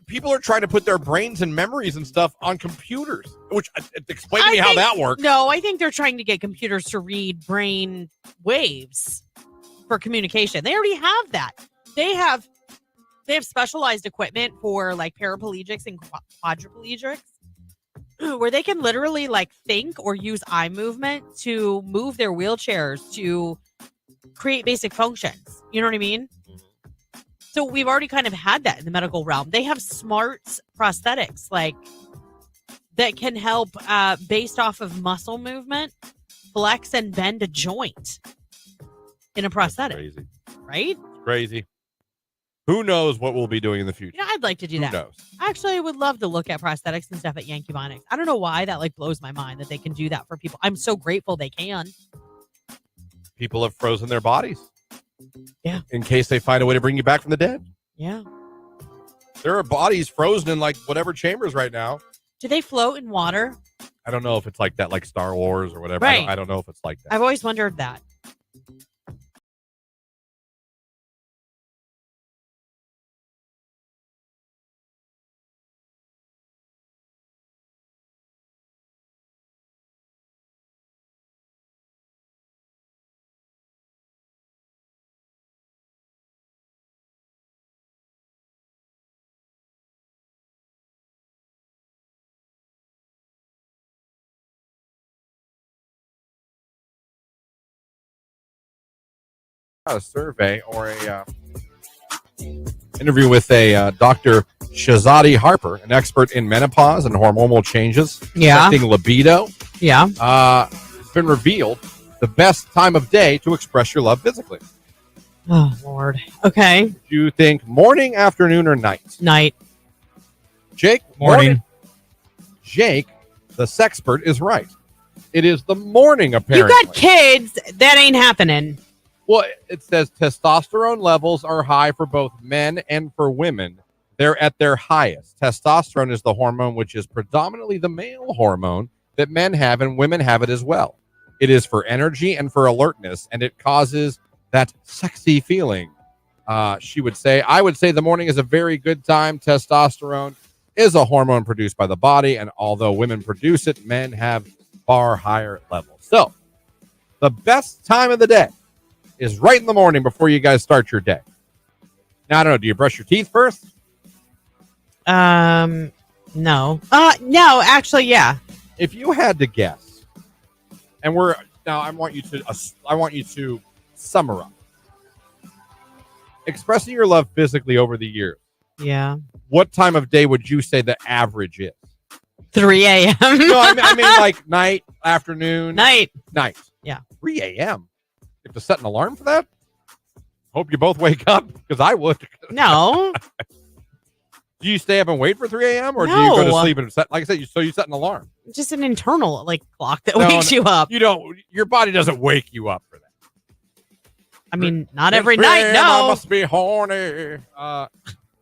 People are trying to put their brains and memories and stuff on computers, which explain to me how that works. No, I think they're trying to get computers to read brain waves for communication. They already have that. They have specialized equipment for like paraplegics and quadriplegics where they can literally like think or use eye movement to move their wheelchairs to create basic functions. You know what I mean? So we've already kind of had that in the medical realm. They have smart prosthetics like that can help based off of muscle movement, flex and bend a joint in a prosthetic. That's crazy. Right? Crazy. Who knows what we'll be doing in the future? You know, I'd like to do that. Who knows? Actually, I would love to look at prosthetics and stuff at Yankee Bonics. I don't know why that like blows my mind that they can do that for people. I'm so grateful they can. People have frozen their bodies. Yeah. In case they find a way to bring you back from the dead. Yeah. There are bodies frozen in like whatever chambers right now. Do they float in water? I don't know if it's like that, like Star Wars or whatever. Right. I don't know if it's like that. I've always wondered that. A survey or a interview with a Dr. Shazadi Harper, an expert in menopause and hormonal changes affecting libido. Yeah. It's been revealed the best time of day to express your love physically. Oh, Lord. Okay. Do you think morning, afternoon, or night? Night. Jake? Morning. Jake, the sexpert, is right. It is the morning, apparently. You got kids. That ain't happening. Well, it says testosterone levels are high for both men and for women. They're at their highest. Testosterone is the hormone which is predominantly the male hormone that men have, and women have it as well. It is for energy and for alertness, and it causes that sexy feeling. She would say, I would say the morning is a very good time. Testosterone is a hormone produced by the body, and although women produce it, men have far higher levels. So, the best time of the day is right in the morning before you guys start your day. Now, I don't know. Do you brush your teeth first? No. No, actually, yeah. If you had to guess, and I want you to summarize. Expressing your love physically over the years. Yeah. What time of day would you say the average is? 3 a.m. No, I mean like night, afternoon. Night. Yeah. 3 a.m. You have to set an alarm for that? Hope you both wake up, because I would. No. Do you stay up and wait for 3 a.m. or do you No. go to sleep and set, like I said, you set an alarm? Just an internal clock that No, wakes you up. You don't. Your body doesn't wake you up for that. I mean, not It's every night. him, No. I must be horny.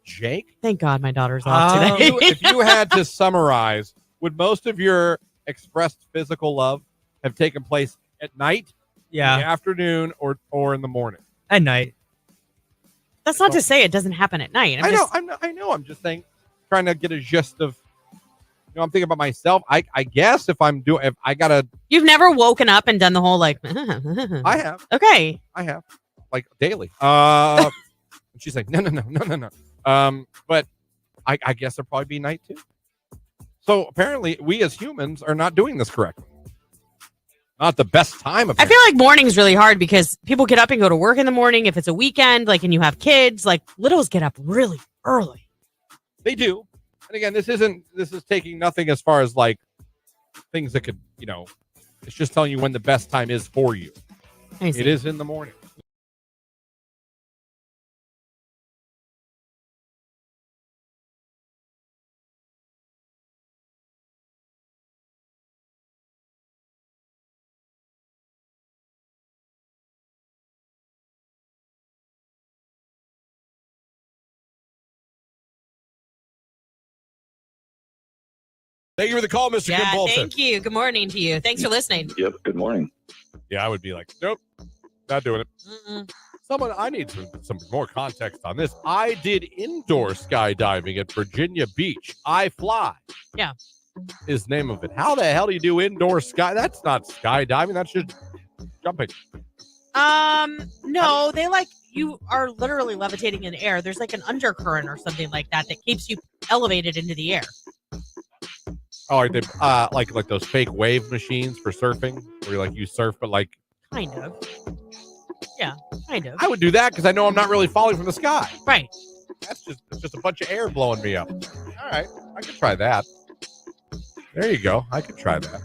Jake, Thank God my daughter's off today. if you had to summarize, would most of your expressed physical love have taken place at night, in the afternoon, or in the morning? At night. That's not to say it doesn't happen at night. I know. I'm just saying, trying to get a gist of. I'm thinking about myself. I guess if I gotta. You've never woken up and done the whole like. I have. Okay. I have, like, daily. And she's like, no. But I guess it'll probably be night too. So apparently, we as humans are not doing this correctly. Not the best time. I feel like morning's really hard because people get up and go to work in the morning. If it's a weekend, like, and you have kids, like, littles get up really early. They do. And again, this is taking nothing as far as like things that could, it's just telling you when the best time is for you. It is in the morning. Thank you for the call, Mr. Kim Yeah, Bolton. thank you. Good morning to you. Thanks for listening. Yep. Good morning. Yeah, I would be like, nope, not doing it. I need some more context on this. I did indoor skydiving at Virginia Beach. I Fly. Yeah. Is the name of it. How the hell do you do indoor sky? That's not skydiving. That's just jumping. No, you are literally levitating in air. There's like an undercurrent or something like that keeps you elevated into the air. Oh, like those fake wave machines for surfing, where you surf, but like kind of. Yeah, kind of. I would do that because I know I'm not really falling from the sky. Right. It's just a bunch of air blowing me up. All right, I could try that. There you go. I could try that.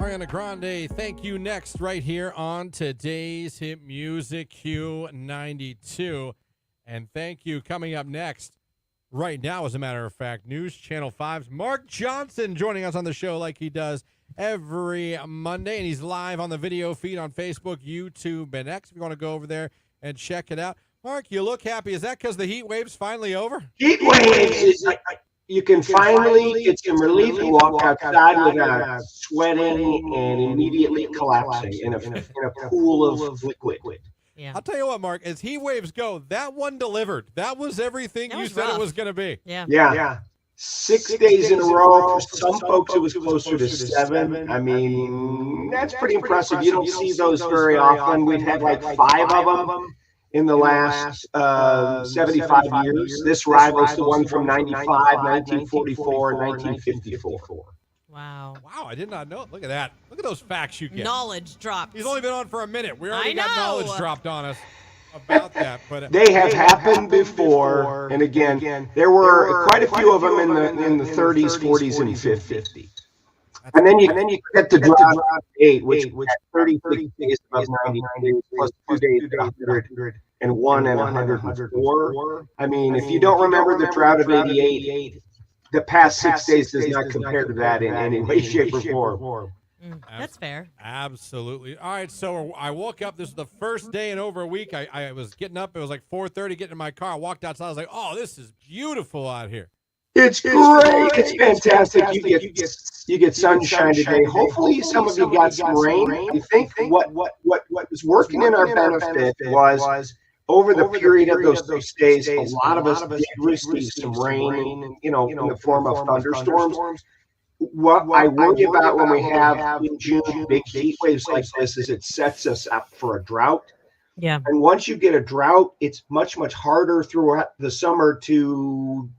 Ariana Grande, thank you. Next, right here on today's Hit Music Q92. And thank you. Coming up next, right now, as a matter of fact, News Channel 5's Mark Johnson joining us on the show like he does every Monday. And he's live on the video feed on Facebook, YouTube, and X. If you want to go over there and check it out. Mark, you look happy. Is that because the heat wave's finally over? Heat waves is you can finally get some relief and walk outside without sweating and immediately collapsing in a pool of liquid. Yeah. I'll tell you what, Mark, as heat waves go, that one delivered. That was everything That you was said rough. it was going to be. Yeah. 6 days in a row. For some folks, it was closer to 7. I mean, that's pretty impressive. You don't see those very often. We've had like 5 of them in the last 75 years. This rivals the one from 95, 1944, and 1954. Wow. Wow, I did not know it. Look at that. Look at those facts you get. Knowledge dropped. He's only been on for a minute. We already I got know. knowledge dropped on us about that. But They have happened before, and again, there were quite a few of them in the 30s, 40s, and 50s. And then you get the drought 8, which 36 days above 90 days, plus 2 days at 101 and 104. I mean, if you don't remember the drought of 88, the past 6 days does not compare to that in any way, shape, or form. That's fair. Absolutely. All right, so I woke up. This is the first day in over a week. I was getting up. It was like 4:30, getting in my car. I walked outside. I was like, oh, this is beautiful out here. It's great. It's fantastic. You get sunshine today. Hopefully, some of you got some rain. I think what was working in our benefit was over the period of those 6 days, a lot of us did receive some rain, in the form of thunderstorms. What I worry about when we have in June big heat waves like this is it sets us up for a drought. Yeah. And once you get a drought, it's much harder throughout the summer to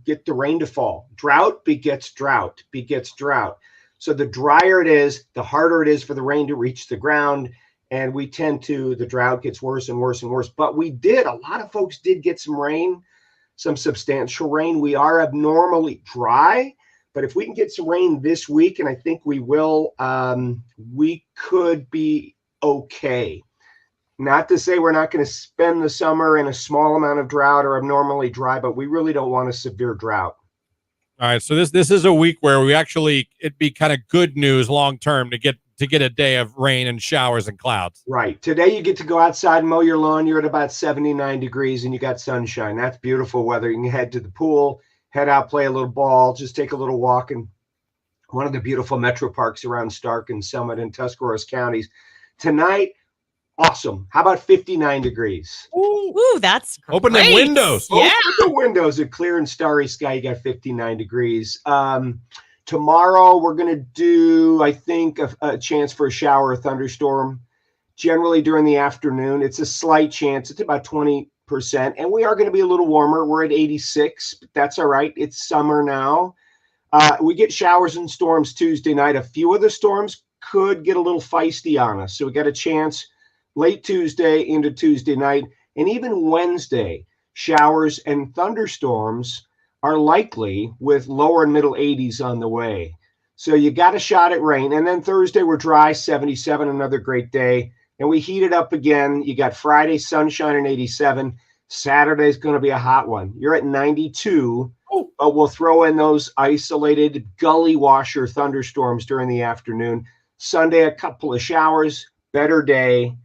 get the rain to fall. Drought begets drought. So the drier it is, the harder it is for the rain to reach the ground. And the drought gets worse and worse and worse. But a lot of folks did get some rain, some substantial rain. We are abnormally dry, but if we can get some rain this week, and I think we will, we could be okay. Not to say we're not going to spend the summer in a small amount of drought or abnormally dry, but we really don't want a severe drought. All right, so this is a week where it'd be kind of good news long term to get a day of rain and showers and clouds. Right. Today you get to go outside and mow your lawn. You're at about 79 degrees and you got sunshine. That's beautiful weather. You can head to the pool, head out, play a little ball, just take a little walk in one of the beautiful metro parks around Stark and Summit and Tuscarawas counties. Tonight, awesome. How about 59 degrees? Ooh, that's great. Open them windows. Yeah. Open the windows. A clear and starry sky. You got 59 degrees. Tomorrow, we're going to do, I think, a chance for a shower or thunderstorm, generally during the afternoon. It's a slight chance. It's about 20%. And we are going to be a little warmer. We're at 86, but that's all right. It's summer now. We get showers and storms Tuesday night. A few of the storms could get a little feisty on us. So we got a chance late Tuesday into Tuesday night. And even Wednesday, showers and thunderstorms are likely with lower and middle 80s on the way. So you got a shot at rain. And then Thursday, we're dry, 77, another great day. And we heat it up again. You got Friday, sunshine and 87. Saturday's going to be a hot one. You're at 92, but we'll throw in those isolated gully washer thunderstorms during the afternoon. Sunday, a couple of showers, better day,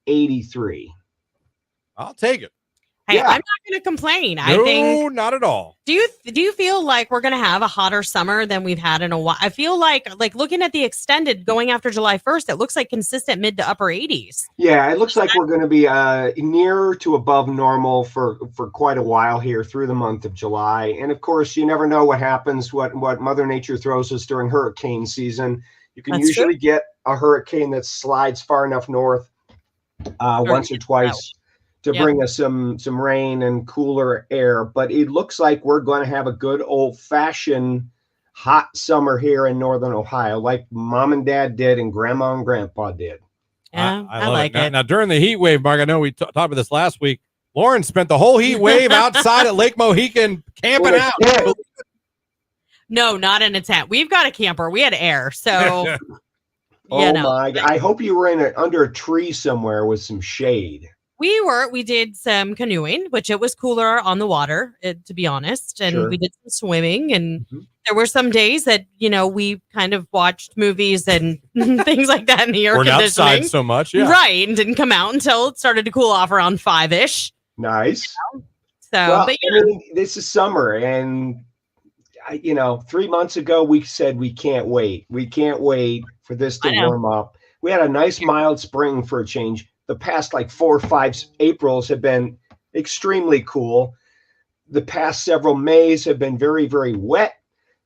83. I'll take it. Hey, Yeah. I'm not going to complain. No, I think. not at all. Do you feel like we're going to have a hotter summer than we've had in a while? I feel like looking at the extended going after July 1st, it looks like consistent mid to upper 80s. Yeah, it looks like we're going to be near to above normal for quite a while here through the month of July. And of course, you never know what happens, what Mother Nature throws us during hurricane season. You can That's usually true. get a hurricane that slides far enough north once or twice to bring us some rain and cooler air. But it looks like we're going to have a good old-fashioned hot summer here in northern Ohio, like Mom and Dad did and Grandma and Grandpa did. Yeah, I I love like it. Now, during the heat wave, Mark, I know we talked about this last week. Lauren spent the whole heat wave outside at Lake Mohican camping out. No, not in a tent. We've got a camper. We had air. So, Oh my God. I hope you were under a tree somewhere with some shade. We did some canoeing, which it was cooler on the water, to be honest. And Sure. we did some swimming. And there were some days that, we kind of watched movies and things like that in the air We're conditioning. outside so much. Yeah. Right. And didn't come out until it started to cool off around 5-ish. Nice. So, Well, but I mean, this is summer, and 3 months ago we said we can't wait. We can't wait for this to warm up. We had a nice mild spring for a change. The past 4 or 5 Aprils have been extremely cool. The past several Mays have been very, very wet.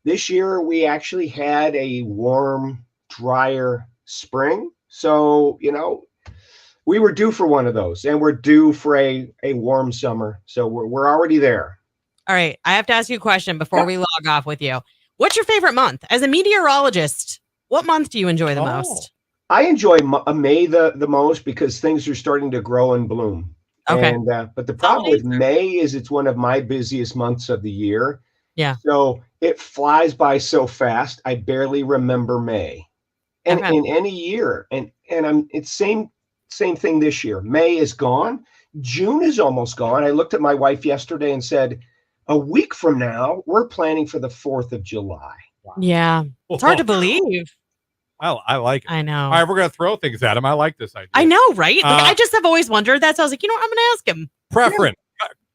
This year we actually had a warm, drier spring. So, we were due for one of those, and we're due for a warm summer. So we're already there. all right. I have to ask you a question before we log off with you. What's your favorite month? As a meteorologist, what month do you enjoy the most? I enjoy May the most because things are starting to grow and bloom. Okay. And, but the problem with May is it's one of my busiest months of the year. Yeah. So it flies by so fast. I barely remember May, and in any year. And it's same thing this year. May is gone. June is almost gone. I looked at my wife yesterday and said, a week from now, we're planning for the 4th of July. Wow. Yeah. It's hard to believe. I like it. I know. All right, we're going to throw things at him. I like this idea. I know, right? I just have always wondered that. So I was like, I'm going to ask him.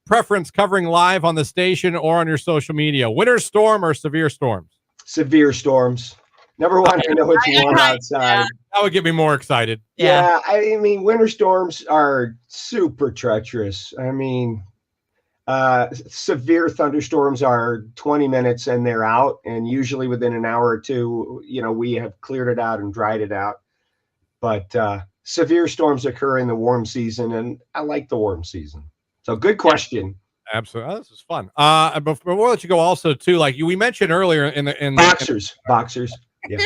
Preference covering live on the station or on your social media. Winter storm or severe storms? Severe storms. Number one, I know it's warm outside. Yeah. That would get me more excited. Yeah, I mean, winter storms are super treacherous. I mean, severe thunderstorms are 20 minutes and they're out. And usually within an hour or two, we have cleared it out and dried it out. But severe storms occur in the warm season, and I like the warm season. So good question. Absolutely. Oh, this is fun. Before we'll let you go also too, we mentioned earlier in boxers. Yeah.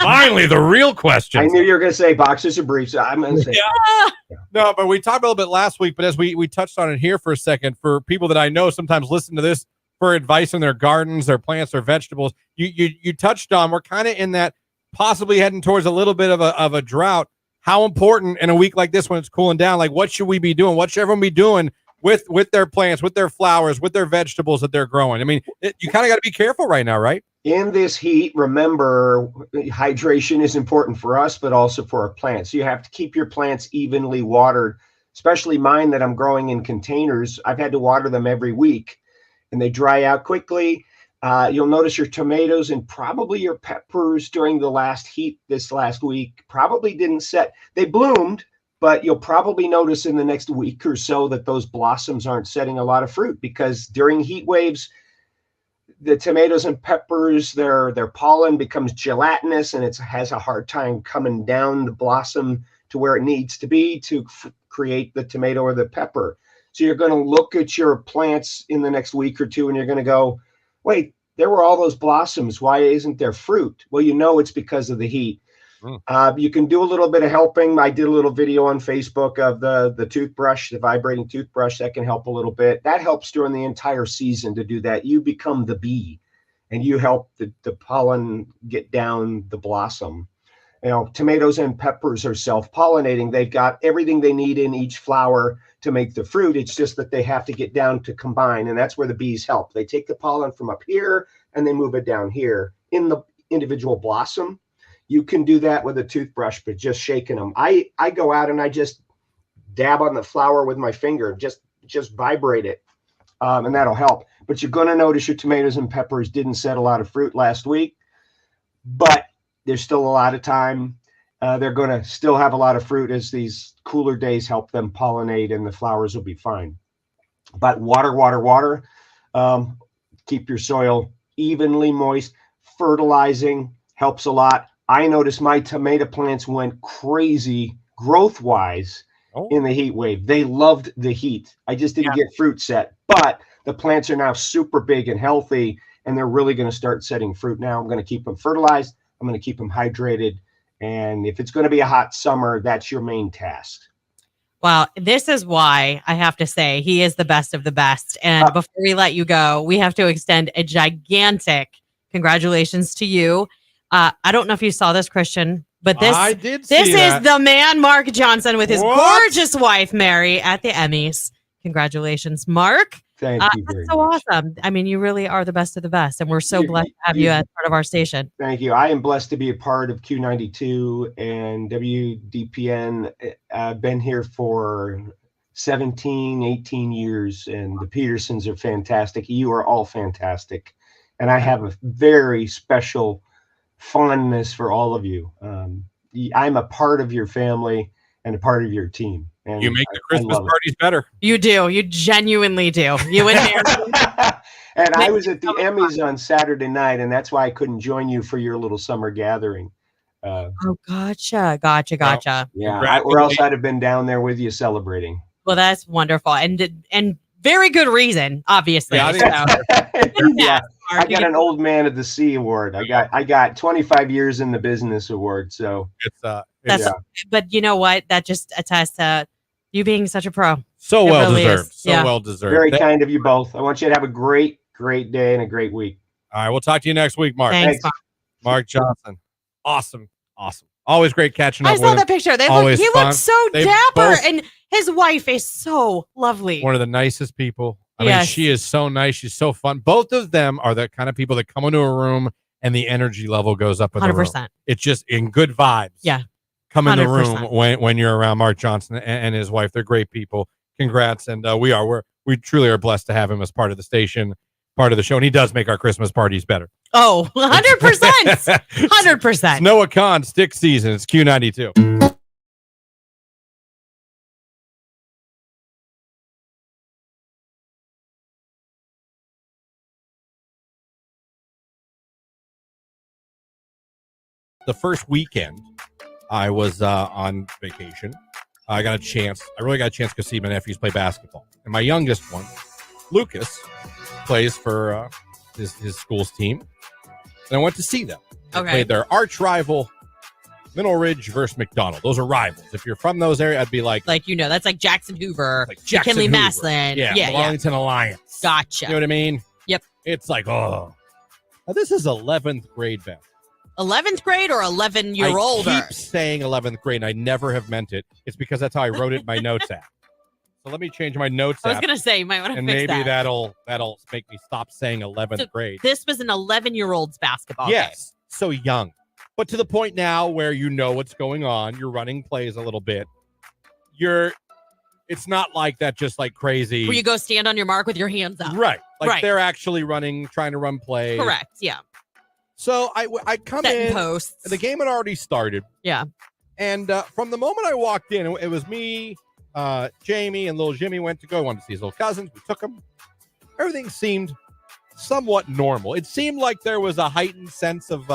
Finally, the real question. I knew you were going to say boxers or briefs. I'm going to say. Yeah. No, but we talked a little bit last week, but as we touched on it here for a second, for people that I know sometimes listen to this for advice on their gardens, their plants, their vegetables, you touched on, we're kind of in that possibly heading towards a little bit of a drought. How important in a week like this when it's cooling down, what should we be doing? What should everyone be doing with their plants, with their flowers, with their vegetables that they're growing? I mean, you kind of got to be careful right now, right? In this heat, remember, hydration is important for us, but also for our plants. You have to keep your plants evenly watered, especially mine that I'm growing in containers. I've had to water them every week, and they dry out quickly. You'll notice your tomatoes and probably your peppers during the last heat this last week probably didn't set. They bloomed, but you'll probably notice in the next week or so that those blossoms aren't setting a lot of fruit, because during heat waves, the tomatoes and peppers, their pollen becomes gelatinous, and it has a hard time coming down the blossom to where it needs to be to create the tomato or the pepper. So you're going to look at your plants in the next week or two, and you're going to go, wait, there were all those blossoms. Why isn't there fruit? Well, it's because of the heat. You can do a little bit of helping. I did a little video on Facebook of the toothbrush, the vibrating toothbrush. That can help a little bit. That helps during the entire season to do that. You become the bee, and you help the pollen get down the blossom. Tomatoes and peppers are self-pollinating. They've got everything they need in each flower to make the fruit. It's just that they have to get down to combine, and that's where the bees help. They take the pollen from up here and they move it down here in the individual blossom. You can do that with a toothbrush, but just shaking them. I go out and I just dab on the flower with my finger, just vibrate it, and that'll help. But you're going to notice your tomatoes and peppers didn't set a lot of fruit last week, but there's still a lot of time. They're going to still have a lot of fruit as these cooler days help them pollinate, and the flowers will be fine. But water. Keep your soil evenly moist. Fertilizing helps a lot. I noticed my tomato plants went crazy growth-wise in the heat wave. They loved the heat. I just didn't get fruit set, but the plants are now super big and healthy, and they're really going to start setting fruit now. I'm going to keep them fertilized. I'm going to keep them hydrated. And if it's going to be a hot summer, that's your main task. Well, this is why I have to say he is the best of the best. And before we let you go, we have to extend a gigantic congratulations to you. I don't know if you saw this, Christian, but I did see this is that. the man, Mark Johnson, with his What? gorgeous wife, Mary, at the Emmys. Congratulations, Mark. Thank you very That's so much. awesome. I mean, you really are the best of the best, and we're so blessed to have you as part of our station. Thank you. I am blessed to be a part of Q92 and WDPN. I've been here for 17, 18 years, and the Petersons are fantastic. You are all fantastic. And I have a very special fondness for all of you. I'm a part of your family and a part of your team. And You make the Christmas love it. parties better. You do. You genuinely do. You and Mary. And I was at the Emmys on Saturday night, and that's why I couldn't join you for your little summer gathering. Oh, gotcha. Yeah, or else I'd have been down there with you celebrating. Well, that's wonderful, and very good reason, obviously. Yeah, I think So, Yeah, I Mark, got an old man of the sea award. I got 25 years in the business award. So that's, but you know what? That just attests to you being such a pro. so It well really deserved. is. So Yeah. well deserved. very kind of you both. I want you to have a great day and a great week. All right, we'll talk to you next week, Mark. Thanks, Mark. Mark Johnson. Awesome. Always great catching up I with saw him. that picture. Always He fun. looks so They dapper, both- and his wife is so lovely. One of the nicest people. I mean, Yes. she is so nice. She's so fun. Both of them are the kind of people that come into a room and the energy level goes up in the room. 100%. It's just in good vibes. Yeah. Come in the room 100%. when you're around Mark Johnson and his wife. They're great people. Congrats. And we truly are blessed to have him as part of the station, part of the show. And he does make our Christmas parties better. Oh, 100%. 100%. It's Noah Khan, stick season. It's Q92. The first weekend I was on vacation, I really got a chance to see my nephews play basketball. And my youngest one, Lucas, plays for his school's team. And I went to see them. They played their arch rival, Middle Ridge versus McDonald. Those are rivals. If you're from those areas, I'd be like That's like Jackson Hoover, like Jackson McKinley Hoover. Maslin. Yeah. Wellington Alliance. Gotcha. You know what I mean? Yep. It's like, oh. Now, this is 11th grade basketball. 11th grade or 11-year-older? I keep saying 11th grade, and I never have meant it. It's because that's how I wrote it in my notes app. So let me change my notes I was app, going to say, you might want to and fix maybe that. that'll make me stop saying 11th So grade. This was an 11-year-old's basketball game. Yes, so young. But to the point now where you know what's going on, you're running plays a little bit. It's not like that just like crazy. Where you go stand on your mark with your hands up. Right. Like Right. they're actually trying to run plays. Correct, yeah. So I come Setting in. posts. The game had already started. Yeah. And from the moment I walked in, it was me, Jamie, and little Jimmy wanted to see his little cousins. We took them. Everything seemed somewhat normal. It seemed like there was a heightened sense of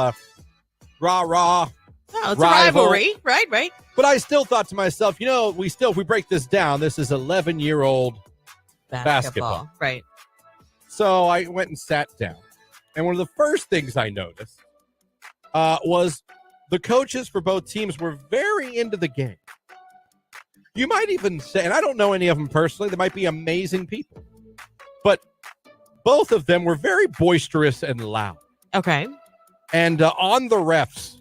rah-rah. Oh, it's rival. a rivalry. Right. But I still thought to myself, if we break this down, this is 11-year-old basketball. Right. So I went and sat down. And one of the first things I noticed was the coaches for both teams were very into the game. You might even say, and I don't know any of them personally, they might be amazing people, but both of them were very boisterous and loud. Okay. And on the refs,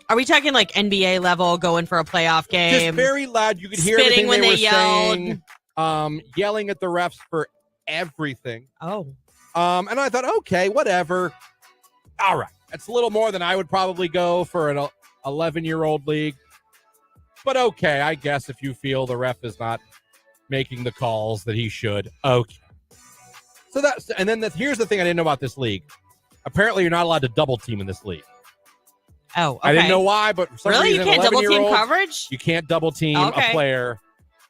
Are we talking like NBA level, going for a playoff game? just very loud. You could hear Spitting everything when they were they yelled. saying, yelling at the refs for everything. Oh. And I thought, okay, whatever. All right. That's a little more than I would probably go for an 11-year-old league. But okay, I guess if you feel the ref is not making the calls that he should. Okay. So here's the thing I didn't know about this league. Apparently, you're not allowed to double team in this league. Oh, okay. I didn't know why, but for some Really? reason, You can't double team 11-year-olds, coverage? you can't double team Okay. a player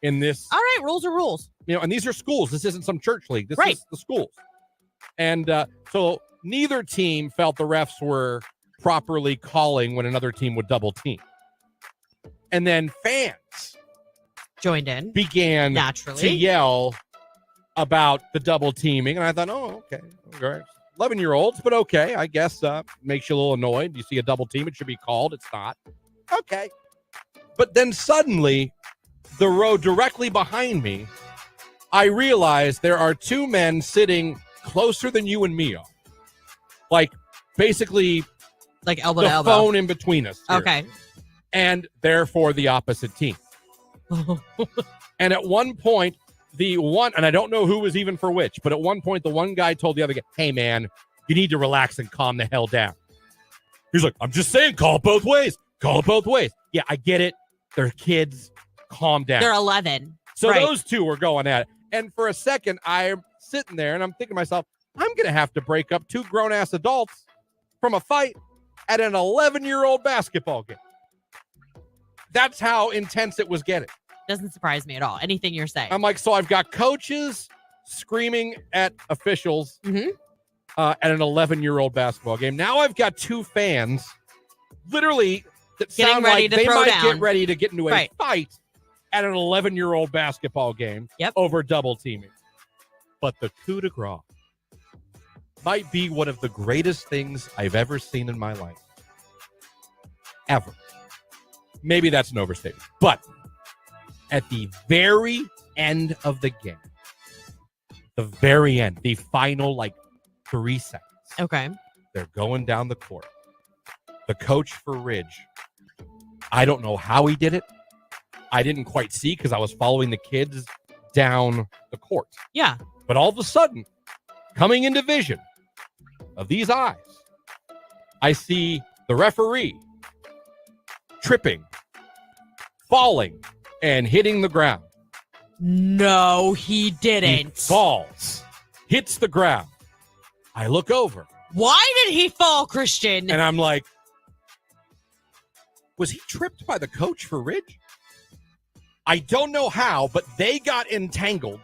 in this. All right, rules are rules. And these are schools. This isn't some church league. This Right. is the schools. And so neither team felt the refs were properly calling when another team would double team. And then fans Joined in. began Naturally. to yell about the double teaming. And I thought, oh, okay. All right. 11-year-olds, but okay. I guess makes you a little annoyed. You see a double team, it should be called. It's not. Okay. But then suddenly the row directly behind me, I realize there are two men sitting closer than you and me are. Like, basically, Like elbow the to elbow. phone in between us. Here. Okay. And therefore the opposite team. And at one point, and I don't know who was even for which, but at one point, the one guy told the other guy, hey, man, you need to relax and calm the hell down. He's like, I'm just saying, call it both ways. Call it both ways. Yeah, I get it. They're kids. Calm down. They're 11. So right. those two were going at it. And for a second, I'm sitting there and I'm thinking to myself, I'm going to have to break up two grown-ass adults from a fight at an 11-year-old basketball game. That's how intense it was getting. Doesn't surprise me at all. Anything you're saying. I'm like, so I've got coaches screaming at officials at an 11-year-old basketball game. Now I've got two fans literally that Getting sound ready like to they throw might down. get ready to get into a Right. fight at an 11-year-old basketball game over double teaming. But the coup de grace might be one of the greatest things I've ever seen in my life. Ever. Maybe that's an overstatement. But at the very end of the game, the very end, the final 3 seconds, Okay. they're going down the court. The coach for Ridge, I don't know how he did it. I didn't quite see because I was following the kids down the court. Yeah. But all of a sudden, coming into vision of these eyes, I see the referee tripping, falling, and hitting the ground. No, he He didn't. falls, hits the ground. I look over. Why did he fall, Christian? And I'm like, was he tripped by the coach for Ridge? I don't know how, but they got entangled.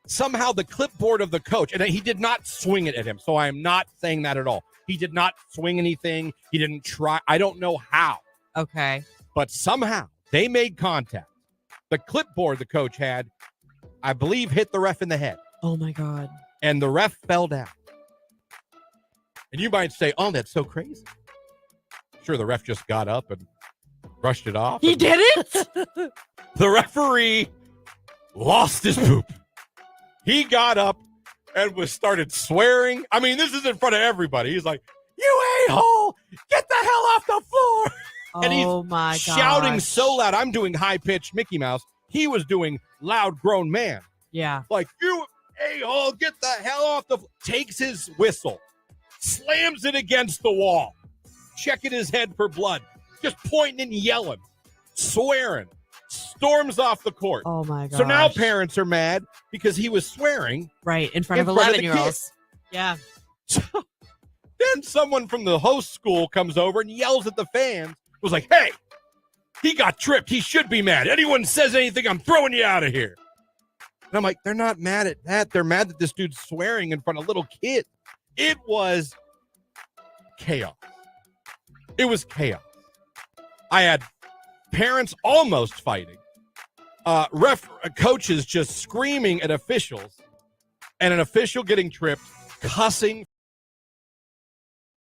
Somehow the clipboard of the coach, and he did not swing it at him, so I am not saying that at all. He did not swing anything. He didn't try. I don't know how. Okay. But somehow they made contact. The clipboard the coach had, I believe, hit the ref in the head. Oh, my God. And the ref fell down. And you might say, oh, that's so crazy. Sure, the ref just got up and brushed it off. He did it? The referee lost his poop. He got up and started swearing. I mean, this is in front of everybody. He's like, you a-hole, get the hell off the floor. And Oh, my God. shouting so loud. I'm doing high-pitched Mickey Mouse. He was doing loud grown man. Yeah. Like, you a-hole, get the hell off the floor. Takes his whistle, slams it against the wall, checking his head for blood, just pointing and yelling, swearing, storms off the court. Oh, my God. So now parents are mad because he was swearing. Right, in front in of front of the 11-year-olds. Yeah. So then someone from the host school comes over and yells at the fans. Was like, hey, he got tripped. He should be mad. Anyone says anything, I'm throwing you out of here. And I'm like, they're not mad at that. They're mad that this dude's swearing in front of little kids. It was chaos. It was chaos. I had parents almost fighting. Coaches just screaming at officials, and an official getting tripped, cussing.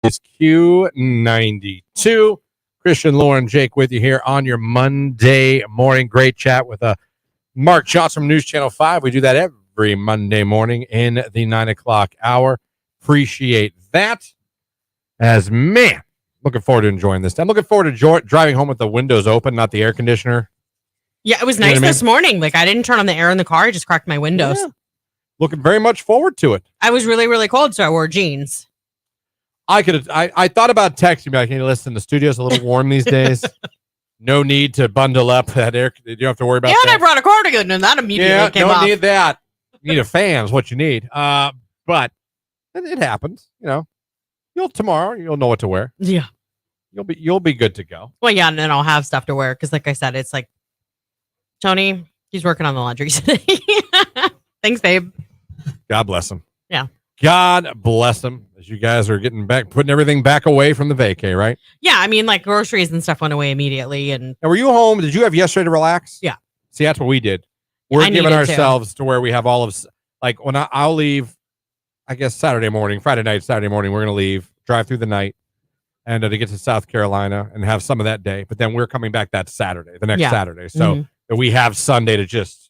It's Q92. Christian, Lauren, Jake with you here on your Monday morning. Great chat with Mark Johnson from News Channel 5. We do that every Monday morning in the 9 o'clock hour. Appreciate that. As man, looking forward to enjoying this. I'm looking forward to driving home with the windows open, not the air conditioner. Yeah, it was You know nice what I this morning. Like, I didn't turn on the air in the car. I just cracked my windows. Yeah. Looking very much forward to it. I was really, really cold, so I wore jeans. I thought about texting me like, hey, listen, the studio's a little warm these days. No need to bundle up that air. You don't have to worry about And that. I brought a cardigan, and that immediately came don't off. need that. You need a fan is what you need. But it happens. You know, tomorrow you'll know what to wear. Yeah. You'll be good to go. Well, yeah, and then I'll have stuff to wear because, like I said, it's like Tony, he's working on the laundry today. Thanks, babe. God bless him. Yeah. God bless him. As you guys are putting everything back away from the vacay, right? Yeah, I mean, like groceries and stuff went away immediately, and Now, were you home? Did you have yesterday to relax? Yeah. See, that's what we did. We're I giving needed ourselves to where we have all of, like, when I'll leave, I guess Friday night, Saturday morning, we're going to leave, drive through the night, and to get to South Carolina and have some of that day. But then we're coming back that Saturday, the next Yeah. Saturday. So that we have Sunday to just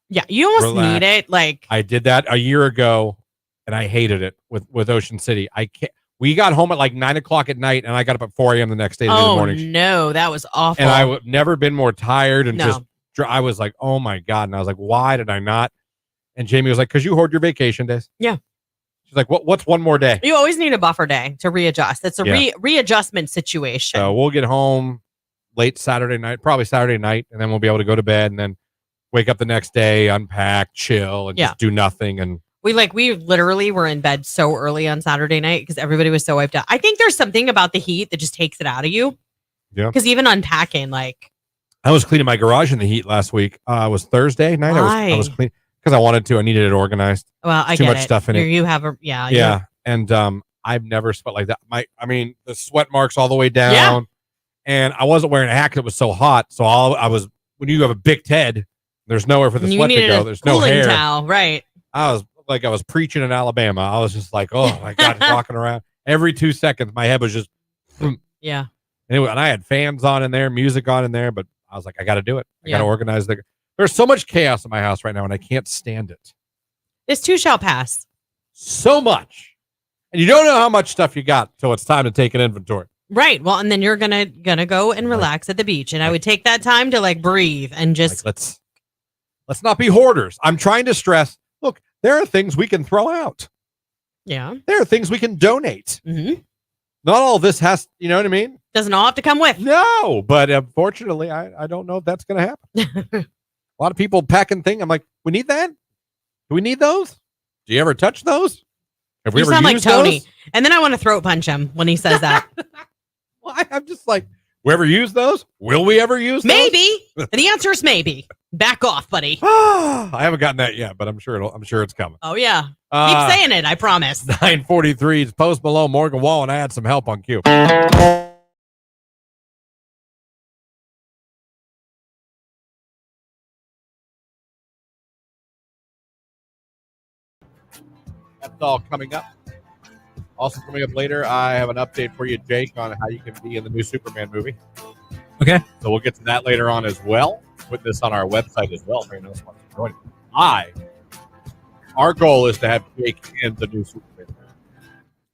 Yeah, you almost relax. need it. Like, I did that a year ago, and I hated it with Ocean City. I can't. We got home at like 9:00 at night, and I got up at 4 a.m. the next day to do the oh morning. no, that was awful. And I've never been more tired and No. I was like, oh my God. And I was like, why did I not? And Jamie was like, because you hoard your vacation days. Yeah. She's like, what's one more day? You always need a buffer day to readjust. It's a readjustment situation. So we'll get home late Saturday night, probably Saturday night, and then we'll be able to go to bed and then wake up the next day, unpack, chill, and just do nothing. And we literally were in bed so early on Saturday night because everybody was so wiped out. I think there's something about the heat that just takes it out of you. Yeah. Because even unpacking, like, I was cleaning my garage in the heat last week. It was Thursday night. Why? I was clean because I wanted to. I needed it organized. well, I Too get much it. stuff in it. You have a Yeah. And I've never sweat like that. The sweat marks all the way down. Yeah. And I wasn't wearing a hat because it was so hot. So when you have a big head, there's nowhere for the You sweat to needed go. a There's no cooling hair. towel, right? I was preaching in Alabama. I was just like, oh my God, walking around every 2 seconds. My head was just, Yeah. anyway, and I had fans on in there, music on in there, but I was like, I got to do it. I got to Yeah. organize there's so much chaos in my house right now and I can't stand it. This too shall pass. So much. And you don't know how much stuff you got till it's time to take an inventory. Right. Well, and then you're gonna go and relax at the beach, and I would take that time to like breathe and just Like, let's not be hoarders. I'm trying to stress, look, there are things we can throw out. yeah. There are things we can donate. Mm-hmm. Not all of this you know what I mean? Doesn't all have to come with. No, but unfortunately, I don't know if that's going to happen. A lot of people packing things. I'm like, we need that? Do we need those? Do you ever touch those? Have we You ever sound like used Tony, those? and then I want to throat punch him when he says that. Well, I'm just like, we ever use those? Will we ever use those? Maybe. And the answer is maybe. Back off, buddy. I haven't gotten that yet, but I'm sure it's coming. Oh yeah. Keep saying it. I promise. 9:43 is Post Malone, Morgan Wall, and I had some help on Q. That's all coming up. Also coming up later, I have an update for you, Jake, on how you can be in the new Superman movie. Okay. So we'll get to that later on as well. Put this on our website as well. If anyone else wants to join it. Our goal is to have Jake in the new Superman movie.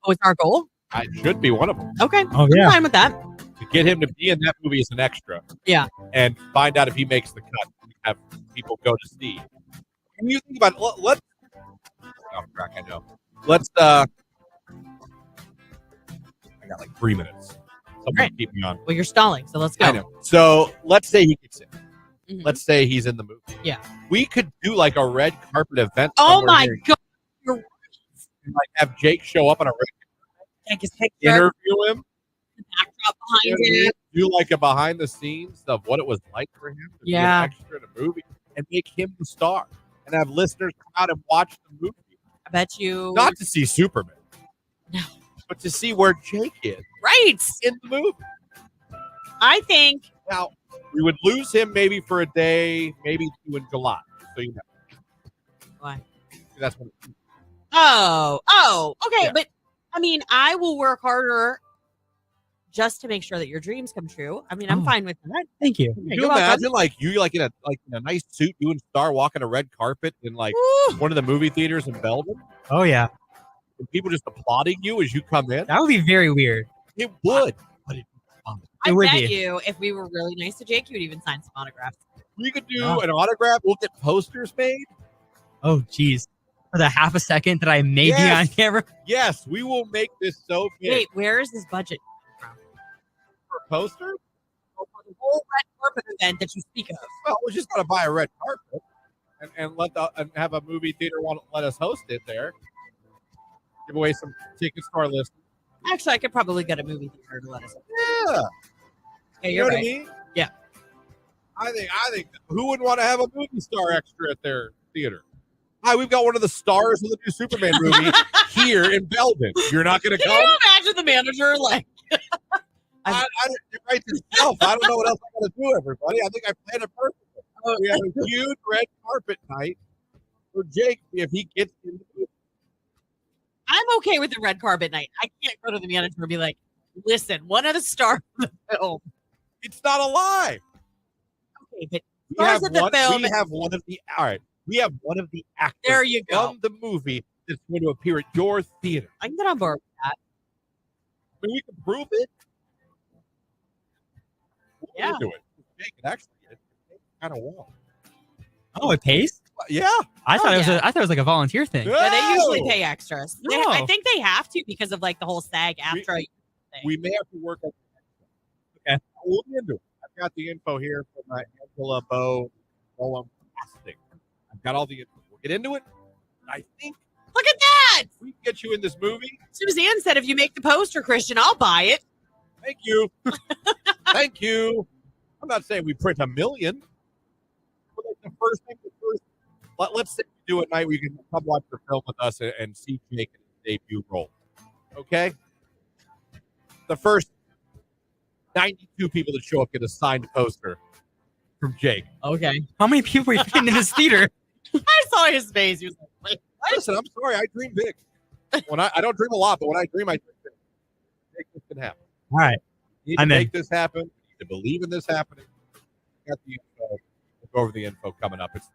Oh, it's our goal? It should be one of them. Okay. Oh, I'm fine with that. To get him to be in that movie as an extra. Yeah. And find out if he makes the cut. Have people go to see. And you think about it, let's. Oh, crack, I know. Let's. I got like 3 minutes. Someone Right. keep me on. Well, you're stalling, so let's go. I know. So let's say he gets in. Mhm. Let's say he's in the movie. Yeah. We could do like a red carpet event. Oh somewhere my here. God. You're And, like have Jake show up on a red take his picture, interview him. backdrop behind You know what I mean? it. Do like a behind the scenes of what it was like for him to be Yeah. an extra in a movie and make him the star and have listeners come out and watch the movie. I bet you. Not to see Superman. No. But to see where Jake is Right. in the movie. I think. Now, we would lose him maybe for a day, maybe 2 in July. So you know. Why? That's what Oh, okay. Yeah. But I mean, I will work harder just to make sure that your dreams come true. I mean, I'm Oh. fine with that. Thank you. Yeah, Can you you're welcome. imagine like you in a nice suit doing star walking a red carpet in like Woo. one of the movie theaters in Belgium Oh yeah, and people just applauding you as you come in? that would be very weird. It would. But it I would bet be. you if we were really nice to Jake, you would even sign some autographs. we could do Oh. an autograph. We'll get posters made. Oh geez, for the half a second that I may be Yes. on camera. Yes, we will make this so big. Wait, where is this budget from? For a poster? For the whole red carpet event that you speak of. Well, we're just gonna buy a red carpet and and have a movie theater want to let us host it there. Give away some tickets to our list. Actually, I could probably get a movie theater to let us. Yeah. Yeah, You you're know right. what I mean? Yeah. I think who would want to have a movie star extra at their theater? Hi, we've got one of the stars of the new Superman movie here in Belgium. You're not going to Can come? you imagine the manager like? You're right to yourself. I don't know what else I got to do, everybody. I think I planned it perfectly. Oh. We have a huge red carpet night for Jake if he gets in the movie. I'm okay with the red carpet night. I can't go to the manager and be like, "Listen, one of the stars of the film." It's not a lie. Okay, but Stars of the film. We have one of the. All right, we have one of the actors There you go. from the movie that's going to appear at your theater. I can get on board with that. I mean, we can prove it. Yeah. Do it. Jake, actually, it's kind of well. Oh, it pays? Yeah. I thought yeah. I thought it was like a volunteer thing. Yeah, they usually No! pay extras. No. I think they have to because of like the whole SAG after. We may have to work on. Okay. We'll get into it. I've got the info here from Angela Bow. Casting. I've got all the info. We'll get into it. I think Look at that. we can get you in this movie. Suzanne said, if you make the poster, Christian, I'll buy it. Thank you. Thank you. I'm not saying we print 1 million. But like the first thing, let's say we do it at night. We can come watch the film with us and see Jake in his debut role. Okay? The first 92 people that show up get a signed poster from Jake. Okay. How many people are you fitting in this theater? I saw his face. He was like, wait, what? Listen, I'm sorry. I dream big. When I don't dream a lot, but when I dream, I dream big. Make this can happen. All right. You need to I'm in. make this happen. You need to believe in this happening. Got the info. We'll go over the info coming up. It's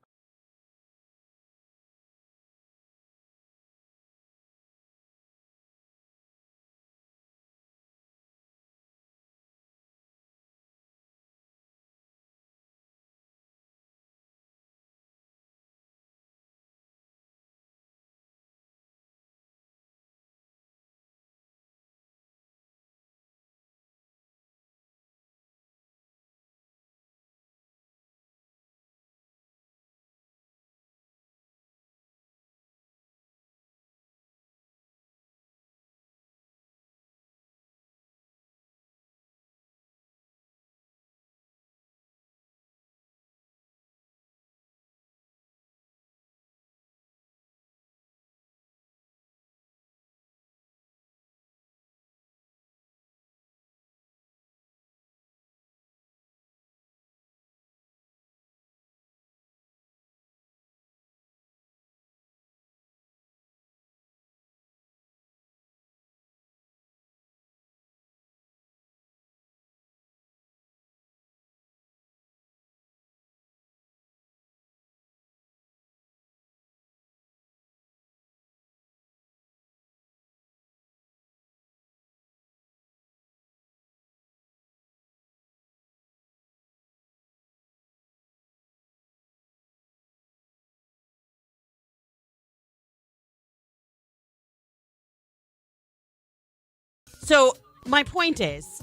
So my point is,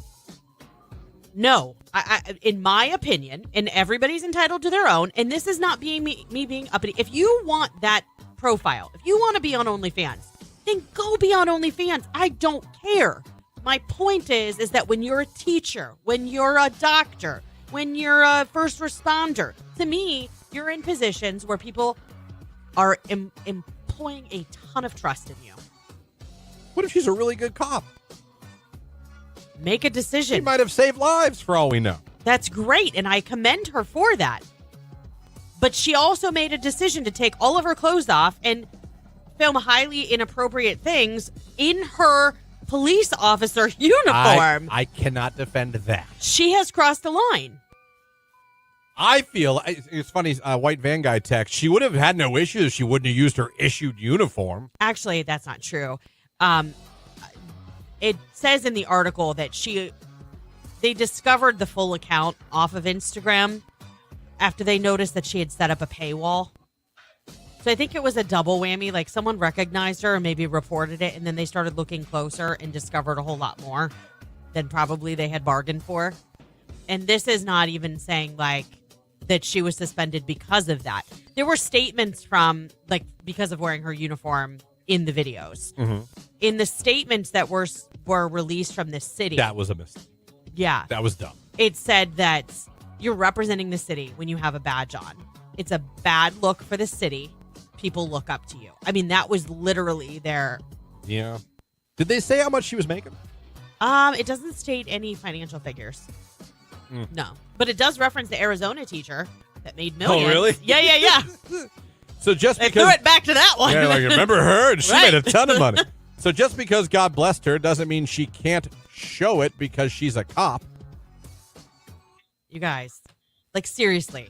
no, I in my opinion, and everybody's entitled to their own, and this is not being me being uppity. If you want that profile, if you want to be on OnlyFans, then go be on OnlyFans. I don't care. My point is that when you're a teacher, when you're a doctor, when you're a first responder, to me, you're in positions where people are employing a ton of trust in you. what if she's a really good cop? Make a She decision. might have saved lives for all we know. That's great, and I commend her for that. But she also made a decision to take all of her clothes off and film highly inappropriate things in her police officer uniform. I cannot defend that. She has crossed the line. I feel it's funny. White Van Guy text. She would have had no issues if she wouldn't have used her issued uniform. Actually, that's not true. It says in the article that they discovered the full account off of Instagram after they noticed that she had set up a paywall. So I think it was a double whammy. Like someone recognized her and maybe reported it, and then they started looking closer and discovered a whole lot more than probably they had bargained for. And this is not even saying like that she was suspended because of that. There were statements from like because of wearing her uniform in the videos. Mm-hmm. In the statements that were released from the city. That was a mistake. Yeah. That was dumb. It said that you're representing the city when you have a badge on. It's a bad look for the city. People look up to you. I mean, that was literally their... Yeah. Did they say how much she was making? It doesn't state any financial figures. No. But it does reference the Arizona teacher that made millions. Oh, really? Yeah. So just They because threw it back to that one. yeah, like remember her? And she Right. made a ton of money. So just because God blessed her doesn't mean she can't show it because she's a cop. You guys, like seriously,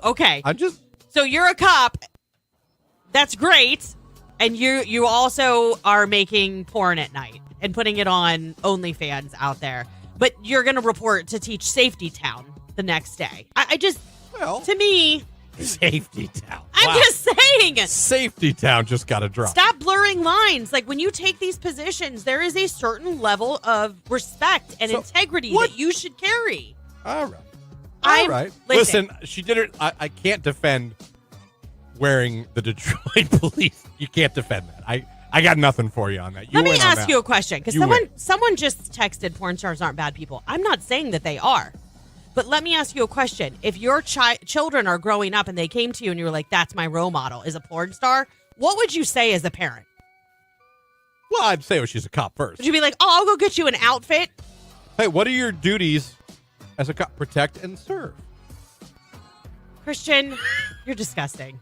Okay. I'm just. So you're a cop. That's great. And you also are making porn at night and putting it on OnlyFans out there. But you're going to report to Teach Safety Town the next day. I just, Well, to me, Safety Town. I'm Wow. just saying. Safety Town just got a drop. Stop blurring lines. Like when you take these positions, there is a certain level of respect and integrity that you should carry. All right. All right. Listen, she did it. I can't defend wearing the Detroit police. You can't defend that. I got nothing for you on that. Let me ask you a question, because someone just texted porn stars aren't bad people. I'm not saying that they are. But let me ask you a question. If your children are growing up and they came to you and you were like, that's my role model, is a porn star, what would you say as a parent? Well, I'd say she's a cop first. Would you be like, oh, I'll go get you an outfit? Hey, what are your duties as a cop? Protect and serve. Christian, you're disgusting.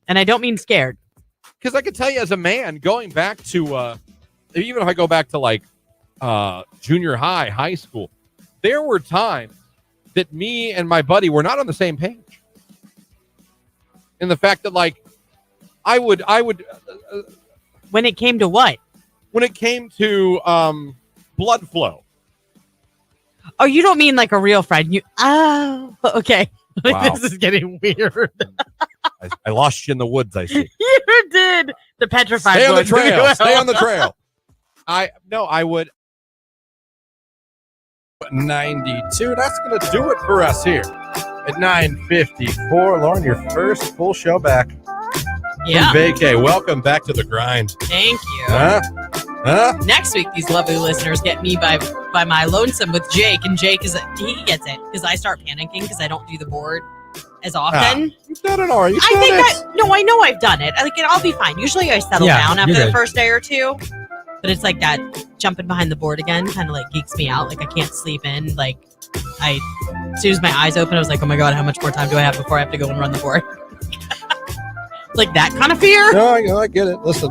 And I don't mean scared. Because I can tell you as a man, going back to, even if I go back to like junior high school, there were times that me and my buddy were not on the same page. In the fact that like, I would. When it came to what? When it came to blood flow. Oh, you don't mean like a real friend. Okay. Wow. This is getting weird. I lost you in the woods, I see. You did. The petrified Stay on the woods. trail. Stay on the trail. I would. 92. That's going to do it for us here at 9:54. Lauren, your first full show back. Yeah. Vacay. Welcome back to the grind. Thank you. Huh? Next week, these lovely listeners get me by my lonesome with Jake, and Jake he gets it because I start panicking because I don't do the board as often. You've done it already. I know I've done it. Like, I'll be fine. Usually I settle down after the first day or two, but it's like that jumping behind the board again kind of like geeks me out. Like I can't sleep in. Like as soon as my eyes open, I was like, oh my God, how much more time do I have before I have to go and run the board? Like that kind of fear. No, I get it. Listen,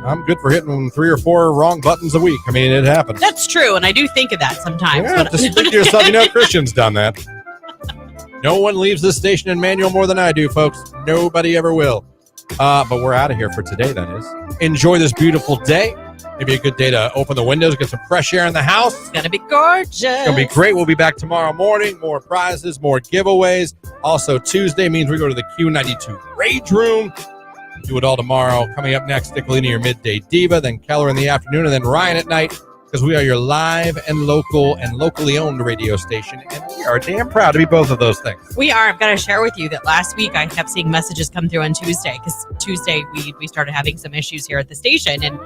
I'm good for hitting 3 or 4 wrong buttons a week. I mean, it happens. That's true, and I do think of that sometimes. Yeah, just think to yourself, Christian's done that. No one leaves this station in manual more than I do, folks. Nobody ever will. But we're out of here for today, that is. Enjoy this beautiful day. Maybe a good day to open the windows, get some fresh air in the house. It's going to be gorgeous. It's going to be great. We'll be back tomorrow morning. More prizes, more giveaways. Also, Tuesday means we go to the Q92 Rage Room. Do it all tomorrow. Coming up next, Nicolina, your Midday Diva, then Keller in the afternoon, and then Ryan at night, because we are your live and local and locally owned radio station, and we are damn proud to be both of those things. We are. I've got to share with you that last week I kept seeing messages come through on Tuesday, because Tuesday we started having some issues here at the station, and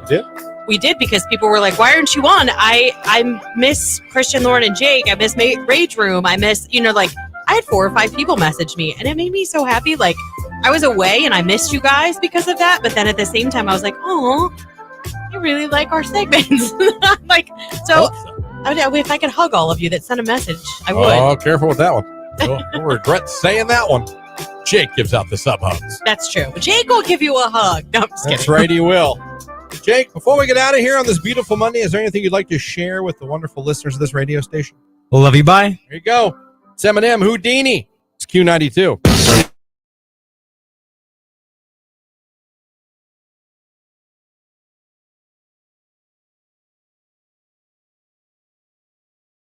we did because people were like, why aren't you on? I miss Christian, Lauren, and Jake. I miss Rage Room. I miss, I had 4 or 5 people message me, and it made me so happy. Like, I was away and I missed you guys because of that. But then at the same time, I was like, oh, I really like our segments. Like, so if I could hug all of you that sent a message, I would. Oh, careful with that one. You'll regret saying that one. Jake gives out the sub hugs. That's true. Jake will give you a hug. No, I'm just That's kidding. right, he will. Jake, before we get out of here on this beautiful Monday, is there anything you'd like to share with the wonderful listeners of this radio station? Love you, bye. There you go. It's Eminem, Houdini. It's Q92.